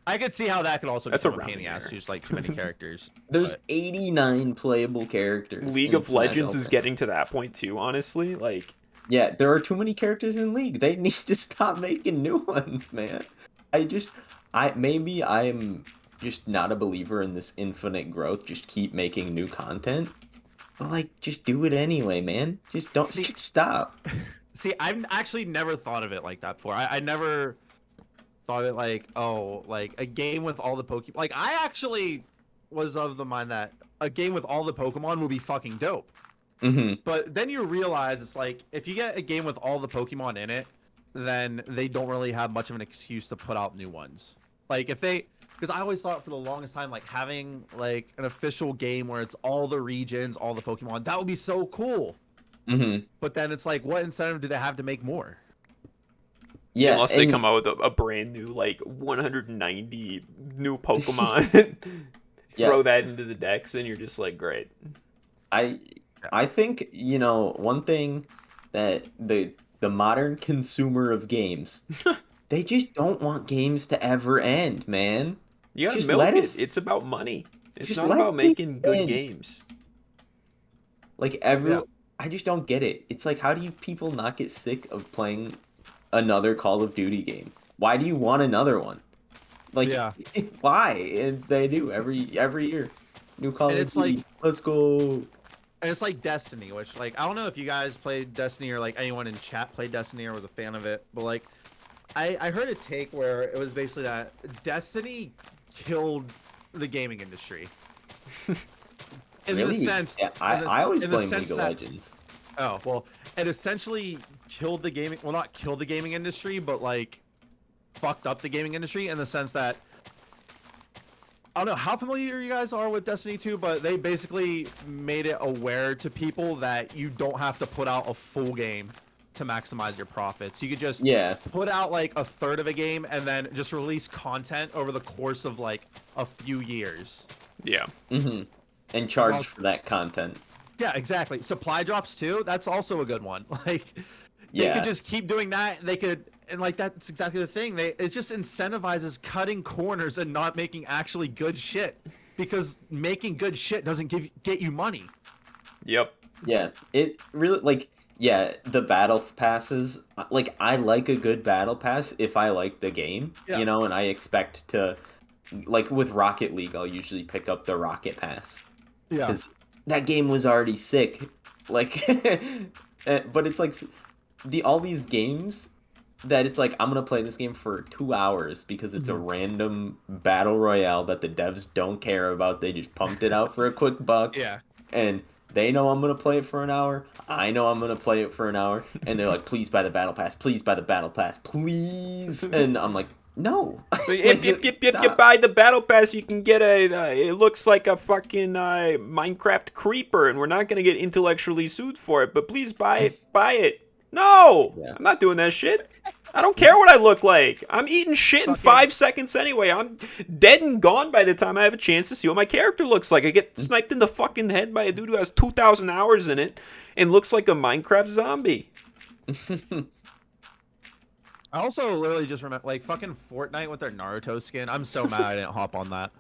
I could see how that could also That's a become a pain in the rounding ass. error. Just like too many characters. There's but- 89 playable characters. League in of Smash Legends is Ultimate. getting to that point too, honestly. Like, Yeah, there are too many characters in League. They need to stop making new ones, man. Maybe I'm just not a believer in this infinite growth. Just keep making new content. But like, just do it anyway, man. Just don't See- just stop. See, I've actually never thought of it like that before. I never thought of it like, oh, like a game with all the Pokemon. Like, I actually was of the mind that a game with all the Pokemon would be fucking dope. Mm-hmm. But then you realize it's like, if you get a game with all the Pokemon in it, then they don't really have much of an excuse to put out new ones. Like, because I always thought for the longest time, like, having, like, an official game where it's all the regions, all the Pokemon, that would be so cool. Mm-hmm. But then it's like, what incentive do they have to make more? Yeah, unless they and- come out with a brand new like 190 new Pokemon, Yeah. throw that into the decks, and you're just like, great. I think, one thing that the modern consumer of games, they just don't want games to ever end, man. You gotta Just milk let it. us- It's about money. It's just not let about making things good end. games. Like Yeah. I just don't get it. It's like, how do you people not get sick of playing another Call of Duty game? Why do you want another one? Like, Yeah. why? And they do every year. New Call And of it's Duty. like- Let's go. And it's like Destiny, which, like, I don't know if you guys played Destiny or, like, anyone in chat played Destiny or was a fan of it, but, like, I heard a take where it was basically that Destiny killed the gaming industry. In Really? the sense... Yeah, in the- I always in the play League sense of that- Legends. Oh, well, it essentially killed the gaming... Well, not killed the gaming industry, but, like, fucked up the gaming industry in the sense that... I don't know how familiar you guys are with Destiny 2, but they basically made it aware to people that you don't have to put out a full game to maximize your profits. You could just Yeah. put out like a third of a game and then just release content over the course of like a few years. Yeah. Mm-hmm. And charge Well- for that content. Yeah, exactly. Supply drops too. That's also a good one. Like they Yeah. could just keep doing that. They could, and like that's exactly the thing. It just incentivizes cutting corners and not making actually good shit, because making good shit doesn't get you money. Yep. Yeah. It really, like, yeah, the battle passes, like, I like a good battle pass if I like the game, Yeah. and I expect to, like, with Rocket League, I'll usually pick up the Rocket Pass. Yeah. Because that game was already sick. Like, but it's like, all these games, that it's like I'm gonna play this game for 2 hours because it's a random battle royale that the devs don't care about. They just pumped it out for a quick buck. Yeah. And they know I'm gonna play it for an hour. I know I'm gonna play it for an hour. And they're like, please buy the battle pass. Please buy the battle pass. Please. And I'm like, no. If you buy the battle pass, you can get it looks like a fucking Minecraft creeper, and we're not gonna get intellectually sued for it. But please buy it. Buy it. No, Yeah. I'm not doing that shit. I don't care what I look like. I'm eating shit in Fucking- 5 seconds anyway. I'm dead and gone by the time I have a chance to see what my character looks like. I get sniped in the fucking head by a dude who has 2,000 hours in it and looks like a Minecraft zombie. I also literally just remember, like, fucking Fortnite with their Naruto skin. I'm so mad I didn't hop on that.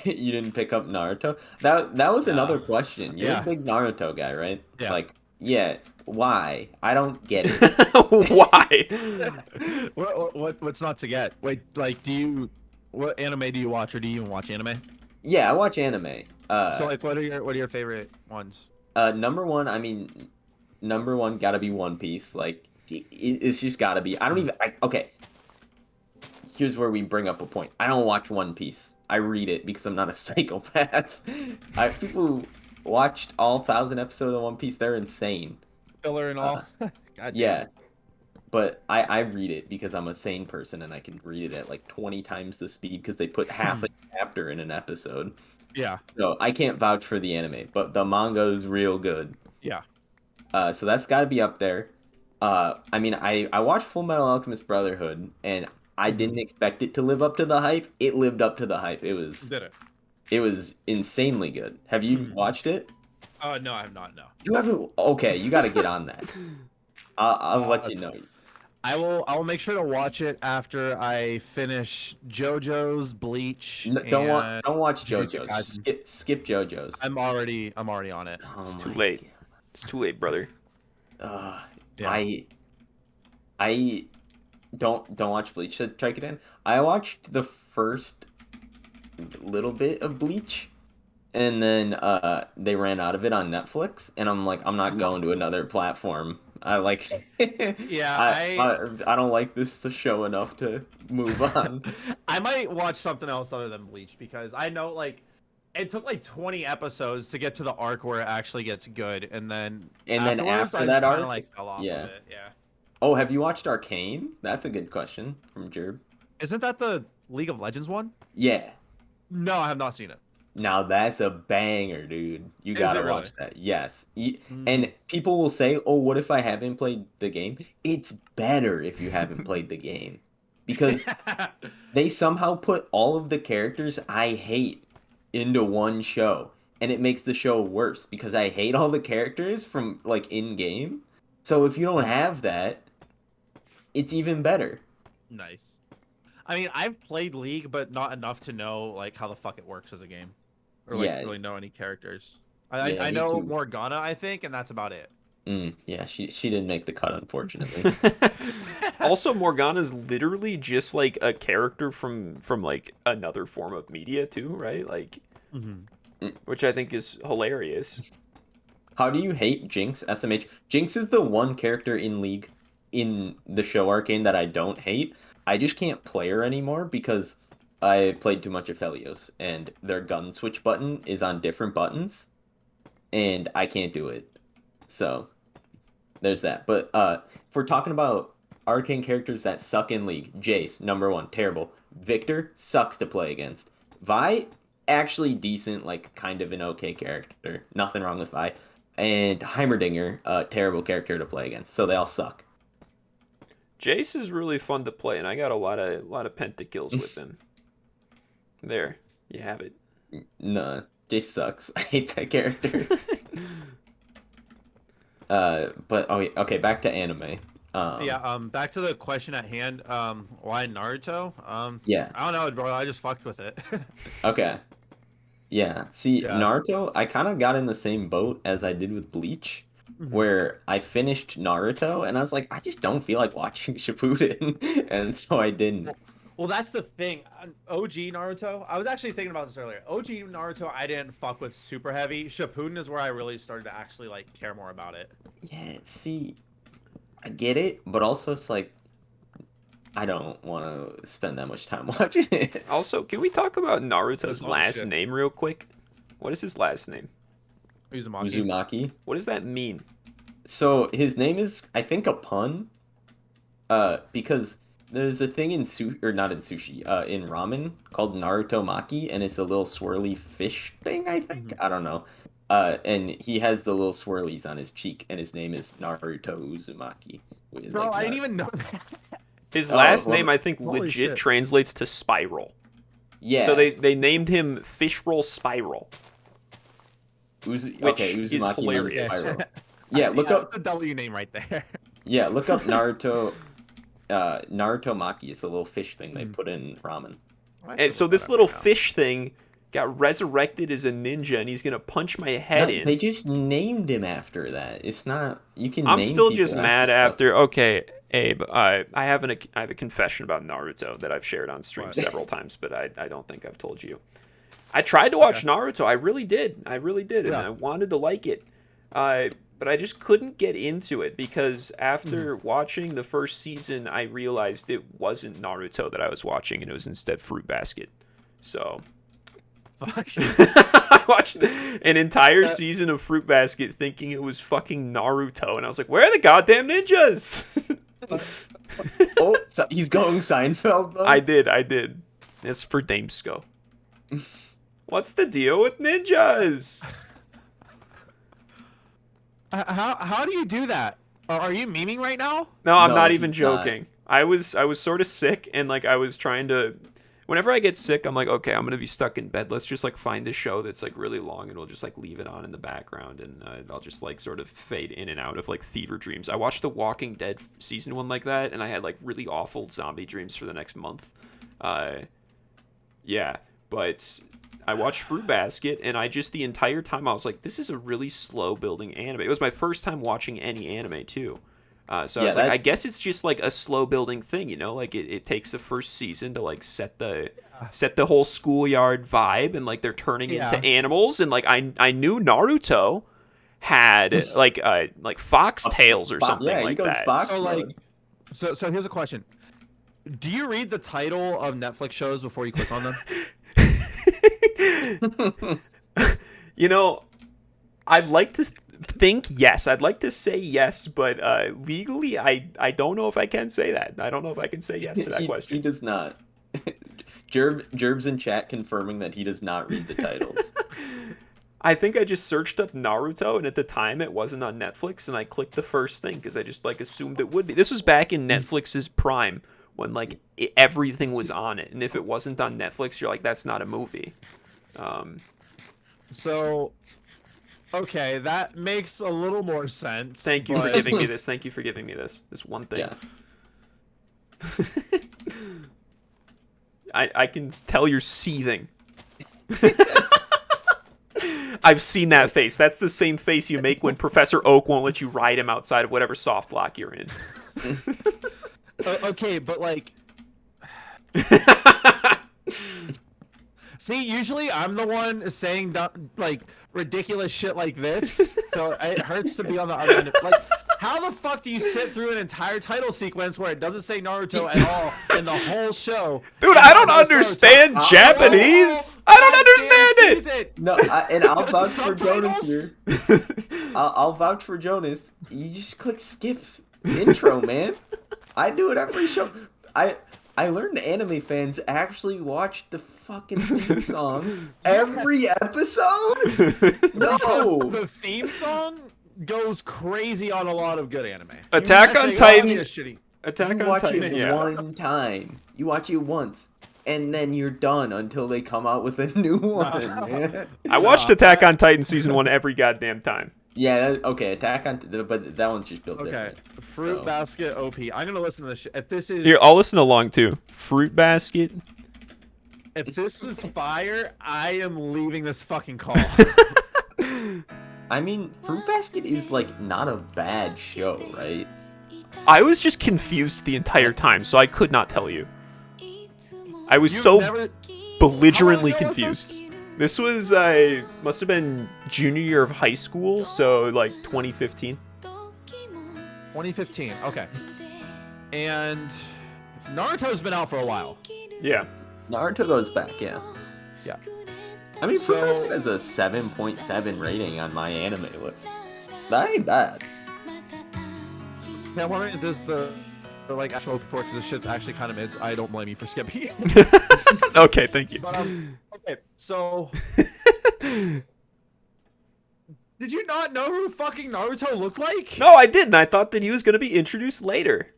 You didn't pick up Naruto? That was another question. You're Yeah. a big Naruto guy, right? Yeah. Like, yeah. Why? I don't get it. Why? What's not to get? Wait, like, what anime do you watch, or do you even watch anime? Yeah, I watch anime. So, like, what are your favorite ones? Number one gotta be One Piece. Like, it's just gotta be. I don't even. Okay. Here's where we bring up a point. I don't watch One Piece. I read it because I'm not a psychopath. People who watched all 1,000 episodes of One Piece, they're insane. Filler and all. God damn. Yeah. But I read it because I'm a sane person and I can read it at like 20 times the speed because they put half a chapter in an episode. Yeah. So I can't vouch for the anime, but the manga is real good. Yeah. So that's got to be up there. I mean, I watched Full Metal Alchemist Brotherhood, and I didn't expect it to live up to the hype. It lived up to the hype. It was insanely good. Have you watched it? Oh no, I have not. No. You haven't? Okay, you got to get on that. I'll let you know. I will make sure to watch it after I finish JoJo's, Bleach. Don't and watch Jujutsu JoJo's. Kaisen. Skip JoJo's. I'm already on it. Oh It's my too late. It's too late, brother. God. Yeah. I don't watch Bleach to strike it in. I watched the first little bit of Bleach, and then they ran out of it on Netflix, and I'm like, I'm not going to another platform. I like. Yeah, I don't like this show enough to move on. I might watch something else other than Bleach because I know like it took like 20 episodes to get to the arc where it actually gets good, and then afterwards, after I that just kind arc, of like fell off yeah. of it. Yeah. Oh, have you watched Arcane? That's a good question from Jerb. Isn't that the League of Legends one? Yeah. No, I have not seen it. Now that's a banger, dude. You Is gotta it watch really? that. Yes. And people will say, "Oh, what if I haven't played the game?" It's better if you haven't played the game because they somehow put all of the characters I hate into one show, and it makes the show worse because I hate all the characters from like in game. So if you don't have that, it's even better. Nice. I mean, I've played League, but not enough to know like how the fuck it works as a game, or like Yeah. really know any characters. Yeah, I me know too. Morgana, I think, and that's about it. Yeah, she didn't make the cut, unfortunately. Also, Morgana's literally just like a character from like another form of media too, right? Like, which I think is hilarious. How do you hate Jinx, SMH? Jinx is the one character in League, in the show Arcane, that I don't hate. I just can't play her anymore because I played too much of Aphelios, and their gun switch button is on different buttons, and I can't do it. So, there's that. But if we're talking about Arcane characters that suck in League, Jace, number one, terrible. Victor, sucks to play against. Vi, actually decent, like kind of an okay character. Nothing wrong with Vi. And Heimerdinger, terrible character to play against. So they all suck. Jace is really fun to play, and I got a lot of pentakills with him. There, you have it. No, Jace sucks. I hate that character. But okay, back to anime. Yeah. Back to the question at hand. Why Naruto? Yeah. I don't know, bro. I just fucked with it. Okay. Yeah. See, Yeah. Naruto, I kind of got in the same boat as I did with Bleach, where I finished Naruto and I was like, I just don't feel like watching Shippuden, and so I didn't. Well, that's the thing. OG Naruto. I was actually thinking about this earlier. OG Naruto, I didn't fuck with super heavy. Shippuden is where I really started to actually like care more about it. Yeah. See, I get it, but also it's like I don't want to spend that much time watching it. Also, can we talk about Naruto's Oh, last shit. name real quick? What is his last name? Uzumaki. Uzumaki. What does that mean? So his name is, I think, a pun. Because there's a thing in sushi, or not in sushi, in ramen called Naruto Maki, and it's a little swirly fish thing, I think. Mhm. I don't know. And he has the little swirlies on his cheek, and his name is Naruto Uzumaki. Bro, Like, I didn't even know that. His Oh, last well, name, I think, holy legit shit. translates to Spiral. Yeah. So they named him Fish Roll Spiral. Which which Uzumaki is meant hilarious. spiral. Yeah, look Yeah, up. it's a W name right there. Yeah, look up Naruto. Naruto Maki. It's a little fish thing they Mhm. put in ramen. And so this little fish thing got resurrected as a ninja, and he's gonna punch my head No, in. they just named him after that. It's not. You can. I'm name still people just mad stuff. after. Okay, Abe, I have a confession about Naruto that I've shared on stream What? several times, but I don't think I've told you. I tried to watch Naruto. I really did. I really did, and Yeah. I wanted to like it. But I just couldn't get into it because after watching the first season, I realized it wasn't Naruto that I was watching, and it was instead Fruit Basket. So Fuck. I watched an entire season of Fruit Basket thinking it was fucking Naruto, and I was like, where are the goddamn ninjas? Oh, so he's going Seinfeld though. I did. It's for Damesco. What's the deal with ninjas? How do you do that? Are you memeing right now? No, I'm No, not even he's not. joking. I was sort of sick, and like I was trying to. Whenever I get sick, I'm like, okay, I'm gonna be stuck in bed. Let's just like find a show that's like really long, and we'll just like leave it on in the background, and I'll just like sort of fade in and out of like fever dreams. I watched The Walking Dead season 1 like that, and I had like really awful zombie dreams for the next month. Yeah, but I watched Fruit Basket, and I just the entire time I was like, this is a really slow building anime. It was my first time watching any anime too. So I was like, I guess it's just like a slow building thing, you know, like it takes the first season to like set the whole schoolyard vibe, and like they're turning into animals, and like I knew Naruto had like foxtails or something Yeah, like he goes that. Fox So like, mode. so here's a question. Do you read the title of Netflix shows before you click on them? You know, I'd like to think yes. I'd like to say yes, but legally, I don't know if I can say that. I don't know if I can say yes to that question. He does not. Jerb's in chat confirming that he does not read the titles. I think I just searched up Naruto, and at the time it wasn't on Netflix, and I clicked the first thing because I just like assumed it would be. This was back in Netflix's prime when like everything was on it, and if it wasn't on Netflix, you're like, that's not a movie. So, okay, that makes a little more sense. Thank you for but- giving me this. Thank you for giving me this. This one thing. Yeah. I can tell you're seething. I've seen that face. That's the same face you make when Professor Oak won't let you ride him outside of whatever soft lock you're in. Okay, but like, see, usually I'm the one saying like ridiculous shit like this, so it hurts to be on the other end. Like, how the fuck do you sit through an entire title sequence where it doesn't say Naruto at all in the whole show? Dude, I don't understand Naruto. Japanese. I don't understand it. No, and I'll vouch for Jonas Subtitles? here. I'll vouch for Jonas. You just click skip intro, man. I do it every show. I learned anime fans actually watch the fucking theme song every episode. No, Because the theme song goes crazy on a lot of good anime. Attack You on might say, "Oh, I Titan- need a shitty." Attack you on watch Titan. it Yeah. one time. You watch it once, and then you're done until they come out with a new one, man. I watched Attack on Titan season 1 every goddamn time. Yeah, okay, Attack on, but that one's just built Okay, different. Fruit so. Basket OP. I'm gonna listen to this shit. If this is Here, I'll listen along too. Fruit Basket. if this is fire, I am leaving this fucking call. I mean, Fruit Basket is like not a bad show, right? I was just confused the entire time, so I could not tell you. I was You've so never- belligerently How long ago was confused. This was must have been junior year of high school, so like 2015. 2015. Okay. And Naruto's been out for a while. Yeah. Naruto goes back, yeah. Yeah. I mean, So- Fullmetal has a 7.7 rating on my anime list. That ain't bad. Yeah, I'm wondering if this is the like actual before because this shit's actually kind of mids. I don't blame you for skipping. Okay, thank you. But okay, so did you not know who fucking Naruto looked like? No, I didn't. I thought that he was going to be introduced later.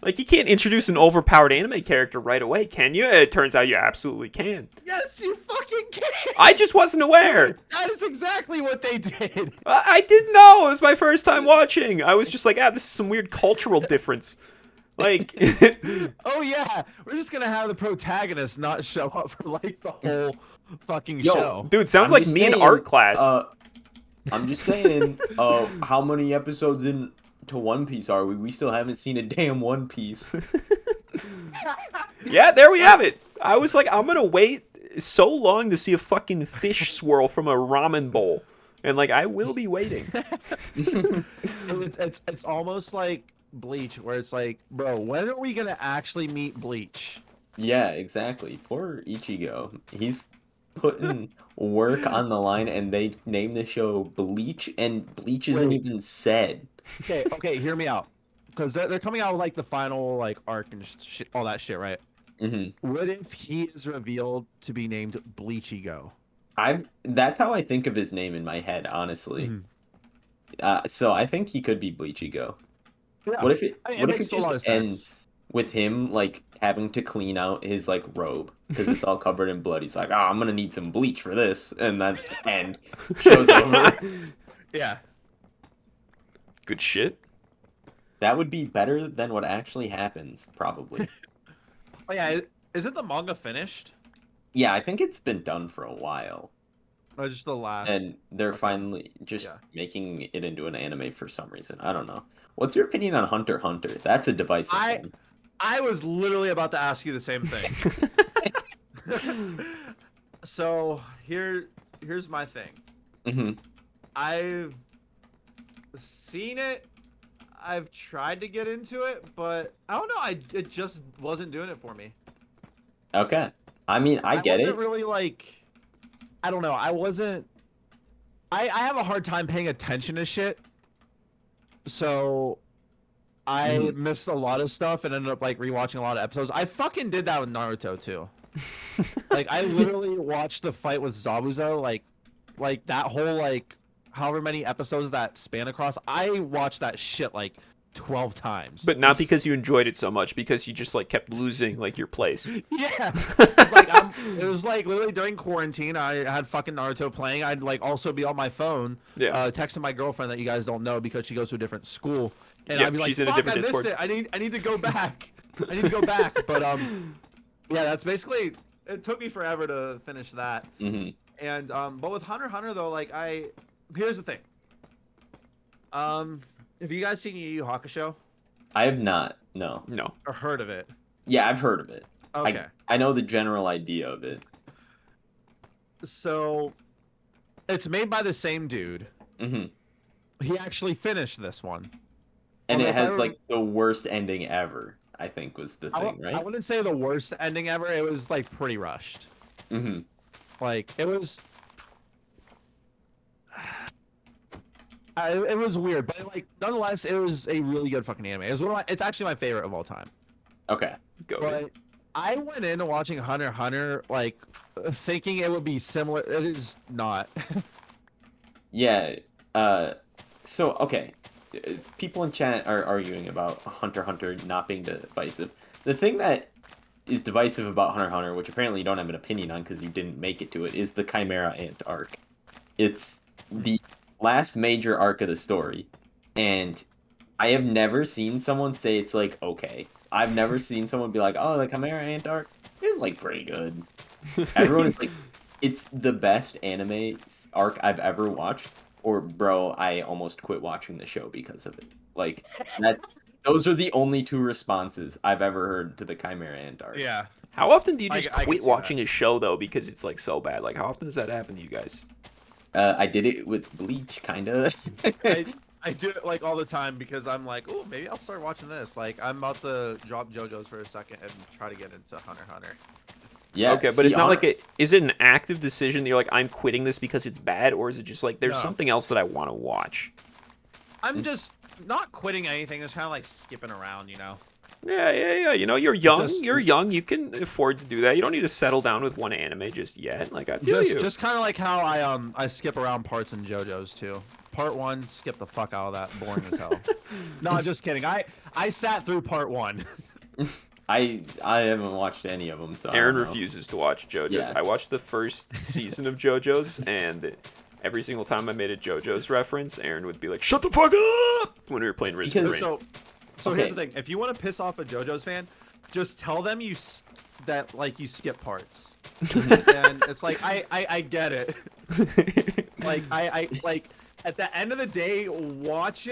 Like, you can't introduce an overpowered anime character right away, can you? It turns out you absolutely can. Yes, you fucking can. I just wasn't aware. That is exactly what they did. I didn't know. It was my first time watching. I was just like, this is some weird cultural difference. Like, Oh yeah, we're just gonna have the protagonist not show up for like the whole fucking Yo, show. dude, sounds I'm like just me in saying, art class. I'm just saying, how many episodes into One Piece are we? We still haven't seen a damn One Piece. Yeah, there we have it. I was like, I'm gonna wait so long to see a fucking fish swirl from a ramen bowl, and like, I will be waiting. It's almost like Bleach, where it's like, bro, when are we gonna actually meet Bleach? Yeah, exactly. Poor Ichigo. He's putting work on the line, and they named the show Bleach, and Bleach isn't Wait. even said. Okay, hear me out, because they're coming out with like the final like arc and shit, all that shit, right? What if he is revealed to be named Bleachigo? That's how I think of his name in my head, honestly. So I think he could be Bleachigo. Yeah. What if it I mean, it what if makes it a lot of just sense. ends with him like having to clean out his like robe because it's all covered in blood? He's like, I'm gonna need some bleach for this, and then end show's over. Yeah. Good shit. That would be better than what actually happens, probably. Oh yeah, isn't the manga finished? Yeah, I think it's been done for a while, Or just the last? and they're Okay. finally just Yeah. making it into an anime for some reason. I don't know. What's your opinion on Hunter x Hunter? That's a divisive one. I was literally about to ask you the same thing. So here's my thing. I've seen it. I've tried to get into it, but I don't know. It just wasn't doing it for me. Okay. I mean, I get wasn't it. really like. I don't know. I wasn't. I have a hard time paying attention to shit. So I missed a lot of stuff and ended up like rewatching a lot of episodes. I fucking did that with Naruto too. Like I literally watched the fight with Zabuza, like that whole like however many episodes that span across. I watched that shit like 12 times. But not because you enjoyed it so much, because you just like kept losing like your place. Yeah, it's like it was like literally during quarantine. I had fucking Naruto playing. I'd like also be on my phone, texting my girlfriend that you guys don't know because she goes to a different school, and I'd be like, she's in a "Fuck, different I missed Discord." it. I need to go back. I need to go back." But yeah, that's basically. It took me forever to finish that. And but with Hunter x Hunter though, like here's the thing. Have you guys seen Yu Yu Hakusho? I have not. No. Or heard of it? Yeah, I've heard of it. Okay. I know the general idea of it. So, it's made by the same dude. He actually finished this one. And it has like the worst ending ever, I think was the thing, right? I wouldn't say the worst ending ever. It was like pretty rushed. Like it was. It was weird, but like nonetheless, it was a really good fucking anime. It's actually my favorite of all time. Okay. But I went into watching Hunter x Hunter like thinking it would be similar. It is not. Yeah. So okay, people in chat are arguing about Hunter x Hunter not being divisive. The thing that is divisive about Hunter x Hunter, which apparently you don't have an opinion on because you didn't make it to it, is the Chimera Ant arc. It's the last major arc of the story, and I have never seen someone say it's like okay. I've never seen someone be like, oh, the Chimera Ant arc is like pretty good. Everyone is like, it's the best anime arc I've ever watched, or bro, I almost quit watching the show because of it. Like that. Those are the only two responses I've ever heard to the Chimera Ant arc. Yeah. How often do you just I can quit see watching a show though because it's like so bad? Like how often does that happen to you guys? I did it with Bleach, kinda. I I do it like all the time because I'm like, oh, maybe I'll start watching this. Like, I'm about to drop JoJo's for a second and try to get into Hunter x Hunter. Yeah. Okay, but see, it's not like is it an active decision that you're like, I'm quitting this because it's bad, or is it just like there's No. something else that I want to watch? I'm just not quitting anything. Just kind of like skipping around, you know. Yeah. You know, you're young. Just- You're young. You can afford to do that. You don't need to settle down with one anime just yet. Like, I feel you. Just kind of like how I skip around parts in JoJo's too. Part 1, skip the fuck out of that. Boring as hell. No, I'm just kidding. I sat through part 1. I haven't watched any of them, so Aaron I don't know. refuses to watch JoJo's. Yeah. I watched the first season of JoJo's, and every single time I made a JoJo's reference, Aaron would be like, "Shut the fuck up!" when we were playing Risen Because- Rain. So Okay. here's the thing: if you want to piss off a JoJo's fan, just tell them that like you skip parts, and it's like I get it. Like I like at the end of the day, watch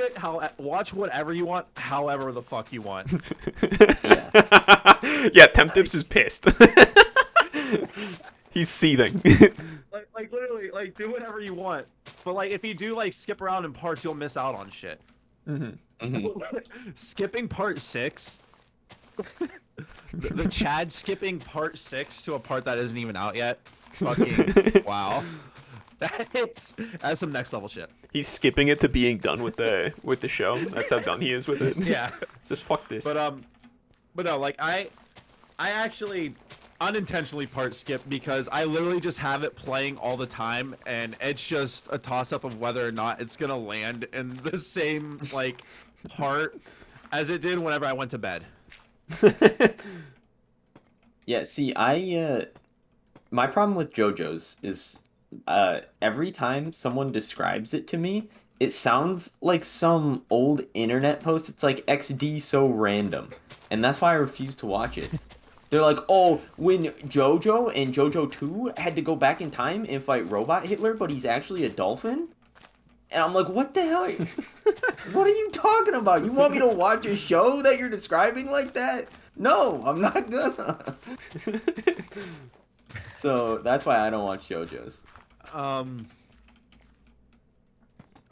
whatever you want, however the fuck you want. Yeah, Temptips is pissed. He's seething. Like literally, like do whatever you want. But like if you do like skip around in parts, you'll miss out on shit. Skipping part 6. The Chad skipping part 6 to a part that isn't even out yet. Fucking wow. That's some next level shit. He's skipping it to being done with the show. That's how done he is with it. Yeah. Just fuck this. But no, like I actually unintentionally part skip because I literally just have it playing all the time, and it's just a toss up of whether or not it's gonna land in the same like part as it did whenever I went to bed. Yeah, see, my problem with JoJo's is every time someone describes it to me, it sounds like some old internet post. It's like XD so random, and that's why I refuse to watch it. They're like, oh, when JoJo and JoJo 2 had to go back in time and fight Robot Hitler, but he's actually a dolphin? And I'm like, what the hell? What are you talking about? You want me to watch a show that you're describing like that? No, I'm not gonna. So that's why I don't watch JoJo's. I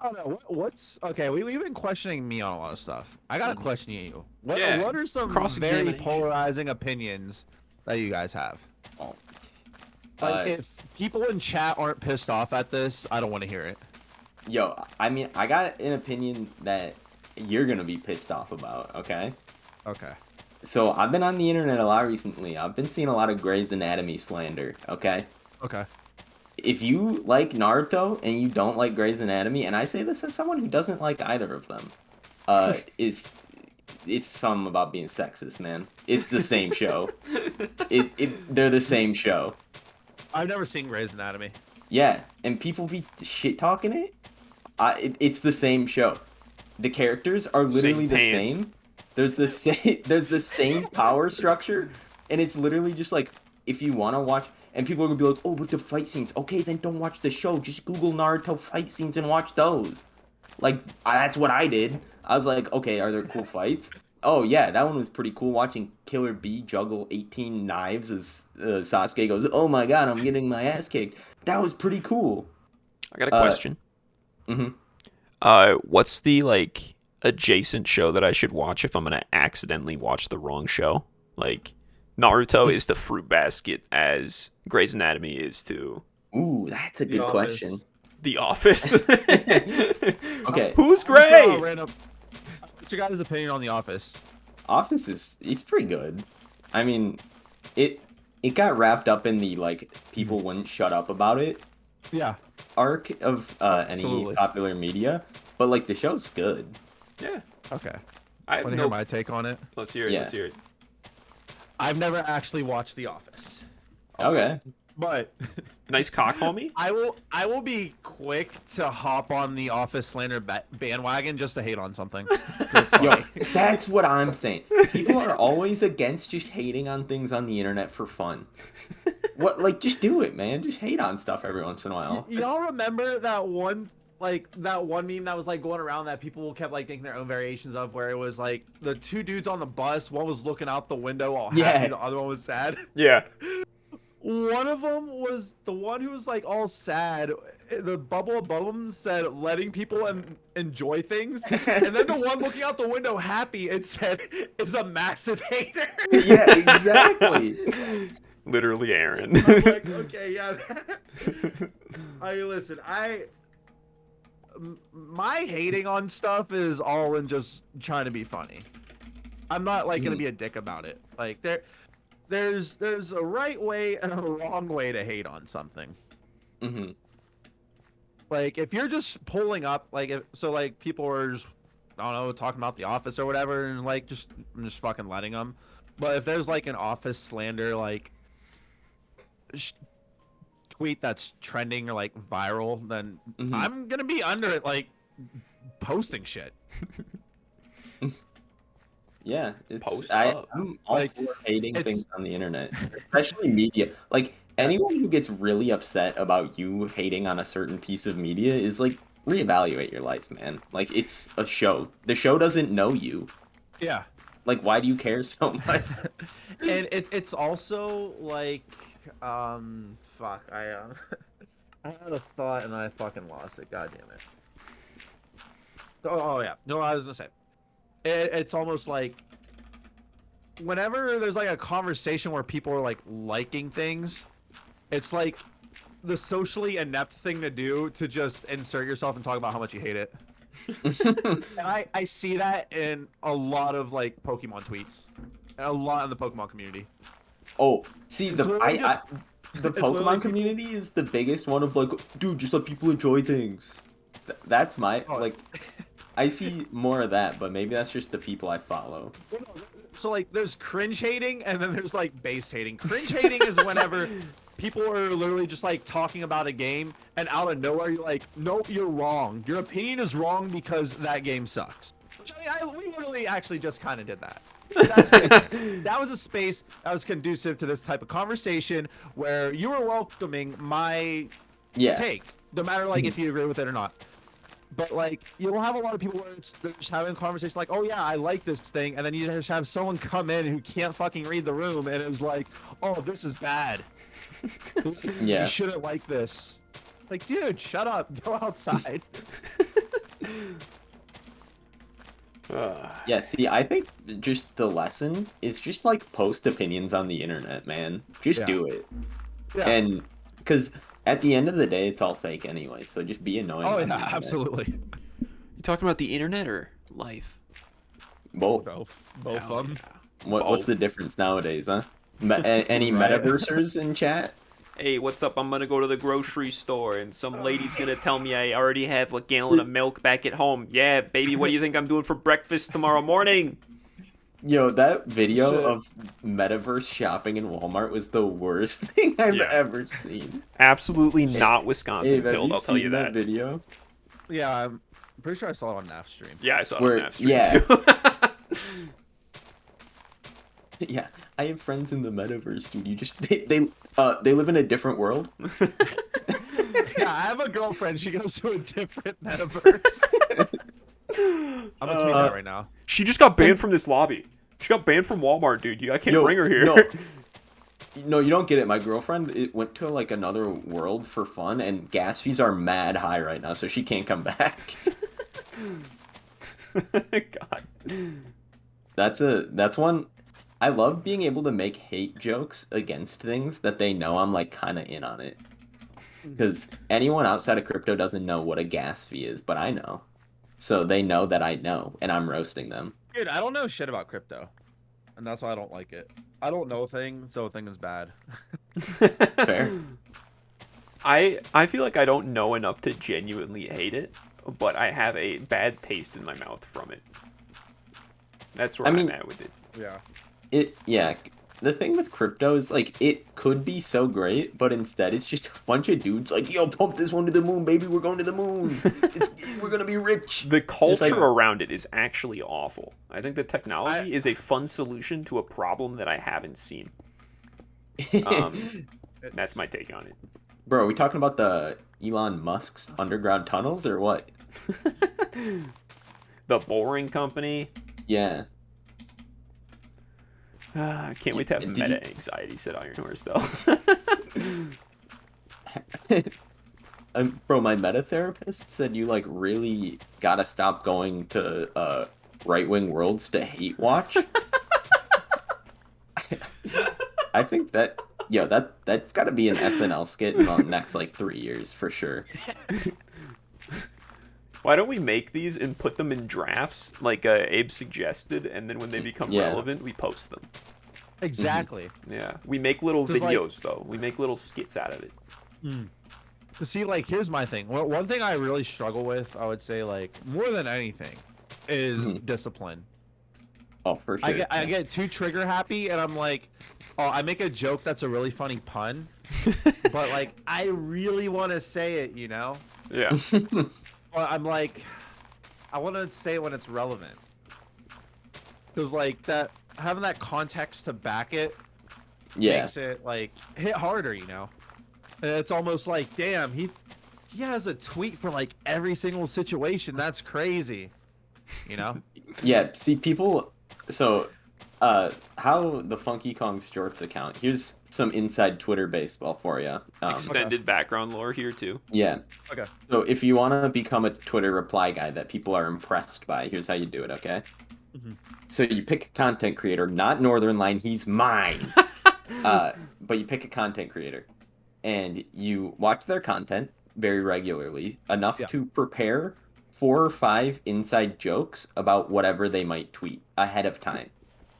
don't know. What's okay? We've been questioning me on a lot of stuff. I got to question you. What are some very Cross-examination. polarizing opinions that you guys have? Oh. Like, if people in chat aren't pissed off at this, I don't want to hear it. Yo, I mean, I got an opinion that you're gonna be pissed off about, okay? Okay. So I've been on the internet a lot recently. I've been seeing a lot of Grey's Anatomy slander, okay? Okay. If you like Naruto and you don't like Grey's Anatomy, and I say this as someone who doesn't like either of them, it's something about being sexist, man. It's the same show. They're the same show. I've never seen Grey's Anatomy. Yeah, and people be shit talking it. It's the same show. The characters are literally the same. There's the same power structure, and it's literally just like if you want to watch. And people are gonna be like, "Oh, but the fight scenes." Okay, then don't watch the show. Just Google Naruto fight scenes and watch those. Like that's what I did. I was like, "Okay, are there cool fights?" Oh yeah, that one was pretty cool. Watching Killer Bee juggle 18 knives as Sasuke goes, "Oh my god, I'm getting my ass kicked." That was pretty cool. I got a question. What's the like adjacent show that I should watch if I'm gonna accidentally watch the wrong show? Like Naruto is to Fruit Basket as Grey's Anatomy is to Ooh, that's a good question. The Office. Okay. Who's Grey? What's your guys' opinion on The Office? Office it's pretty good. I mean, it got wrapped up in the like people wouldn't shut up about it Yeah. arc of any Absolutely. popular media, but like the show's good. Yeah. Okay. I have Want to hear my take on it? Let's hear it. Yeah. Let's hear it. I've never actually watched The Office, Okay. but Nice cock, homie. I will be quick to hop on the Office slander bandwagon just to hate on something. It's Yo, funny. that's what I'm saying. People are always against just hating on things on the internet for fun. What, like, just do it, man. Just hate on stuff every once in a while. Y'all remember that one meme that was like going around that people kept like making their own variations of, where it was like the two dudes on the bus, one was looking out the window all happy, Yeah. the other one was sad. Yeah. One of them was the one who was like all sad. The bubble above him said letting people enjoy things. And then the one looking out the window happy, it said is a massive hater. Yeah, exactly. Literally Aaron. I'm like, okay, yeah. Listen, my hating on stuff is all in just trying to be funny. I'm not like gonna be a dick about it. Like there's a right way and a wrong way to hate on something. Mm-hmm. Like if you're just pulling up, like like people are just, I don't know, talking about The Office or whatever, and like I'm just fucking letting them. But if there's like an Office slander like tweet that's trending or like viral, then I'm gonna be under it, like posting shit. Yeah, Post I'm all like, for hating things on the internet, especially media. Like anyone who gets really upset about you hating on a certain piece of media is like, reevaluate your life, man. Like it's a show. The show doesn't know you. Yeah. Like why do you care so much? And it's also like fuck, I had a thought and then I fucking lost it. God damn it. Oh yeah. No, I was gonna say. It's almost like whenever there's like a conversation where people are like liking things, it's like the socially inept thing to do to just insert yourself and talk about how much you hate it. And I see that in a lot of like Pokemon tweets, and a lot in the Pokemon community. Oh, see the it's Pokemon community is the biggest one of like, dude, just let people enjoy things. That's my like. I see more of that, but maybe that's just the people I follow. So like there's cringe hating and then there's like base hating. Cringe hating is whenever people are literally just like talking about a game and out of nowhere you're like, nope, you're wrong. Your opinion is wrong because that game sucks. Which we literally actually just kind of did that. That was a space that was conducive to this type of conversation where you were welcoming my take, no matter like if you agree with it or not. But like you'll have a lot of people where they're just having a conversation like, oh yeah, I like this thing, and then you just have someone come in who can't fucking read the room, and it was like, oh, this is bad. You shouldn't like this. Like, dude, shut up. Go outside. Yeah, see, I think just the lesson is just like post opinions on the internet, man. Just do it. Yeah. And because at the end of the day, it's all fake anyway, so just be annoying. Oh yeah, absolutely. You talking about the internet or life? Both. Both of them. What's the difference nowadays, huh? Any metaversers in chat? Hey, what's up? I'm gonna go to the grocery store and some lady's gonna tell me I already have a gallon of milk back at home. Yeah, baby, what do you think I'm doing for breakfast tomorrow morning? Yo, that video of metaverse shopping in Walmart was the worst thing I've ever seen. Absolutely not Wisconsin build, I'll tell you that. Video? Yeah, I'm pretty sure I saw it on NAF stream. Yeah, I saw it on NAF stream too. Yeah, I have friends in the metaverse, dude. You just they live in a different world. Yeah, I have a girlfriend. She goes to a different metaverse. I'm gonna tweet that right now. She just got banned from this lobby. She got banned from Walmart, dude. I can't bring her here. No, you don't get it. My girlfriend went to like another world for fun, and gas fees are mad high right now, so she can't come back. God, that's one. I love being able to make hate jokes against things that they know I'm like kind of in on it. Because anyone outside of crypto doesn't know what a gas fee is, but I know. So they know that I know, and I'm roasting them. Dude, I don't know shit about crypto. And that's why I don't like it. I don't know a thing, so a thing is bad. Fair. I feel like I don't know enough to genuinely hate it, but I have a bad taste in my mouth from it. That's where I'm at with it. Yeah. The thing with crypto is like it could be so great, but instead it's just a bunch of dudes like, yo, pump this one to the moon, baby. We're going to the moon. We're gonna be rich. The culture around it is actually awful. I think the technology is a fun solution to a problem that I haven't seen. That's my take on it. Bro, are we talking about the Elon Musk's underground tunnels or what? The Boring Company. Yeah. I can't wait to have meta anxiety, said Iron Horse, though. Bro, my meta therapist said you like really gotta stop going to right wing worlds to hate watch. I think that that's gotta be an SNL skit in the next like 3 years for sure. Why don't we make these and put them in drafts like Abe suggested, and then when they become Yeah. relevant, we post them. Exactly. Yeah, we make little 'Cause, like- videos though. We make little skits out of it. See, like, here's my thing. One thing I really struggle with, I would say, like, more than anything, is discipline. Oh, for sure. I get too trigger happy, and I'm like, oh, I make a joke that's a really funny pun, but like, I really want to say it, you know? Yeah. But I'm like, I want to say it when it's relevant, because like that having that context to back it makes it like hit harder, you know? And it's almost like, damn, he has a tweet for like every single situation. That's crazy, you know? Yeah, see people. So, how the Funky Kong Shorts account? Here's some inside Twitter baseball for you. Extended background lore here too. Yeah. Okay. So if you want to become a Twitter reply guy that people are impressed by, here's how you do it. Okay. So you pick a content creator, not Northern Line. He's mine. But you pick a content creator, and you watch their content very regularly, enough to prepare 4 or 5 inside jokes about whatever they might tweet ahead of time.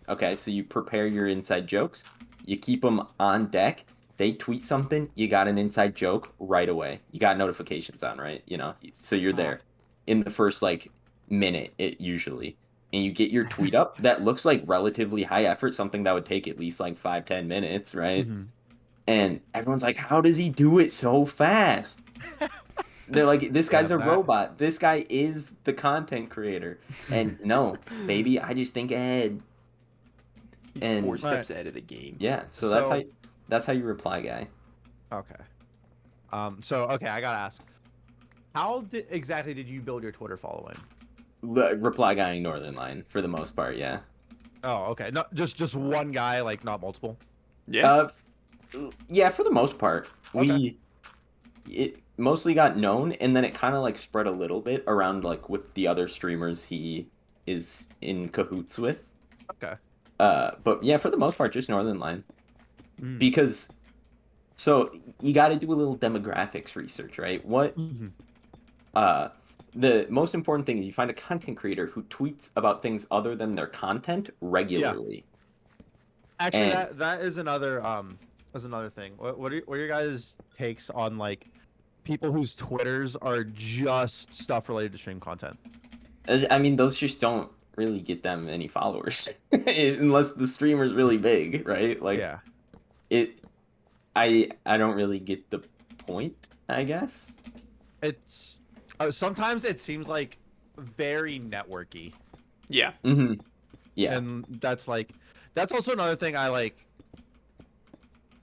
Okay, so you prepare your inside jokes, you keep them on deck. They tweet something, you got an inside joke right away. You got notifications on, right? You know, so you're there in the first like minute, it usually, and you get your tweet up that looks like relatively high effort, something that would take at least like 5-10 minutes, right? And everyone's like, how does he do it so fast? They're like, this guy's a robot. This guy is the content creator. And no, baby, I just think ahead. He's 4 steps ahead of the game. Yeah, so that's how you reply, guy. Okay. So okay, I gotta ask, how exactly did you build your Twitter following? Reply guy Northern Line for the most part, yeah. Oh, okay. Not just one guy, like not multiple. Yeah. Yeah, for the most part. Okay. It mostly got known, and then it kind of like spread a little bit around like with the other streamers he is in cahoots with. Okay. But yeah, for the most part, just Northern Line. Because, so you got to do a little demographics research, right? What? The most important thing is you find a content creator who tweets about things other than their content regularly. Actually, that is another thing. What are your guys' takes on like people whose Twitters are just stuff related to stream content? I mean, those just don't really get them any followers unless the streamer's really big, right? Like, I don't really get the point, I guess. It's sometimes it seems like very networky. Yeah. Yeah. And that's also another thing I like.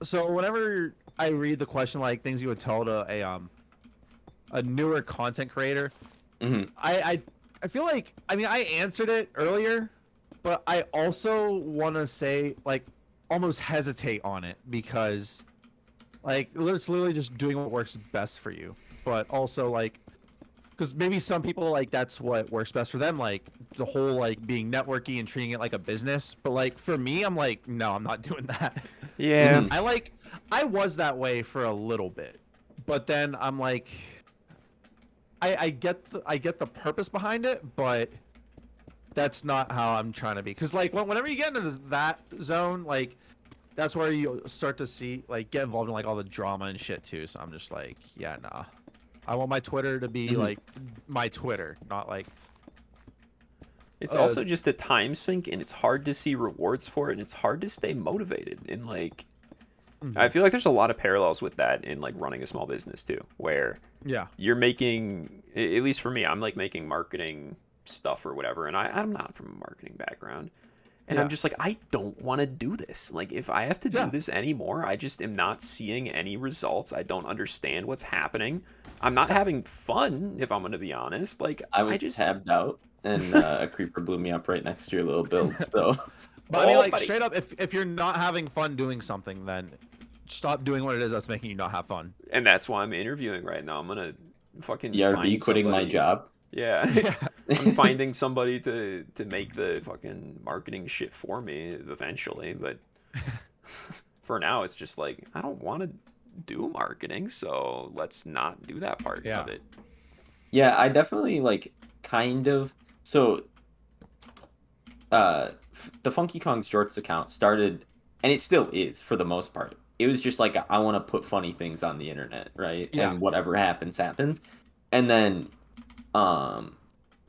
So whenever I read the question, like things you would tell to a newer content creator, I feel like, I mean, I answered it earlier, but I also want to say, like, almost hesitate on it because, like, it's literally just doing what works best for you. But also, like, because maybe some people, like, that's what works best for them, like, the whole, like, being networky and treating it like a business. But, like, for me, I'm like, no, I'm not doing that. Yeah. I was that way for a little bit. But then I'm like... I get the purpose behind it, but that's not how I'm trying to be. Because like whenever you get into that zone, like that's where you start to see like get involved in like all the drama and shit too. So I'm just like, yeah, nah. I want my Twitter to be like my Twitter, not like. It's also just a time sink, and it's hard to see rewards for it, and it's hard to stay motivated. And like, I feel like there's a lot of parallels with that in like running a small business too, where you're making, at least for me, I'm like making marketing stuff or whatever, and I'm not from a marketing background, and I'm just like, I don't want to do this. Like, if I have to do this anymore, I just am not seeing any results. I don't understand what's happening. I'm not having fun, if I'm going to be honest. Like, I was just tabbed out, and a creeper blew me up right next to your little build. So, but I mean, like straight up, if you're not having fun doing something, then stop doing what it is that's making you not have fun. And that's why I'm interviewing right now. I'm gonna fucking ERB find quitting my somebody. job. Yeah. Yeah. I'm finding somebody to make the fucking marketing shit for me eventually, but for now it's just like I don't want to do marketing, so let's not do that part Yeah. of it. Yeah, I definitely like kind of so the Funky Kong's Jorts account started, and it still is for the most part. It was just like I want to put funny things on the internet, right? Yeah. And whatever happens happens. And then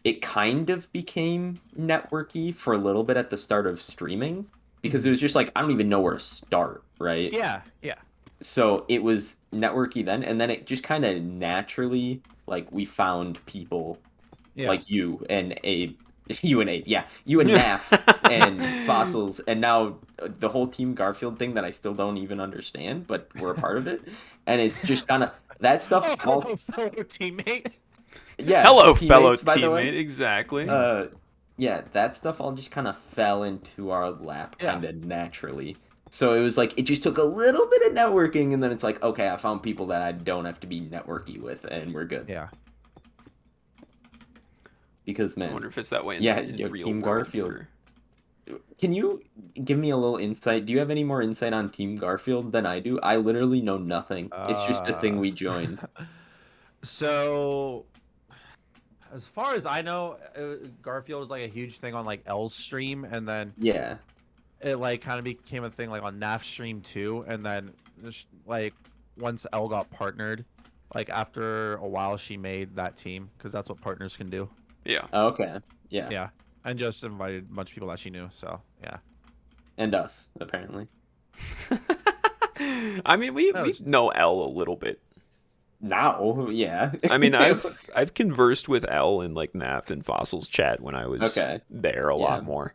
it kind of became networky for a little bit at the start of streaming because it was just like I don't even know where to start, right? Yeah. Yeah. So it was networky then, and then it just kind of naturally like we found people Yeah. like you and Abe, you and Abe, yeah, you and Naf and Fossils, and now the whole Team Garfield thing that I still don't even understand, but we're a part of it, and it's just kind of that stuff. Oh, fellow teammate. Yeah, Hello, fellow teammates, by the way. teammate. Exactly. Yeah, that stuff all just kind of fell into our lap Yeah. kind of naturally. So it was like it just took a little bit of networking, and then it's like, okay, I found people that I don't have to be networky with, and we're good. Yeah. Because I man, wonder if it's that way in yeah, the yo, real Team world. Garfield. Can you give me a little insight? Do you have any more insight on Team Garfield than I do? I literally know nothing. It's just a thing we joined. So, as far as I know, Garfield is like a huge thing on like L's stream, and then Yeah. it like kind of became a thing like on Naf's stream too, and then like once L got partnered, like after a while she made that team because that's what partners can do. Yeah. Okay. Yeah. Yeah, and just invited a bunch of people that she knew. So yeah. And us, apparently. I mean, we No, know L a little bit. Now, yeah. I mean, I've conversed with L in like Naf and Fossils chat when I was there a lot more.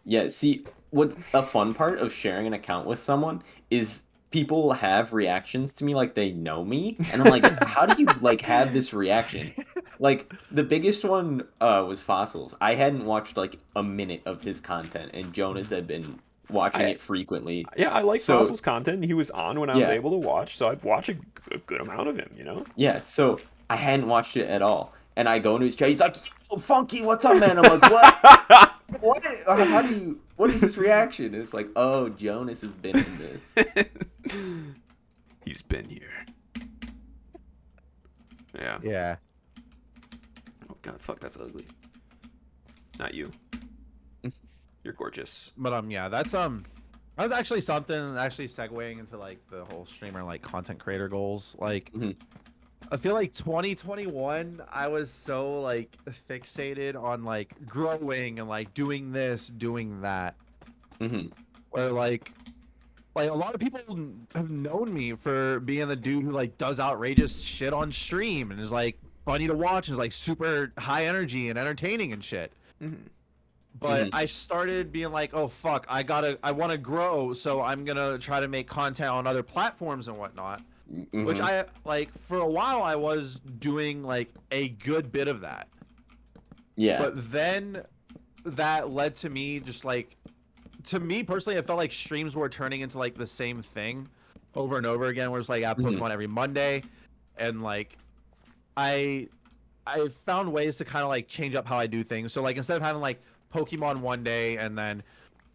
Yeah, see, what a fun part of sharing an account with someone is people have reactions to me like they know me, and I'm like, how do you like have this reaction? Like the biggest one was Fossils. I hadn't watched like a minute of his content, and Jonas had been watching it frequently. Yeah, I like So- Fossils content. He was on when I was Yeah. able to watch, so I'd watch a good amount of him, you know? Yeah, so I hadn't watched it at all, and I go into his chat. He's like, "Yo, Funky, what's up, man?" I'm like, "What? What? How do you? What is this reaction?" And it's like, "Oh, Jonas has been in this." He's been here. Yeah. Yeah. Oh god, fuck, that's ugly. Not you. You're gorgeous. But yeah, that's that was actually something actually segueing into like the whole streamer like content creator goals. Like Mhm. I feel like 2021 I was so like fixated on like growing and like doing this, doing that. hmm Where like a lot of people have known me for being the dude who like does outrageous shit on stream and is like funny to watch and is like super high energy and entertaining and shit. Mm-hmm. But Mhm. I started being like, oh fuck, I want to grow, so I'm gonna try to make content on other platforms and whatnot. Which I like for a while I was doing like a good bit of that. Yeah. But then that led to me just like, to me personally, I felt like streams were turning into like the same thing over and over again. Where it's like I have Pokemon every Monday, and like I found ways to kind of like change up how I do things. So like instead of having like Pokemon one day and then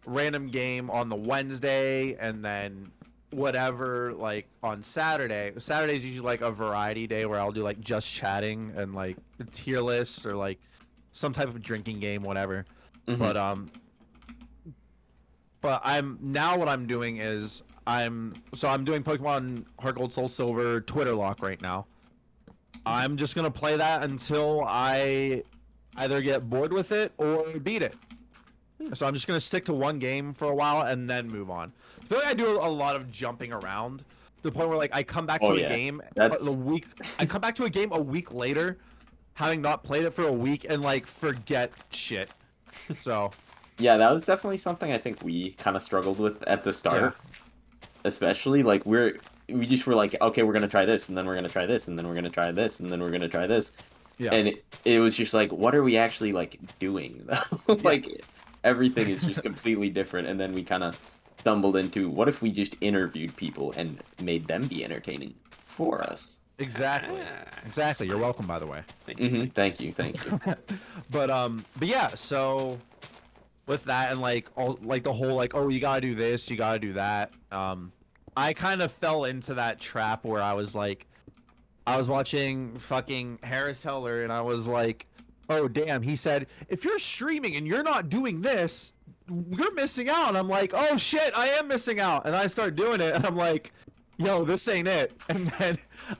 random game on the Wednesday and then whatever like on Saturday. Saturday's usually like a variety day where I'll do like just chatting and like a tier list or like some type of drinking game, whatever. Mhm. But I'm now what I'm doing is I'm doing Pokemon Heart Gold Soul Silver Twitter lock right now. I'm just gonna play that until I either get bored with it or beat it. So I'm just gonna stick to one game for a while and then move on. I feel like I do a lot of jumping around to the point where like I come back to a game I come back to a game a week later, having not played it for a week and like forget shit. So Yeah, that was definitely something I think we kind of struggled with at the start. Yeah. Especially like we just were like, okay, we're gonna try this, and then we're gonna try this, and then we're gonna try this, and then we're gonna try this. yeah. And it was just like, what are we actually like doing though? Like everything is just completely different, and then we kind of stumbled into, what if we just interviewed people and made them be entertaining for us? Exactly. Exactly. You're welcome, by the way. Thank you. Thank you. But yeah, so with that and like all like the whole like, oh, you gotta do this, you gotta do that. I kind of fell into that trap where I was watching fucking Harris Heller and I was like, oh damn, he said, if you're streaming and you're not doing this, you're missing out. And I'm like, oh shit, I am missing out. And I start doing it and I'm like, yo, this ain't it. And then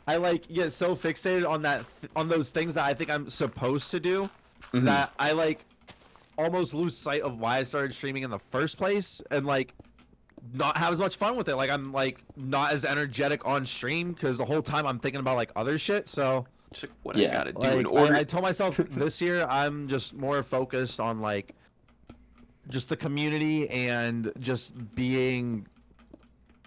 I like get so fixated on on those things that I think I'm supposed to do that I like almost lose sight of why I started streaming in the first place and like not have as much fun with it. Like I'm like not as energetic on stream because the whole time I'm thinking about like other shit. So Just like what I gotta do like, in order. I told myself this year I'm just more focused on like just the community and just being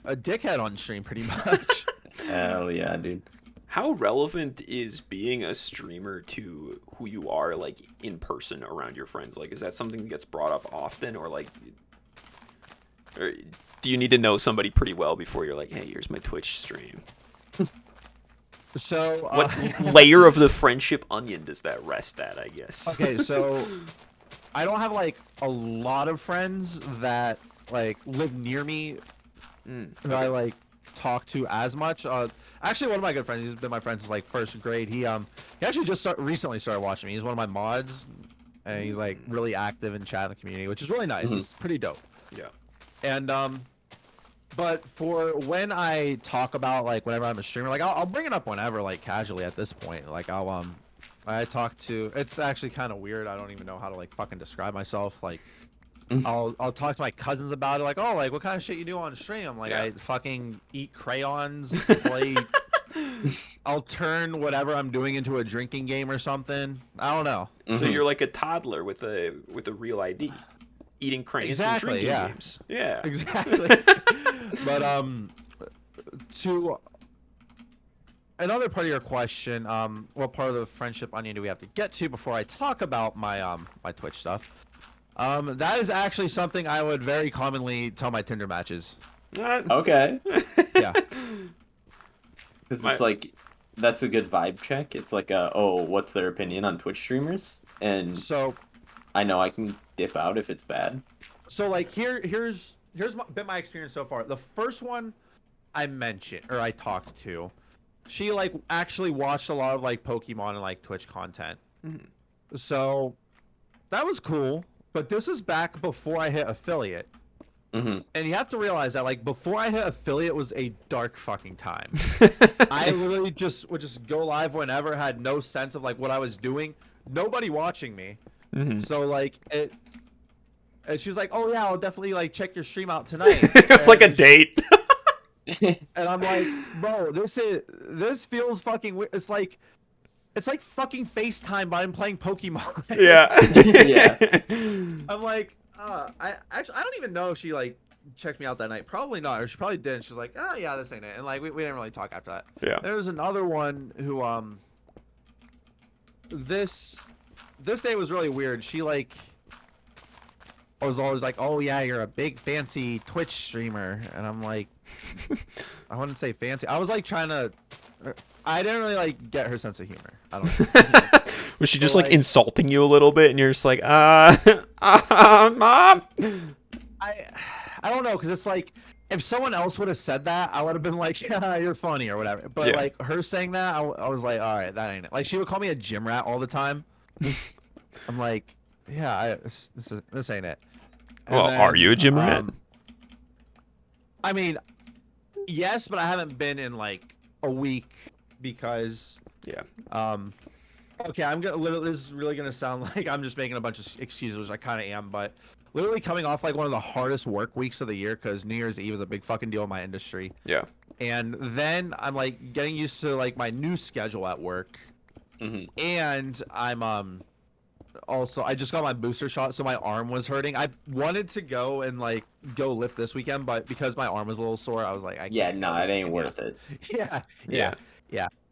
a dickhead on stream pretty much. Hell yeah, dude. How relevant is being a streamer to who you are, like, in person around your friends? Like, is that something that gets brought up often, or, like, or do you need to know somebody pretty well before you're like, hey, here's my Twitch stream? So What layer of the friendship onion does that rest at, I guess? okay, so I don't have like a lot of friends that like live near me who I like talk to as much. Actually, one of my good friends, he's been my friend since like first grade. He actually just recently started watching me. He's one of my mods, and he's like really active in chat in the community, which is really nice. It's pretty dope. Yeah. And but for when I talk about like whenever I'm a streamer, like I'll bring it up whenever, like casually at this point. Like I talk to. It's actually kind of weird. I don't even know how to like fucking describe myself. Like I'll talk to my cousins about it. Like, oh, like what kind of shit you do on stream? Like I fucking eat crayons. Play. I'll turn whatever I'm doing into a drinking game or something. I don't know. So you're like a toddler with a real ID, eating crayons Exactly, and drinking yeah. games. Yeah. Exactly. But to another part of your question, what part of the friendship onion do we have to get to before I talk about my my Twitch stuff? That is actually something I would very commonly tell my Tinder matches. Okay. Yeah. Because it's like, that's a good vibe check. It's like, oh, what's their opinion on Twitch streamers? And So I know I can dip out if it's bad. So like here's been my experience so far. The first one I mentioned or I talked to, she like actually watched a lot of like Pokemon and like Twitch content. So that was cool. But this is back before I hit affiliate. And you have to realize that like before I hit affiliate was a dark fucking time. I literally would just go live whenever, had no sense of like what I was doing, nobody watching me. So like and she was like, oh yeah, I'll definitely like check your stream out tonight. It's like a date. And I'm like, bro, this feels fucking weird. It's like fucking FaceTime, but I'm playing Pokemon. Yeah. I'm like, I don't even know if she like checked me out that night. Probably not, or she probably didn't. She was like, oh yeah, this ain't it. And like we didn't really talk after that. Yeah. There was another one who this day was really weird. She like was always like, oh yeah, you're a big fancy Twitch streamer, and I'm like, I wouldn't say fancy. I was like trying to. I didn't really like get her sense of humor. I don't know. Was she just like insulting you a little bit, and you're just like, mom? I don't know, because it's like if someone else would have said that, I would have been like, yeah, you're funny or whatever. But like her saying that, I was like, all right, that ain't it. Like she would call me a gym rat all the time. I'm like, yeah, this ain't it. And Well, then, are you a gym rat? I mean, yes, but I haven't been in like a week because okay, I'm gonna literally, this is really gonna sound like I'm just making a bunch of excuses, which I kind of am, but literally coming off like one of the hardest work weeks of the year because New Year's Eve is a big fucking deal in my industry. Yeah. And then I'm like getting used to like my new schedule at work, and I'm also I just got my booster shot, so my arm was hurting. I wanted to go and like go lift this weekend, but because my arm was a little sore, I was like, it ain't worth it. Yeah.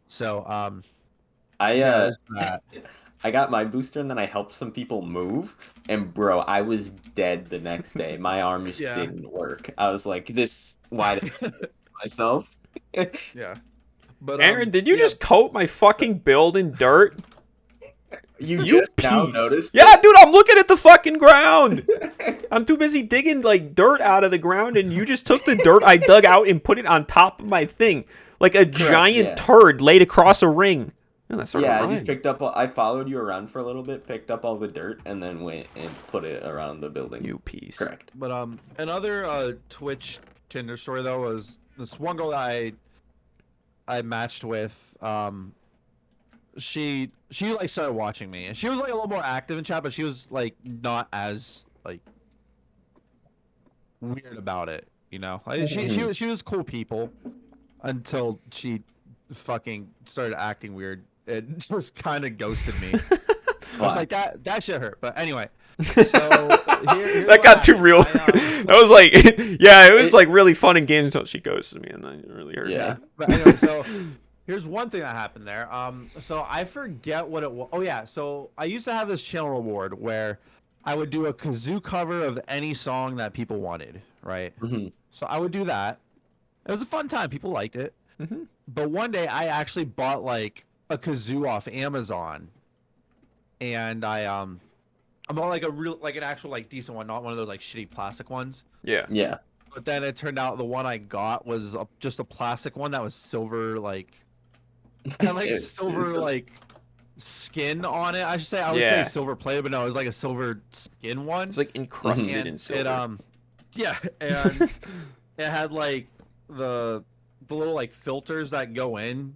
So I got my booster and then I helped some people move, and bro, I was dead the next day. My arm just Yeah. didn't work. I was like, why did I do myself? Yeah. But Aaron, did you yeah, just coat my fucking build in dirt? You You just now piece. noticed? Yeah, dude, I'm looking at the fucking ground. I'm too busy digging like dirt out of the ground, and you just took the dirt I dug out and put it on top of my thing, like a giant yeah. turd laid across a ring. Oh, that sort of Yeah, I rhymed. just picked up. I followed you around for a little bit, picked up all the dirt, and then went and put it around the building. You piece. Correct. but another Twitch Tinder story though was this one girl that I matched with. She like started watching me, and she was like a little more active in chat, but she was like not as like weird about it, you know. Like, she was cool people until she fucking started acting weird. It just kind of ghosted me. I was like that shit hurt. But anyway, so here's That what got too happened. real. That was like, yeah, it was like really fun in games until she ghosted me, and then it really hurt. Yeah. me. But anyway, so here's one thing that happened there. So I forget what it was. Oh yeah, so I used to have this channel reward where I would do a kazoo cover of any song that people wanted, right? Mm-hmm. So I would do that. It was a fun time. People liked it. Mhm. But one day I actually bought like a kazoo off Amazon, and I bought like an actual like decent one, not one of those like shitty plastic ones. Yeah. Yeah. But then it turned out the one I got was just a plastic one that was silver, like had like silver like skin on it. I should say I would Yeah. say silver plated, but no, it was like a silver skin one. It's like encrusted And in silver. It yeah, and it had like the little like filters that go in.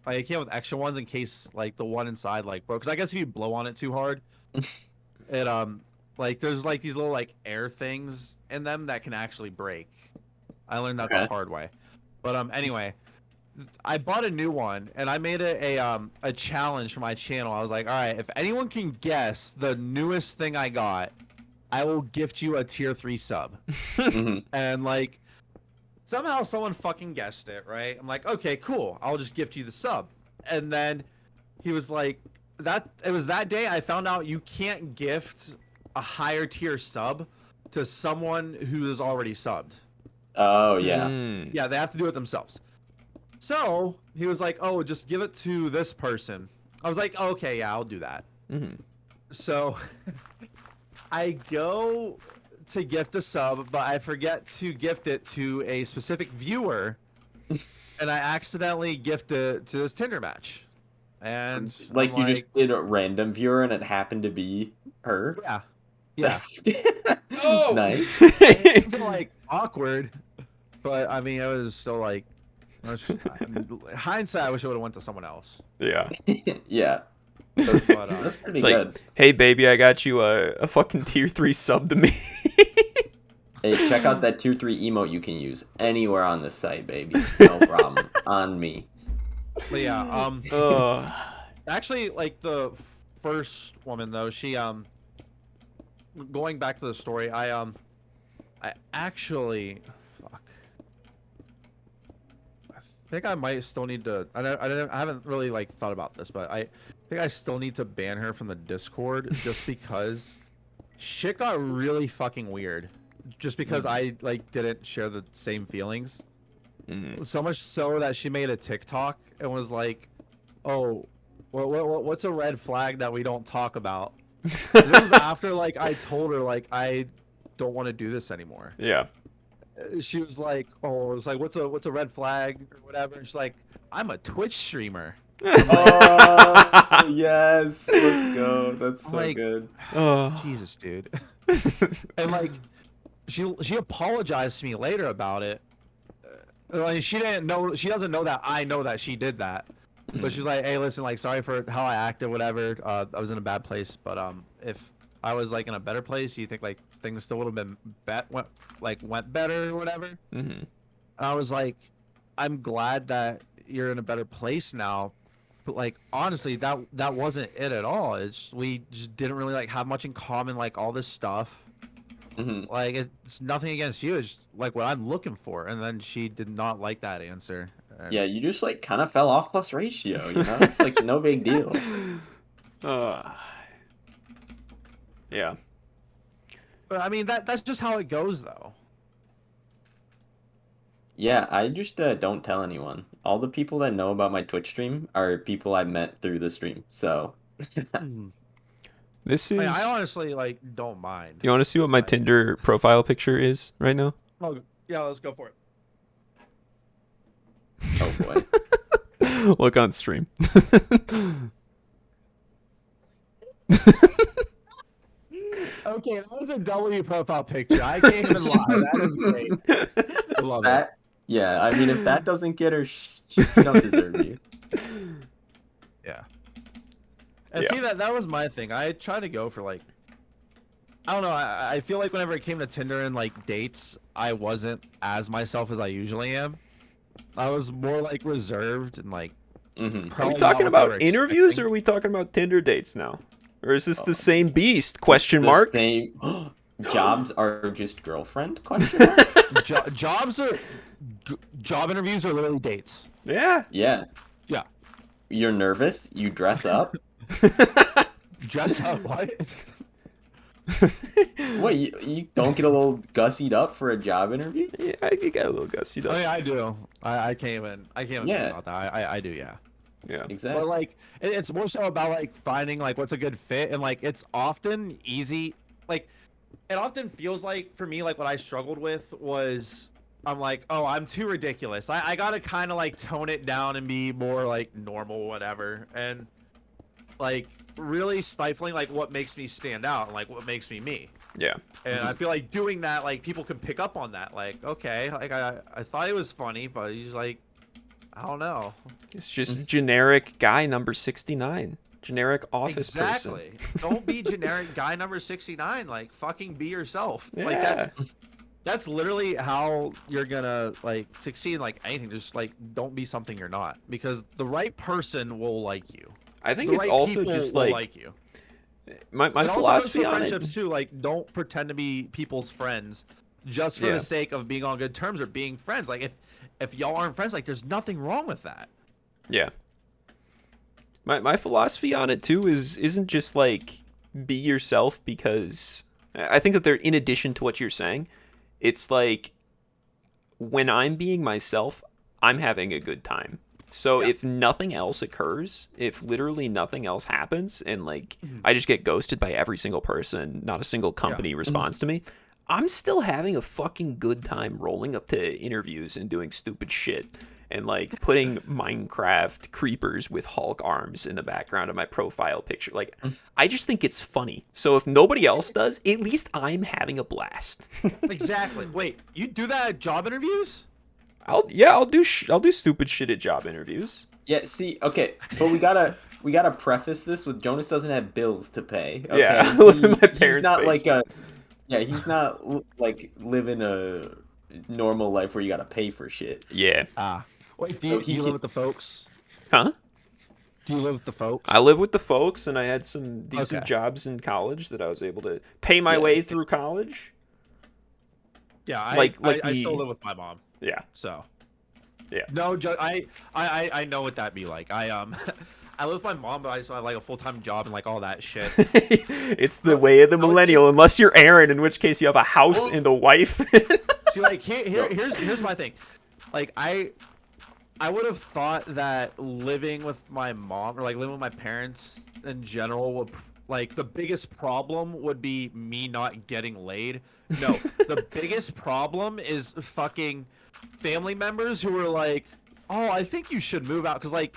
Like it came with extra ones in case like the one inside like broke. Because I guess if you blow on it too hard, it like there's like these little like air things in them that can actually break. I learned that the Okay. hard way. But anyway, I bought a new one and I made it a challenge for my channel. I was like, all right, if anyone can guess the newest thing I got, I will gift you a tier 3 sub. Mhm. And like somehow someone fucking guessed it, right? I'm like, okay, cool. I'll just gift you the sub. And then he was like, it was that day I found out you can't gift a higher tier sub to someone who is already subbed. Oh yeah. Hmm. Yeah, they have to do it themselves. So he was like, oh, just give it to this person. I was like, oh, okay, yeah, I'll do that. Mhm. So I go to gift a sub, but I forget to gift it to a specific viewer, and I accidentally gift it to this Tinder match. And Like I'm you just did a random viewer and it happened to be her. yeah, yeah. That's nice. It's like awkward, but I mean, it was still like, hindsight, I wish I would have went to someone else. Yeah. Yeah. But, That's pretty It's like, good. hey baby, I got you a fucking tier 3 sub to me. Hey, check out that tier 3 emote you can use anywhere on the site, baby. No problem. On me. but yeah, Ugh. actually, like the first woman though, she going back to the story, I actually, fuck, I think I might still need to. I haven't really like thought about this, but I think I still need to ban her from the Discord just because shit got really fucking weird. Just because I like didn't share the same feelings. Mhm. So much so that she made a TikTok and was like, "Oh, what's a red flag that we don't talk about?" And it was after like I told her like I don't want to do this anymore. Yeah. She was like, "Oh, it was like what's a red flag or whatever." And she's like, "I'm a Twitch streamer." Oh, yes. Let's go. That's so Like- good. Oh. Jesus, dude. And like, she apologized to me later about it. Like she didn't know. She doesn't know that I know that she did that. But she's like, "Hey, listen, like, sorry for how I acted, whatever. I was in a bad place, but if I was like in a better place, you think like things still would have been went better or whatever?" Mhm. And I was like, "I'm glad that you're in a better place now." But like honestly, that wasn't it at all. It's we just didn't really like have much in common, like all this stuff. Mhm. Like it's nothing against you. It's just like what I'm looking for. And then she did not like that answer. And Yeah, you just like kind of fell off plus ratio, you know? It's like no big deal. Uh, yeah. But I mean, that's just how it goes, though. Yeah, I just don't tell anyone. All the people that know about my Twitch stream are people I met through the stream. So, Mhm. This I mean, I is. honestly like don't mind. You want to see what my Like- Tinder profile picture is right now? Oh, yeah, let's go for it. oh boy. Look on stream. Okay, that was a W profile picture. I can't even lie. That is great. I love it. That, yeah, I mean, if that doesn't get her, she don't deserve you. Yeah. And Yeah. see, that was my thing. I try to go for like, I don't know. I feel like whenever it came to Tinder and like dates, I wasn't as myself as I usually am. I was more like reserved and like. Mm-hmm. Are we probably not talking what they were about interviews, expecting. or are we talking about Tinder dates now? Or is this the same beast? Question The mark. same jobs are just girlfriend? Question mark? Job interviews are literally dates. Yeah. Yeah. Yeah. You're nervous. You dress up. Dress up, what? What, you don't get a little gussied up for a job interview? Yeah, I got a little gussy. I mean, I do. I can't even think Yeah. about that. I do, yeah. Yeah. Exactly. But like, it's more so about like finding like what's a good fit, and like it's often easy. Like, it often feels like for me, like what I struggled with was I'm like, oh, I'm too ridiculous. I gotta kind of like tone it down and be more like normal, whatever, and like really stifling like what makes me stand out and like what makes me me. Yeah. And I feel like doing that, like people can pick up on that. Like, okay, like I thought it was funny, but he's like, I don't know. It's just generic guy number 69. Generic office person. Exactly. Don't be generic guy number 69. Like, fucking be yourself. Yeah. Like that's literally how you're gonna like succeed in like anything. Just like don't be something you're not, because the right person will like you. I think The it's right also people just will like you. my It also goes philosophy for on friendships it. too. Like, don't pretend to be people's friends just for Yeah. the sake of being on good terms or being friends. Like, if y'all aren't friends, like, there's nothing wrong with that. Yeah. My philosophy on it too isn't just like be yourself, because I think that they're in addition to what you're saying. It's like when I'm being myself, I'm having a good time. So Yeah. if nothing else occurs, if literally nothing else happens, and like I just get ghosted by every single person, not a single company responds to me, I'm still having a fucking good time rolling up to interviews and doing stupid shit and like putting Minecraft creepers with Hulk arms in the background of my profile picture. Like, I just think it's funny. So if nobody else does, at least I'm having a blast. Exactly. Wait, you do that at job interviews? I'll do stupid shit at job interviews. Yeah, see, okay, but we gotta preface this with Jonas doesn't have bills to pay. Okay? Yeah, I live in my He's parents' not like basement. he's not like living a normal life where you gotta pay for shit. Yeah. Wait, do So you, he do you can- live with the folks? Huh? Do you live with the folks? I live with the folks, and I had some decent Okay. jobs in college that I was able to pay my Yeah. way through college. Yeah, I like I the- still live with my mom. Yeah. So. Yeah. No, I know what that'd be like. I live with my mom, but I still have like a full-time job and like all that shit. It's the way of the No, it's- millennial, unless you're Aaron, in which case you have a house and a wife. See, like here's my thing. Like I would have thought that living with my mom or like living with my parents in general would like the biggest problem would be me not getting laid. No, the biggest problem is fucking family members who are like, "Oh, I think you should move out," because like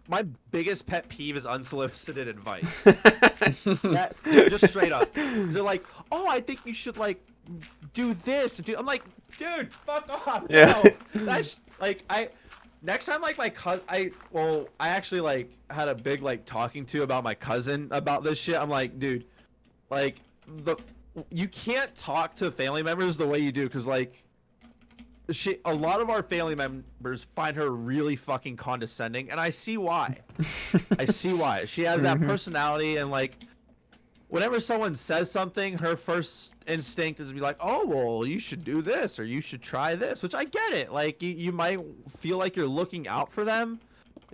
my biggest pet peeve is unsolicited advice. That, just straight up. 'Cause they're like, "Oh, I think you should like do this." I'm like, dude, fuck off. Yeah. No. That's like next time like my cousin I actually like had a big like talking to about my cousin about this shit. I'm like, dude, like you can't talk to family members the way you do, because like a lot of our family members find her really fucking condescending, and I see why. I see why. She has that personality, and like whenever someone says something, her first instinct is to be like, "Oh, well, you should do this or you should try this," which I get it. Like you might feel like you're looking out for them.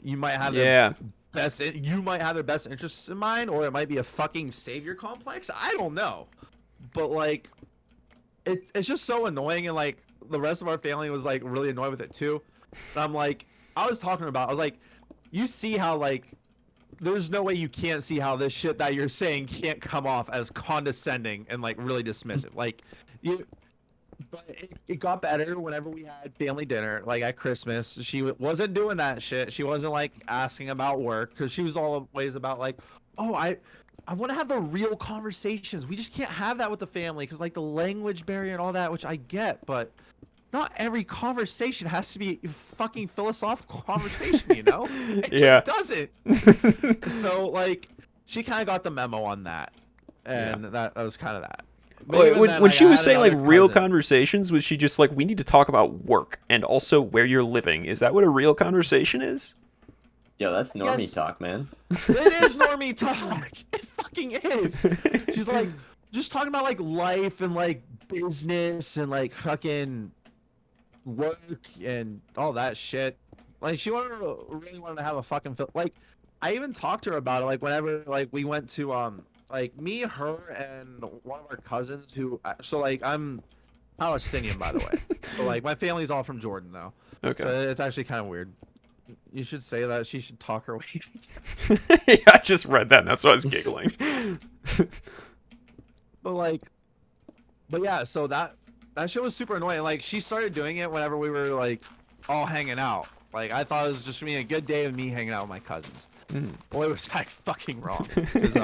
You might have Yeah. you might have their best interests in mind, or it might be a fucking savior complex. I don't know. but like, it's just so annoying, and like the rest of our family was like really annoyed with it too. And I'm like, I was like, you see how like, there's no way you can't see how this shit that you're saying can't come off as condescending and like really dismissive. Like, but it got better whenever we had family dinner, like at Christmas. She wasn't doing that shit. She wasn't like asking about work, because she was always about like, oh, I want to have the real conversations. We just can't have that with the family because like the language barrier and all that, which I get, but not every conversation has to be a fucking philosophical conversation, you know? It Yeah. just doesn't. So like, she kind of got the memo on that, and that was kind of that. But even then, When I she was had saying like another real cousin. conversations, was she just like, we need to talk about work and also where you're living? Is that what a real conversation is? Yo, that's normie Yes. talk, man. It is normie talk. It fucking is. She's like, just talking about like life and like business and like fucking work and all that shit. Like, she really wanted to have a fucking like, I even talked to her about it, like whenever like we went to like me, her, and one of our cousins who, so like I'm Palestinian, by the way. So like my family's all from Jordan though. Okay. So it's actually kind of weird. You should say that. She should talk her way. Yeah, I just read that and that's why I was giggling. But yeah, so that shit was super annoying. Like, she started doing it whenever we were like all hanging out. Like, I thought it was just me a good day of me hanging out with my cousins. Boy, was I fucking wrong. 'Cause,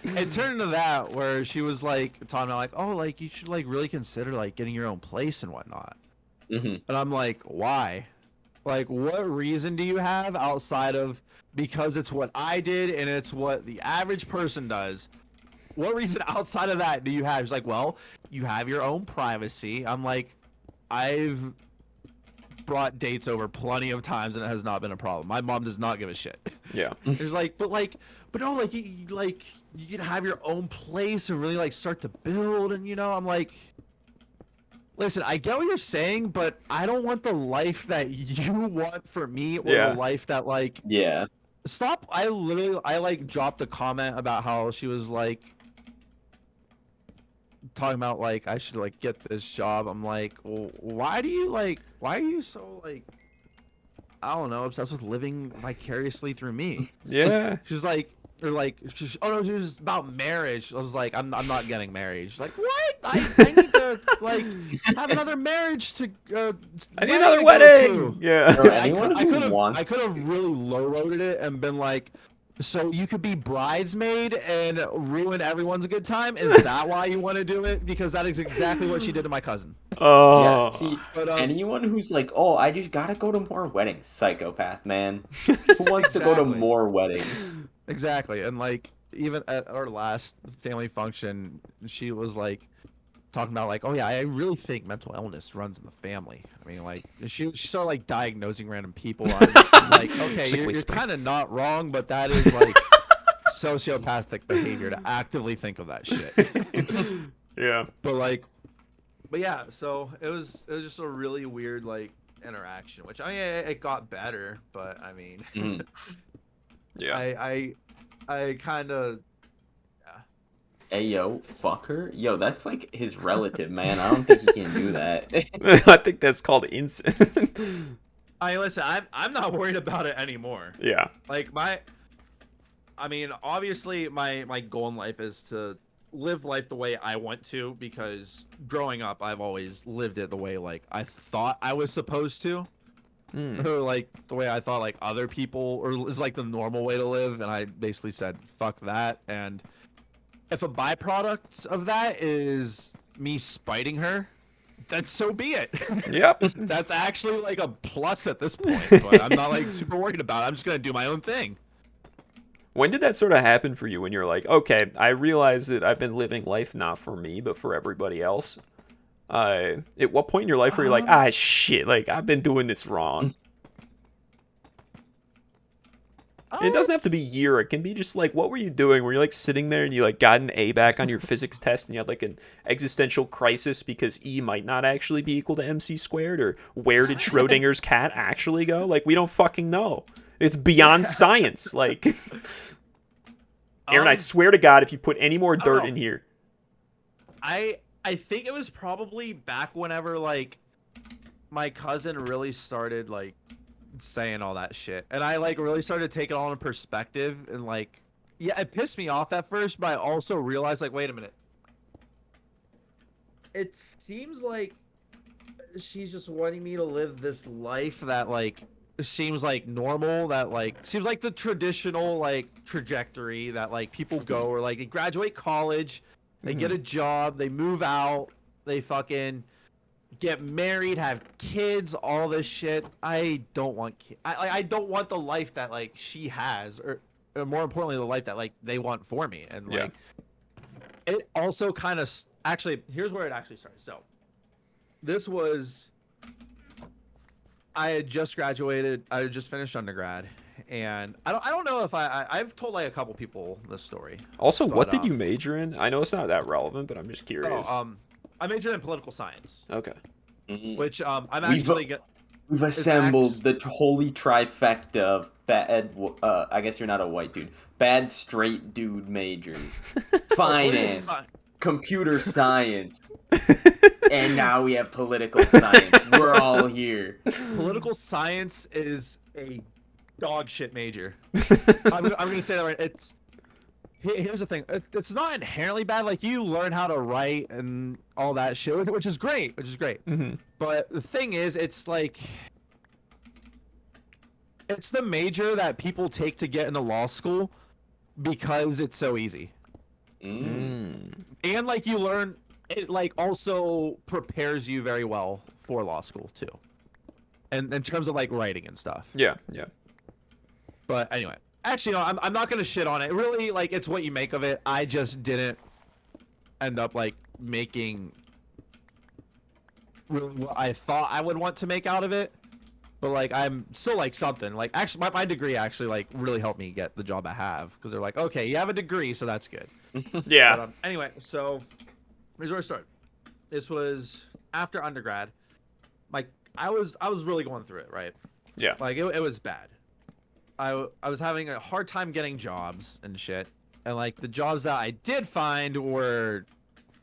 it turned into that where she was like talking about like, oh, like you should like really consider like getting your own place and whatnot. And I'm like, why? Like, what reason do you have outside of because it's what I did and it's what the average person does? What reason outside of that do you have? She's like, well, you have your own privacy. I'm like, I've brought dates over plenty of times and it has not been a problem. My mom does not give a shit. Yeah. She's like, but no, like you can have your own place and really like start to build, and you know, I'm like, listen, I get what you're saying, but I don't want the life that you want for me, or Yeah. the life that like. Yeah. Stop! I like dropped a comment about how she was like talking about like I should like get this job. I'm like, well, why are you so like, I don't know, obsessed with living vicariously through me? Yeah. She's like, or like, oh no, she was about marriage. I was like, I'm not getting married. She's like, what? I need to like have another marriage to. I need another wedding. Yeah. Bro, I anyone who wants could have really low-roaded it and been like, so you could be bridesmaid and ruin everyone's good time? Is that why you want to do it? Because that is exactly what she did to my cousin. Oh. Yeah, see, But anyone who's like, oh, I just gotta go to more weddings, psychopath, man. Who wants to go to Exactly. more weddings? Exactly, and like even at our last family function, she was like talking about like, oh yeah, I really think mental illness runs in the family. I mean, like she started like diagnosing random people. I'm like, okay, She's like, you're whisper. kind of not wrong, but that is like sociopathic behavior to actively think of that shit. Yeah. But yeah, so it was just a really weird like interaction, which I mean it got better, but I mean Mhm. Yeah. I kind of Hey, yo, fuck her? Yo, that's like his relative, man. I don't think he can do that. I think that's called incest. I mean, listen, I'm not worried about it anymore. Yeah. Like I mean, obviously my goal in life is to live life the way I want to, because growing up I've always lived it the way like I thought I was supposed to. Or like the way I thought like other people, or is like the normal way to live, and I basically said fuck that. And if a byproduct of that is me spiting her, then so be it. Yep. That's actually like a plus at this point, but I'm not like super worried about it. I'm just gonna do my own thing. When did that sort of happen for you, when you're like, okay, I realize that I've been living life not for me, but for everybody else? At what point in your life were you like, shit, like, I've been doing this wrong? It doesn't have to be year. It can be just like, what were you doing? Were you like sitting there and you like got an A back on your physics test and you had like an existential crisis because E might not actually be equal to MC squared? Or where did Schrodinger's cat actually go? Like, we don't fucking know. It's beyond science. Like, Aaron, I swear to God, if you put any more dirt know. in here. I think it was probably back whenever like my cousin really started like saying all that shit, and I like really started taking it all in perspective, and like, yeah, it pissed me off at first, but I also realized like, wait a minute, it seems like she's just wanting me to live this life that like seems like normal, that like seems like the traditional like trajectory that like people go, or like they graduate college, they get a job, they move out, they fucking get married, have kids, all this shit. I don't want I don't want the life that like she has, or more importantly the life that like they want for me. And like it also kind of actually, here's where it actually started. So this was, I had just graduated, I had just finished undergrad, and I don't know if I've told like a couple people this story. Also, but, what did you major in? I know it's not that relevant, but I'm just curious. I majored in political science. Okay. Which I'm actually We've assembled the holy trifecta of bad. I guess you're not a white dude. Bad straight dude majors, finance, computer science, and now we have political science. We're all here. Political science is a dog shit major. I'm gonna say that right. Here's the thing. It's not inherently bad. Like, you learn how to write and all that shit, which is great. But the thing is, it's like, it's the major that people take to get into law school because it's so easy. And like, you learn, it like also prepares you very well for law school too. And in terms of like writing and stuff. Yeah. But anyway, actually, no, I'm not gonna shit on it. Really, like, it's what you make of it. I just didn't end up like making really what I thought I would want to make out of it. But like, I'm still like something. Like, actually, my degree actually like really helped me get the job I have, because they're like, okay, you have a degree, so that's good. Yeah. But, anyway, so here's where I started. This was after undergrad. I was really going through it, right? Yeah. Like, it was bad. I was having a hard time getting jobs and shit, and like the jobs that I did find were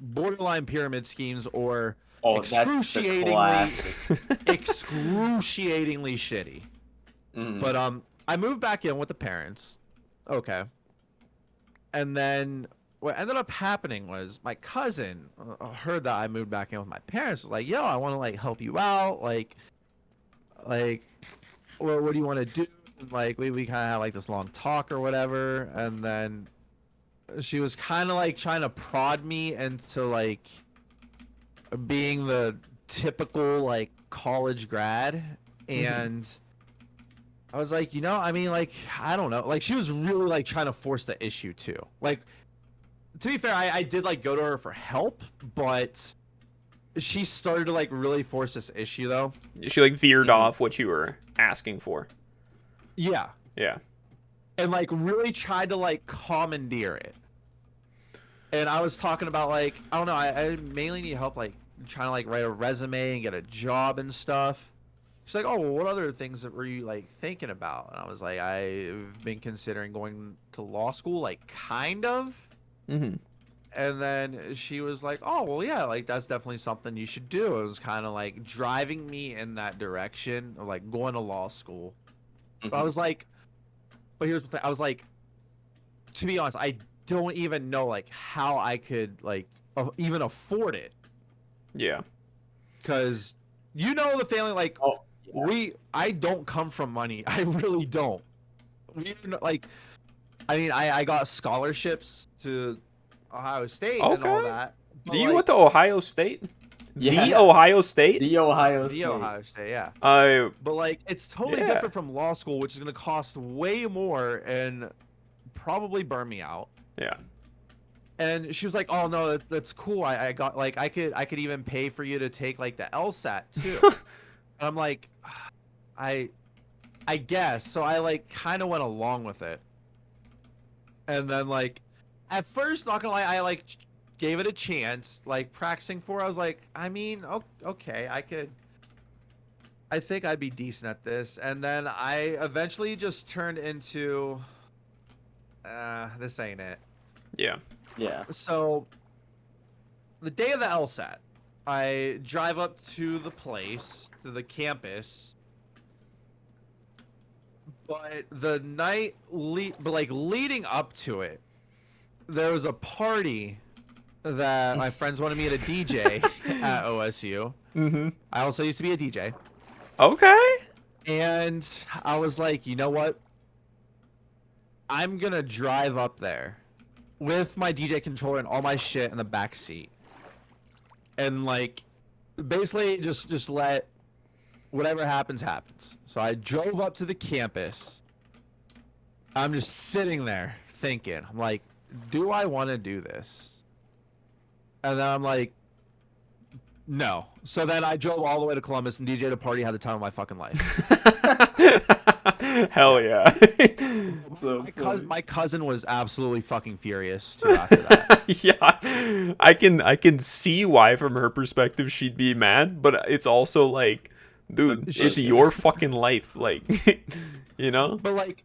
borderline pyramid schemes, or excruciatingly shitty. But I moved back in with the parents. Okay. And then what ended up happening was my cousin heard that I moved back in with my parents. Was like, yo, I want to like help you out. Like, well, what do you want to do? Like, we kind of had like this long talk or whatever. And then she was kind of like trying to prod me into like being the typical like college grad. And I was like, I mean, like, I don't know. Like, she was really like trying to force the issue too. Like, to be fair, I did like go to her for help, but she started to like really force this issue though. She like veered off what you were asking for. Yeah. Yeah. And like really tried to like commandeer it. And I was talking about like, I don't know, I mainly need help like trying to like write a resume and get a job and stuff. She's like, oh, well, what other things were you like thinking about? And I was like, I've been considering going to law school, like kind of. And then she was like, oh, well, yeah, like that's definitely something you should do. It was kind of like driving me in that direction of like going to law school. But I was like, but here's the thing. I was like, to be honest, I don't even know like how I could like even afford it. Yeah. Because the family, like, I don't come from money. I really don't. Like, I mean, I got scholarships to Ohio State and all that. You went to Ohio State? Yeah. The Ohio State? The Ohio State. The Ohio State, yeah. But like, it's totally different from law school, which is going to cost way more and probably burn me out. Yeah. And she was like, "Oh no, that's cool. I got like I could even pay for you to take like the LSAT too." And I'm like, I guess. So I like kind of went along with it. And then like, at first, not gonna lie, I like gave it a chance. Like practicing for it, I was like, I mean, okay, I think I'd be decent at this. And then I eventually just turned into, this ain't it. Yeah. Yeah. So the day of the LSAT, I drive up to the place, to the campus. But the night, leading up to it, there was a party that my friends wanted me to DJ at OSU. Mm-hmm. I also used to be a DJ. Okay. And I was like, you know what? I'm gonna drive up there with my DJ controller and all my shit in the back seat, and like, basically just let whatever happens happens. So I drove up to the campus. I'm just sitting there thinking, I'm like, do I want to do this? And then I'm like, no. So then I drove all the way to Columbus and DJ'd a party, had the time of my fucking life. Hell yeah. So My cousin was absolutely fucking furious too after that. Yeah, I can see why from her perspective she'd be mad, but it's also like, dude, it's your fucking life, like, you know. But like,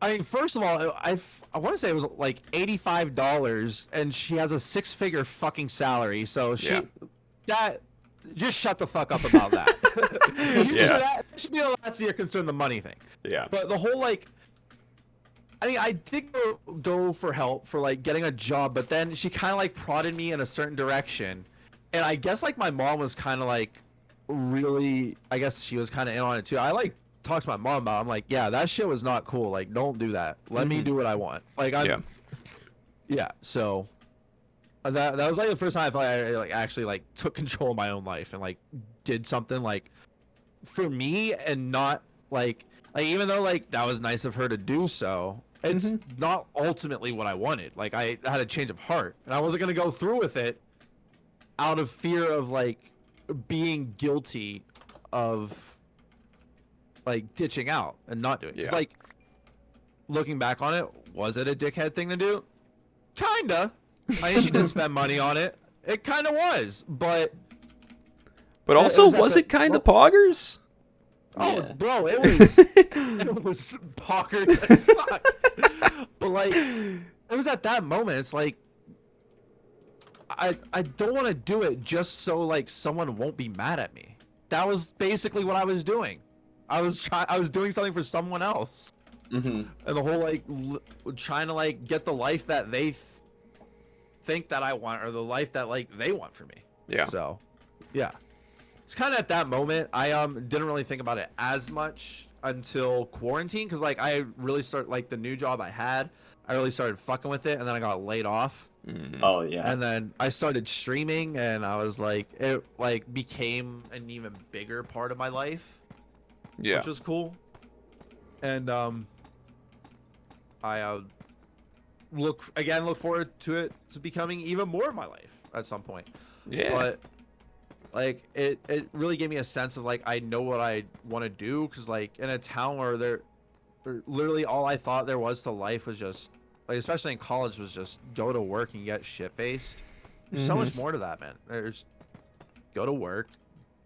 I mean, first of all, I want to say it was like $85, and she has a 6-figure fucking salary, so that just shut the fuck up about that. That should be the last of your concern, the money thing. Yeah. But the whole like, I mean, I did go for help for like getting a job, but then she kind of like prodded me in a certain direction, and I guess like my mom was kind of like really, I guess she was kind of in on it too. I like talked to my mom about it. I'm like, yeah, that shit was not cool. Like, don't do that. Let me do what I want. Like, so that was like the first time I felt like I like actually like took control of my own life and like did something like for me, and not like even though like that was nice of her to do so, it's not ultimately what I wanted. Like, I had a change of heart, and I wasn't gonna go through with it out of fear of like being guilty of like ditching out and not doing it. Yeah. Like, looking back on it, was it a dickhead thing to do? Kinda. I mean, she did spend money on it. It kind of was, but also, was it kind of poggers? Oh, Yeah. bro, it was poggers as fuck. But like, it was at that moment. It's like, I don't want to do it just so like someone won't be mad at me. That was basically what I was doing. I was doing something for someone else, and the whole like trying to like get the life that they think that I want, or the life that like they want for me. Yeah. So, yeah, it's kind of at that moment. I didn't really think about it as much until quarantine, because like I really started like the new job I had. I really started fucking with it, and then I got laid off. Oh yeah. And then I started streaming, and I was like, it like became an even bigger part of my life. Yeah. Which was cool. And I look forward to it to becoming even more of my life at some point. Yeah. But like it really gave me a sense of like I know what I want to do, because like in a town where literally all I thought there was to life was just like, especially in college, was just go to work and get shit faced. There's so much more to that, man. There's go to work,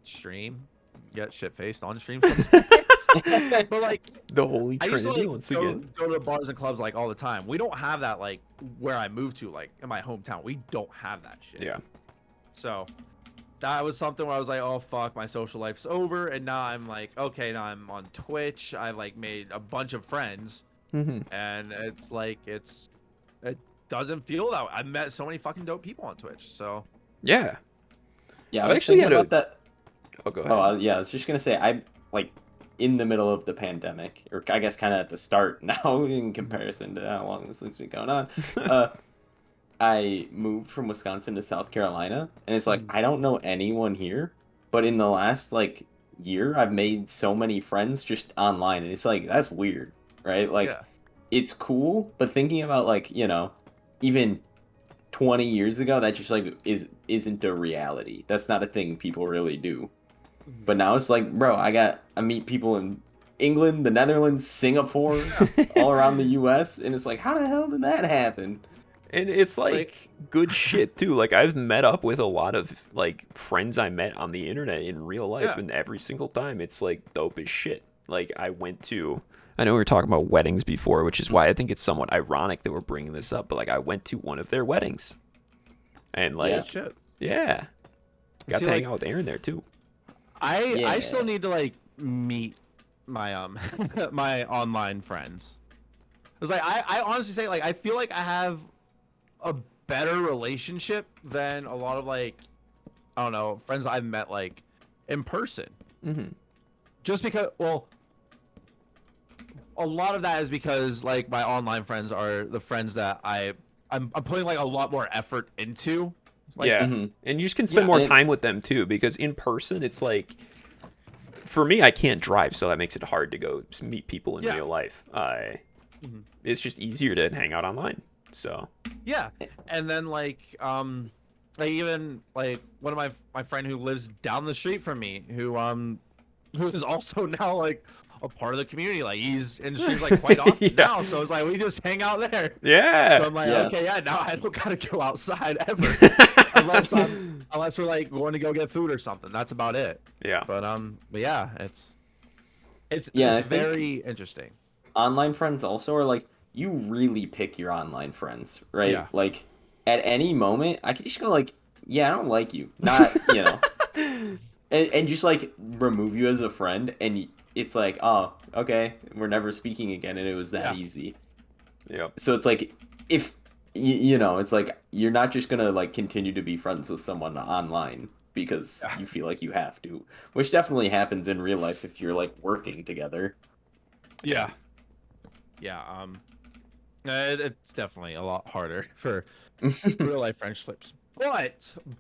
stream, get shit faced on stream. But like the Holy I used to, Trinity like, once again. go to bars and clubs like all the time. We don't have that like where I moved to, like in my hometown. We don't have that shit. Yeah. So that was something where I was like, oh fuck, my social life's over. And now I'm like, okay, now I'm on Twitch. I've like made a bunch of friends, and it's like it doesn't feel that way. I've met so many fucking dope people on Twitch. So Yeah, I've I was actually thinking had about that. Oh, go ahead. Yeah, I was just gonna say, I like in the middle of the pandemic, or I guess kind of at the start now in comparison to how long this thing's been going on. I moved from Wisconsin to South Carolina, and it's like I don't know anyone here, but in the last like year, I've made so many friends just online, and it's like that's weird, right? Like it's cool, but thinking about like, you know, even 20 years ago, that just like isn't a reality. That's not a thing people really do. But now it's like, bro, I meet people in England, the Netherlands, Singapore, all around the US, and it's like, how the hell did that happen? And it's like good shit too. Like I've met up with a lot of like friends I met on the internet in real life, and every single time it's like dope as shit. Like I know we were talking about weddings before, which is why I think it's somewhat ironic that we're bringing this up, but like I went to one of their weddings. And Yeah. like, Shit. yeah, got See, to hang like- out with Aaron there too. I Yeah. still need to like meet my my online friends. Cause like I honestly say like I feel like I have a better relationship than a lot of like I don't know friends I've met like in person. Mm-hmm. Just because well, a lot of that is because like my online friends are the friends that I'm putting like a lot more effort into. Like, Yeah, Mhm. and you just can spend Yeah, more and- time with them too, because in person it's like, for me, I can't drive, so that makes it hard to go meet people in Yeah. real life. Mhm. It's just easier to hang out online. So Yeah, and then like even like one of my friend who lives down the street from me who is also now like a part of the community. Like he's in streams like quite often Yeah. now, so it's like we just hang out there. yeah, So I'm like, Yeah. okay, yeah, now I don't gotta go outside ever unless we're like going to go get food or something. That's about it. yeah, But yeah, it's Yeah, I it's think- very interesting. Online friends also are like you really pick your online friends, right? Yeah. Like at any moment, I could just go like, yeah, I don't like you, not and just like remove you as a friend, and it's like, oh, okay, we're never speaking again, and it was that Yeah. easy. yep. So it's like if it's like you're not just gonna like continue to be friends with someone online because Yeah. you feel like you have to, which definitely happens in real life if you're like working together. Yeah. Yeah. It's definitely a lot harder for real life friendships.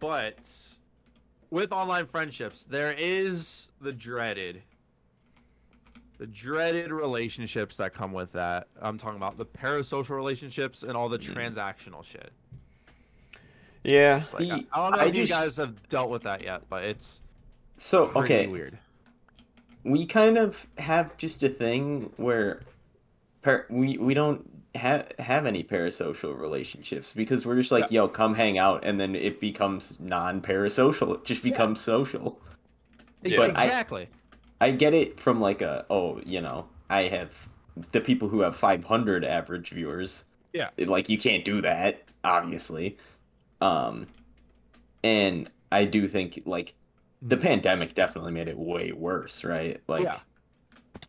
But with online friendships, there is the dreaded relationships that come with that. I'm talking about the parasocial relationships and all the transactional shit. Yeah, Like, See, I don't know I if you just- guys have dealt with that yet, but it's So pretty okay, weird. we kind of have just a thing where we don't have any parasocial relationships because we're just like, yo, come hang out, and then it becomes non-parasocial. It just becomes social. Yeah. But Exactly. I get it from like I have the people who have 500 average viewers. Yeah. Like you can't do that, obviously. And I do think like the pandemic definitely made it way worse, right? Like Yeah.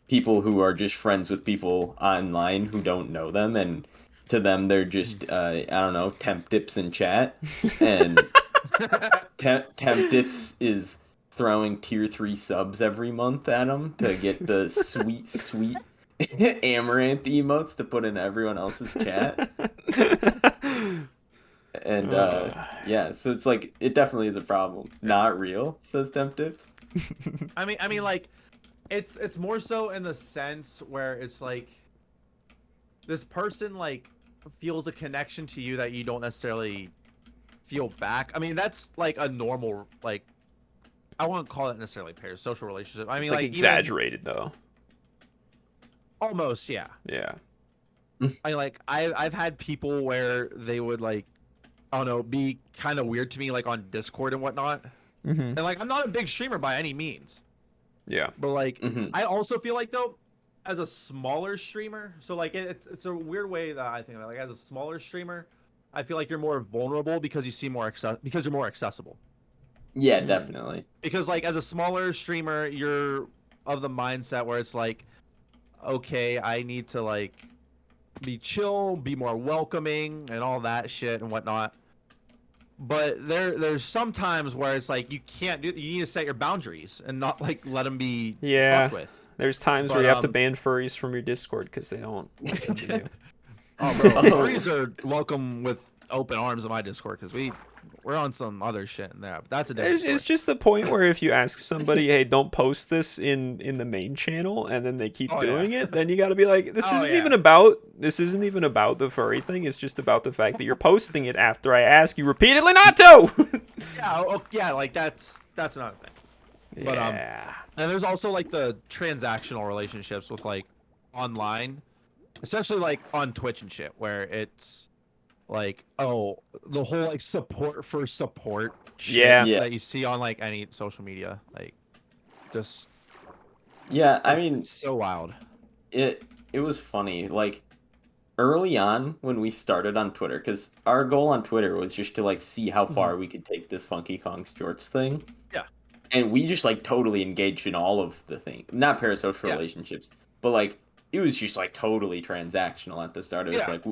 people who are just friends with people online who don't know them, and to them they're just I don't know, temp dips in chat, and temp dips is throwing tier 3 subs every month at them to get the sweet amaranth emotes to put in everyone else's chat. And yeah, so it's like it definitely is a problem. Not real, says temp dips. I mean, like, it's more so in the sense where it's like this person like feels a connection to you that you don't necessarily feel back. I mean, that's like a normal like I wouldn't call it necessarily a parasocial relationship. I mean, it's like even- exaggerated though. almost, yeah. Yeah, I've had people where they would like I don't know be kind of weird to me like on Discord and whatnot. mm-hmm. And like I'm not a big streamer by any means. Yeah, But like, Mhm. I also feel like though, as a smaller streamer, so like it's a weird way that I think about it. Like as a smaller streamer, I feel like you're more vulnerable because you see more because you're more accessible. Yeah, definitely. Because like as a smaller streamer, you're of the mindset where it's like, okay, I need to like be chill, be more welcoming, and all that shit and whatnot. But there's some times where it's like you can't do. You need to set your boundaries and not like let them be Yeah. fucked with. there's times But, where you have to ban furries from your Discord because they don't listen to you. Oh, bro, Oh. furries are welcome with open arms on my Discord because we're on some other shit in there. But that's a different It's story. just the point where if you ask somebody, "Hey, don't post this in the main channel," and then they keep Oh, doing yeah. it, then you got to be like, "This Oh, isn't yeah. even about the furry thing. It's just about the fact that you're posting it after I ask you repeatedly not to." Yeah, yeah, like that's another thing. But, yeah. And there's also like the transactional relationships with like online, especially like on Twitch and shit, where it's like, oh, the whole like support for support shit Yeah. that you see on like any social media, like just Yeah, I mean, it's so wild. it was funny. Like early on when we started on Twitter, because our goal on Twitter was just to like see how far we could take this Funky Kong Shorts thing. Yeah. And we just like totally engaged in all of the thing, not parasocial Yeah. relationships, but like it was just like totally transactional at the start. It was Yeah. like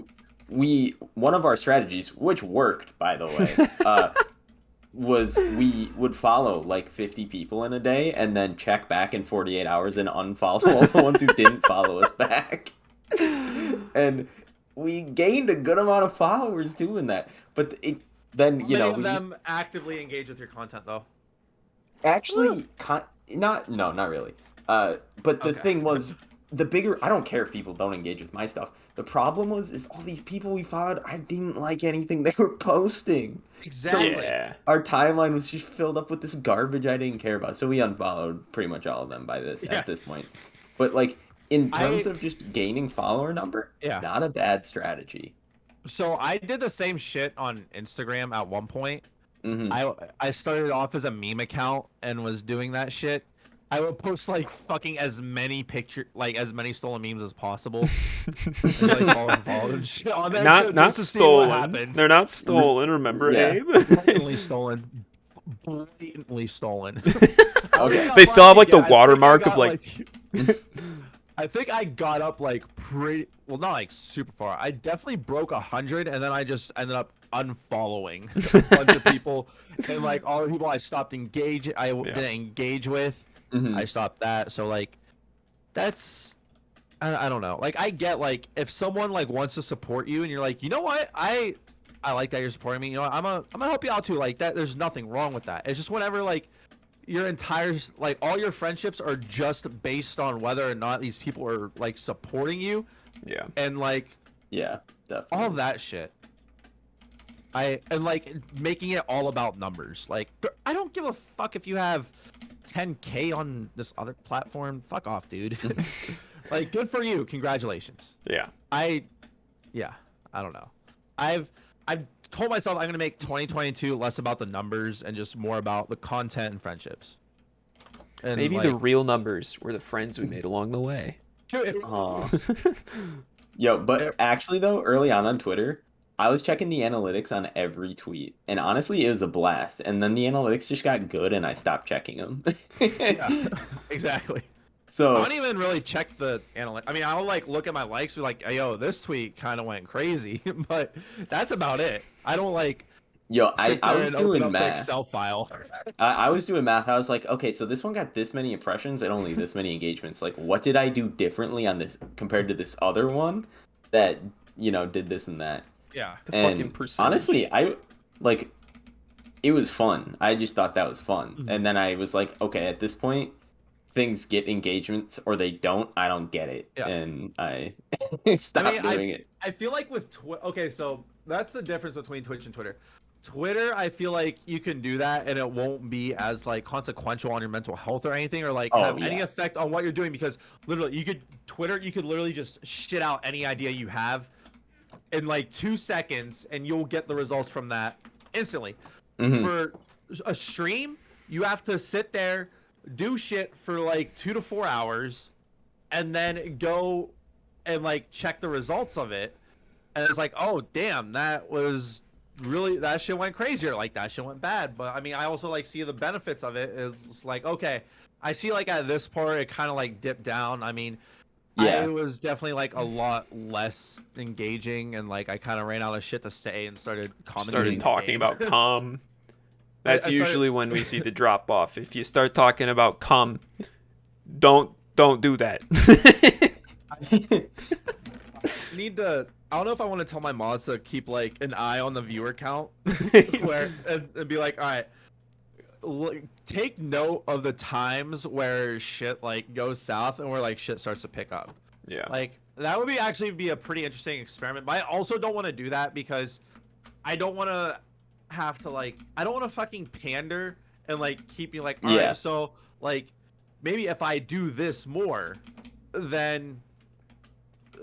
we one of our strategies, which worked by the way, was we would follow like 50 people in a day and then check back in 48 hours and unfollow all the ones who didn't follow us back. And we gained a good amount of followers doing that. But then, you Many know, of we them actively engage with your content, though. actually not really. But the Okay. thing was, the bigger, I don't care if people don't engage with my stuff. The problem is all these people we followed, I didn't like anything they were posting. Exactly. Yeah. Our timeline was just filled up with this garbage I didn't care about. So we unfollowed pretty much all of them at this point. But like in terms of just gaining follower number, not a bad strategy. So I did the same shit on Instagram at one point. Mm-hmm. I started off as a meme account and was doing that shit. I would post like fucking as many stolen memes as possible. And, like, follow and shit on there Not just to see what stolen. happens. They're not stolen. Remember, Yeah. Abe? Blatantly stolen. Blatantly stolen. Okay. They still have like the watermark of like. I think I got up like not like super far. I definitely broke 100, and then I just ended up unfollowing a bunch of people, and like all the people I stopped didn't engage with. Mm-hmm. I stopped that. So like, that's I don't know. Like I get like if someone like wants to support you, and you're like, you know what, I like that you're supporting me. You know what? I'm gonna help you out too. Like that, there's nothing wrong with that. It's just whenever like your entire like all your friendships are just based on whether or not these people are like supporting you. Yeah. And like definitely. all that shit. And like making it all about numbers. Like I don't give a fuck if you have 10K on this other platform. Fuck off, dude. Like good for you. Congratulations. Yeah. I don't know. I've told myself I'm gonna make 2022 less about the numbers and just more about the content and friendships. And Maybe like, the real numbers were the friends we made along the way. Yo, but actually though, early on Twitter, I was checking the analytics on every tweet, and honestly, it was a blast. And then the analytics just got good, and I stopped checking them. Yeah, exactly. So I don't even really check the analytics. I mean, I'll like look at my likes, be like, hey, yo, this tweet kind of went crazy, but that's about it. I don't like. Yo, I was and open doing up the math. Excel file. I was doing math. I was like, okay, so this one got this many impressions and only this many engagements. Like, what did I do differently on this compared to this other one that, you know, did this and that? Yeah. The And fucking percentage. honestly, it was fun. I just thought that was fun. And then I was like, okay, at this point, things get engagements or they don't. I don't get it. Yeah. And I stopped doing it. I feel like with okay, so that's the difference between Twitch and Twitter. Twitter, I feel like you can do that and it won't be as like consequential on your mental health or anything, or like have any effect on what you're doing, because literally you could literally just shit out any idea you have in like 2 seconds and you'll get the results from that instantly. Mm-hmm. For a stream, you have to sit there, do shit for like 2 to 4 hours, and then go and like check the results of it. And it's like, oh damn, that shit went crazy, or like that shit went bad. But I mean, I also like see the benefits of it. It's like, okay, I see like at this part it kind of like dipped down. I mean, it was definitely like a lot less engaging, and like I kind of ran out of shit to say and started talking about cum. That's usually when we see the drop off. If you start talking about cum, don't do that. I don't know if I want to tell my mods to keep like an eye on the viewer count, and be like, all right, take note of the times where shit like goes south and where like shit starts to pick up. Yeah. Like that would actually be a pretty interesting experiment. But I also don't want to do that because I don't want to have to like, I don't want to fucking pander and like keep you like, all right, so like maybe if I do this more, then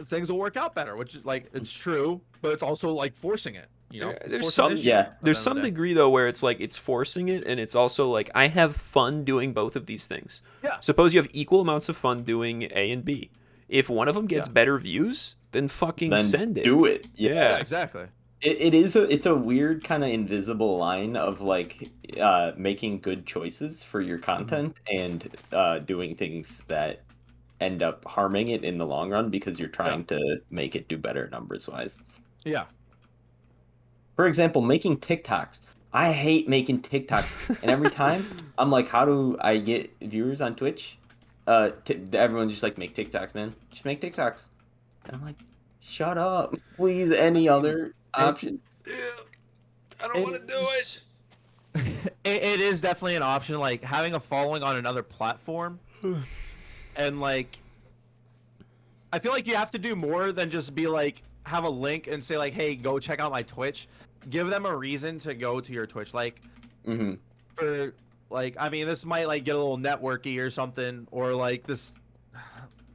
things will work out better, which is like, it's true, but it's also like forcing it, you know. There's some degree though where it's like it's forcing it, and it's also like I have fun doing both of these things. Yeah. Suppose you have equal amounts of fun doing A and B. If one of them gets better views, then fucking then send it. do it. Yeah. Yeah, exactly. It's a weird kind of invisible line of like making good choices for your content and doing things that end up harming it in the long run because you're trying to make it do better numbers wise. Yeah. For example, making TikToks. I hate making TikToks, and every time I'm like, how do I get viewers on Twitch? Everyone's just like, make TikToks, man. Just make TikToks. And I'm like, shut up, please. Any other option? I don't want to do it. It is definitely an option, like having a following on another platform, and like, I feel like you have to do more than just be like, have a link and say like, hey, go check out my Twitch. Give them a reason to go to your Twitch, like, for like, I mean, this might like get a little networky or something, or like this,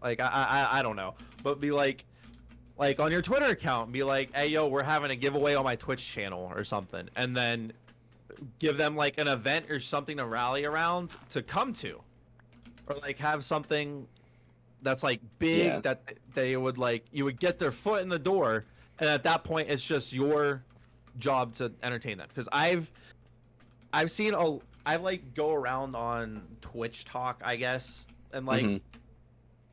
like I don't know, but be like on your Twitter account, be like, hey yo, we're having a giveaway on my Twitch channel or something, and then give them like an event or something to rally around to come to, or like have something that's like big that they would like, you would get their foot in the door, and at that point it's just your job to entertain them. Because I've seen I've like go around on Twitch talk, I guess, and like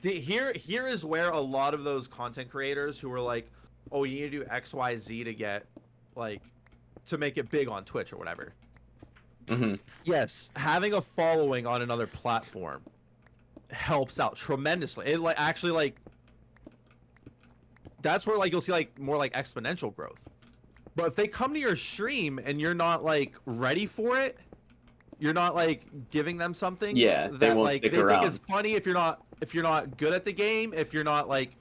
here is where a lot of those content creators who are like, oh, you need to do XYZ to get like to make it big on Twitch or whatever. Yes, having a following on another platform helps out tremendously. It like actually like that's where like you'll see like more like exponential growth. But if they come to your stream and you're not like ready for it, you're not like giving them something that they won't like stick they around. think is funny, if you're not good at the game, if you're not like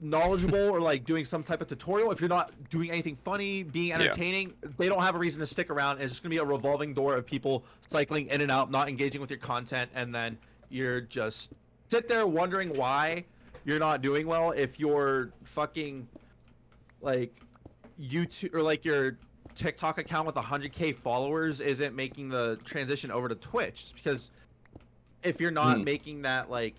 knowledgeable or like doing some type of tutorial, if you're not doing anything funny, being entertaining, they don't have a reason to stick around, and it's just gonna be a revolving door of people cycling in and out, not engaging with your content, and then you're just sit there wondering why you're not doing well if your fucking like YouTube or like your TikTok account with 100K followers isn't making the transition over to Twitch. Because if you're not making that like,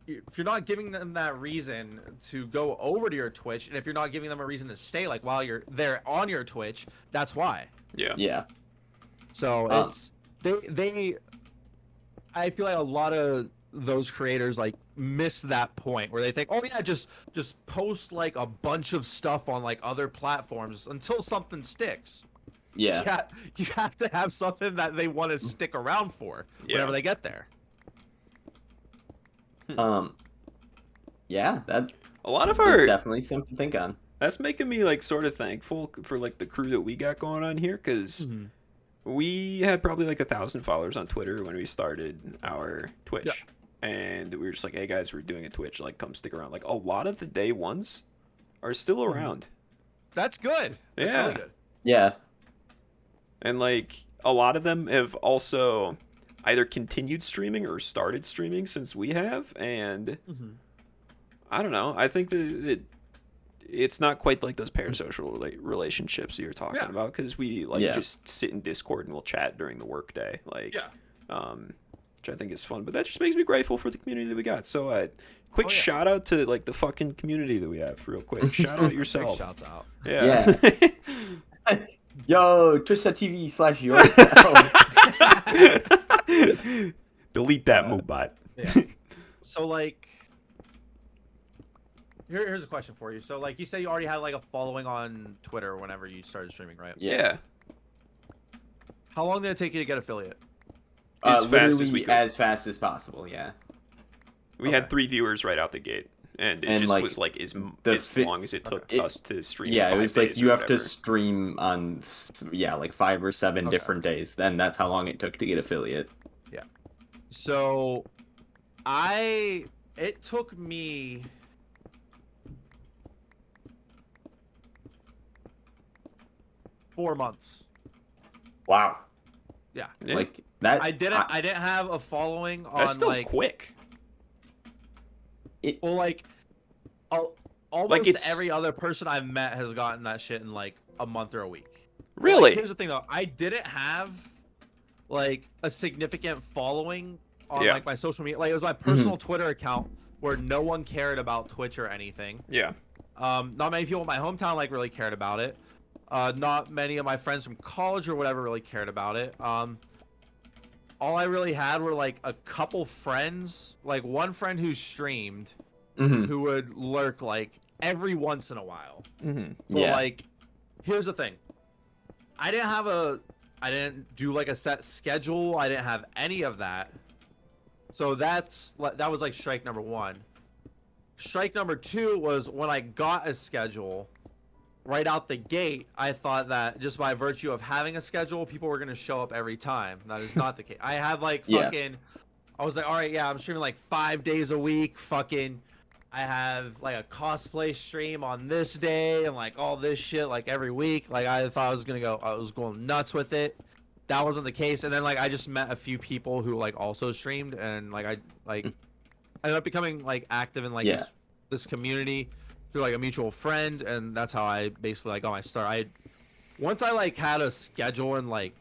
if you're not giving them that reason to go over to your Twitch, and if you're not giving them a reason to stay like while you're there on your Twitch, that's why. Yeah. So it's they I feel like a lot of those creators like miss that point where they think, oh yeah, just post like a bunch of stuff on like other platforms until something sticks. Yeah. You have to have something that they want to stick around for whenever they get there. Yeah, that a lot of is definitely something to think on. That's making me like sort of thankful for like the crew that we got going on here, because we had probably like 1,000 followers on Twitter when we started our Twitch. And we were just like, hey guys, we're doing a Twitch, like come stick around. Like a lot of the day ones are still around. That's good. That's really good. Yeah. And like a lot of them have also either continued streaming or started streaming since we have, and I don't know, I think that it's not quite like those parasocial relationships you're talking about, because we like just sit in Discord and we'll chat during the workday, like which I think is fun. But that just makes me grateful for the community that we got. So quick shout out to like the fucking community that we have, real quick. Shout out yourself. Shouts out. Yeah. Yo, twitch.tv/yourself. Delete that moobot. Yeah. So like, here's a question for you. So like, you say you already had like a following on Twitter whenever you started streaming, right? Yeah. How long did it take you to get affiliate? As fast as we could. As fast as possible, yeah. We had 3 viewers right out the gate, and it just like, was like as long as it took us to stream. Yeah, it was like you have to whatever. stream on like 5 or 7 different days. Then that's how long it took to get affiliate. Yeah. So it took me four months. Wow. Yeah. Like that. I didn't have a following on That's still like quick. Well, like almost Like, it's- every other person I've met has gotten that shit in like a month or a week. Really? Like, here's the thing though, I didn't have like a significant following on like my social media. Like it was my personal Twitter account where no one cared about Twitch or anything. Yeah. Not many people in my hometown like really cared about it. Not many of my friends from college or whatever really cared about it. All I really had were like a couple friends, like one friend who streamed, who would lurk like every once in a while. But like, here's the thing. I didn't do like a set schedule. I didn't have any of that. So that was like strike number 1. Strike number 2 was when I got a schedule. Right out the gate, I thought that just by virtue of having a schedule, people were gonna show up every time. That is not the case. I had like fucking, I was like, all right, yeah, I'm streaming like 5 days a week. Fucking, I have like a cosplay stream on this day and like all this shit like every week. Like I thought I was going nuts with it. That wasn't the case. And then like I just met a few people who like also streamed, and like I ended up becoming like active in like this community through like a mutual friend, and that's how I basically like got my start. Once I like had a schedule and like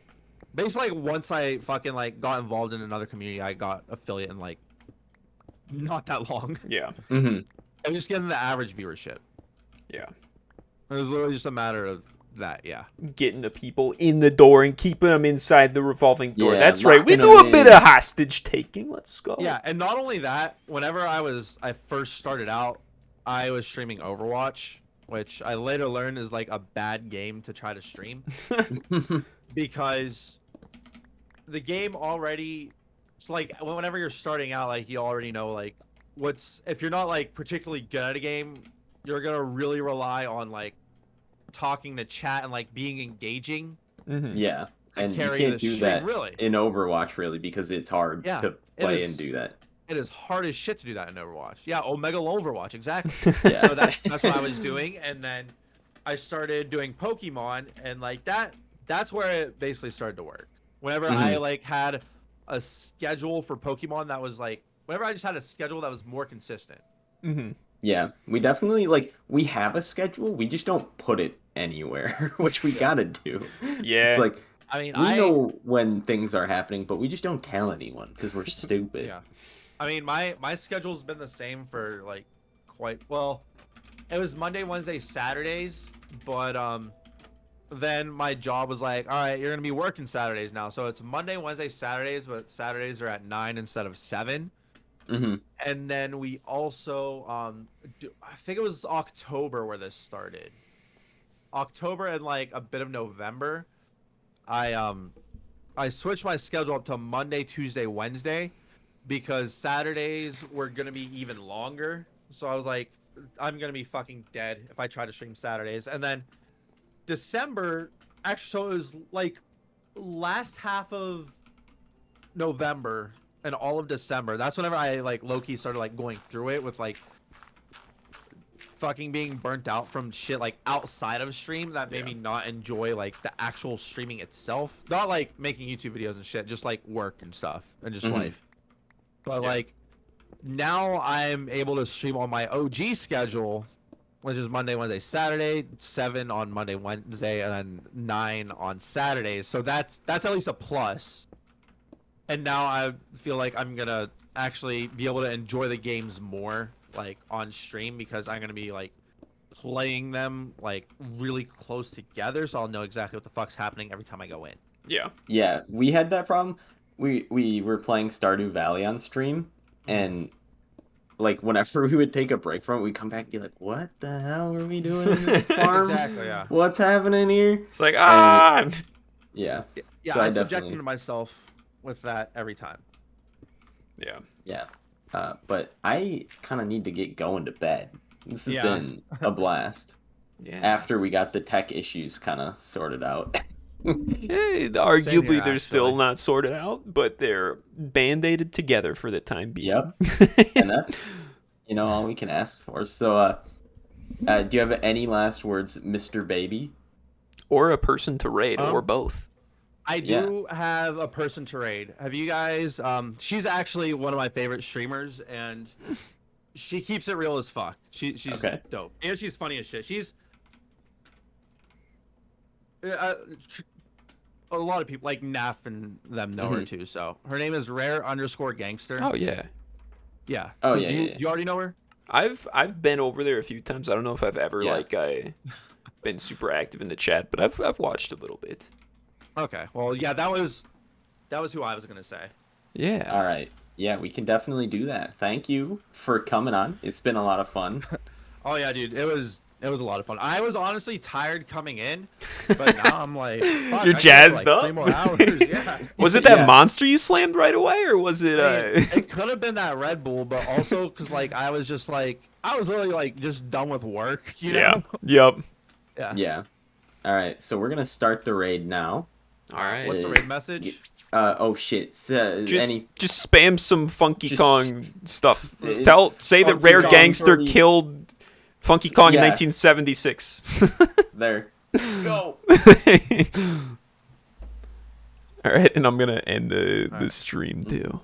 basically like once I fucking like got involved in another community, I got affiliate in like not that long. Yeah. I was just getting the average viewership. Yeah. It was literally just a matter of that. Yeah. Getting the people in the door and keeping them inside the revolving door. Yeah, That's right. We locking do a them bit in. of hostage taking. Let's go. Yeah, and not only that, whenever I first started out, I was streaming Overwatch, which I later learned is like a bad game to try to stream because the game already, it's like whenever you're starting out, like you already know like if you're not like particularly good at a game, you're gonna really rely on like talking to chat and like being engaging. Yeah, and you carry can't the do stream, that really. in Overwatch really because it's hard Yeah, to it play is. and do that. It is hard as shit to do that in Overwatch. Yeah, Omega Overwatch, exactly. Yeah. So that's what I was doing, and then I started doing Pokemon, and like that's where it basically started to work. Whenever I like had a schedule for Pokemon that was like, whenever I just had a schedule that was more consistent. Yeah, we definitely like we have a schedule, we just don't put it anywhere, which we gotta do. Yeah. It's like I mean, we know when things are happening, but we just don't tell anyone because we're stupid. Yeah. I mean, my schedule's been the same for like quite well. It was Monday, Wednesday, Saturdays, but then my job was like, all right, you're gonna be working Saturdays now, so it's Monday, Wednesday, Saturdays, but Saturdays are at 9 instead of 7. And then we also I think it was October where this started. October and like a bit of November, I switched my schedule up to Monday, Tuesday, Wednesday, because Saturdays were gonna be even longer. So I was like, I'm gonna be fucking dead if I try to stream Saturdays. And then December, actually, so it was like last half of November and all of December. That's whenever I like low-key started like going through it with like fucking being burnt out from shit like outside of stream that made me not enjoy like the actual streaming itself. Not like making YouTube videos and shit, just like work and stuff and just life. But like now I'm able to stream on my OG schedule, which is Monday, Wednesday, Saturday, 7 on Monday, Wednesday, and then 9 on Saturdays. So that's at least a plus. And now I feel like I'm gonna actually be able to enjoy the games more like on stream because I'm gonna be like playing them like really close together, so I'll know exactly what the fuck's happening every time I go in. Yeah, we had that problem. We were playing Stardew Valley on stream, and like whenever we would take a break from it, we'd come back and be like, "What the hell are we doing in this farm? Exactly, yeah. What's happening here?" It's like, Yeah. Yeah, So I I subjected definitely- myself with that every time. Yeah. But I kind of need to get going to bed. This has Yeah. been a blast. After we got the tech issues kind of sorted out. Arguably, here, they're still actually. not sorted out, but they're band-aided together for the time being. Yep. And that's, all we can ask for. So, do you have any last words, Mr. Baby? Or a person to raid, or both. I do have a person to raid. Have you guys? She's actually one of my favorite streamers, and she keeps it real as fuck. She's dope, and she's funny as shit. She's a lot of people like Naf and them know her too. So her name is Rare_Gangster. Oh yeah. Yeah. Oh, Do yeah, you, yeah. do you already know her? I've been over there a few times. I don't know if I've ever Yeah. been super active in the chat, but I've watched a little bit. Okay. Well, yeah, that was who I was gonna say. Yeah. All right. Yeah, we can definitely do that. Thank you for coming on. It's been a lot of fun. Oh yeah, dude, it was a lot of fun. I was honestly tired coming in, but now I'm like, fuck, You're I got jazzed like up. 3 more hours. Yeah. Was it that Yeah. monster you slammed right away, or was it? I mean, it could have been that Red Bull, but also because like I was just like I was literally like just done with work. You Yeah. know? Yep. Yeah. Yeah. All right. So we're gonna start the raid now. All right. What's the raid message? Oh shit. Just spam some Funky Just- Kong stuff. It's Say that Funky Rare Kong Gangster 30. killed Funky Kong in Yeah. 1976. There. Go. All right, and I'm gonna end the stream too.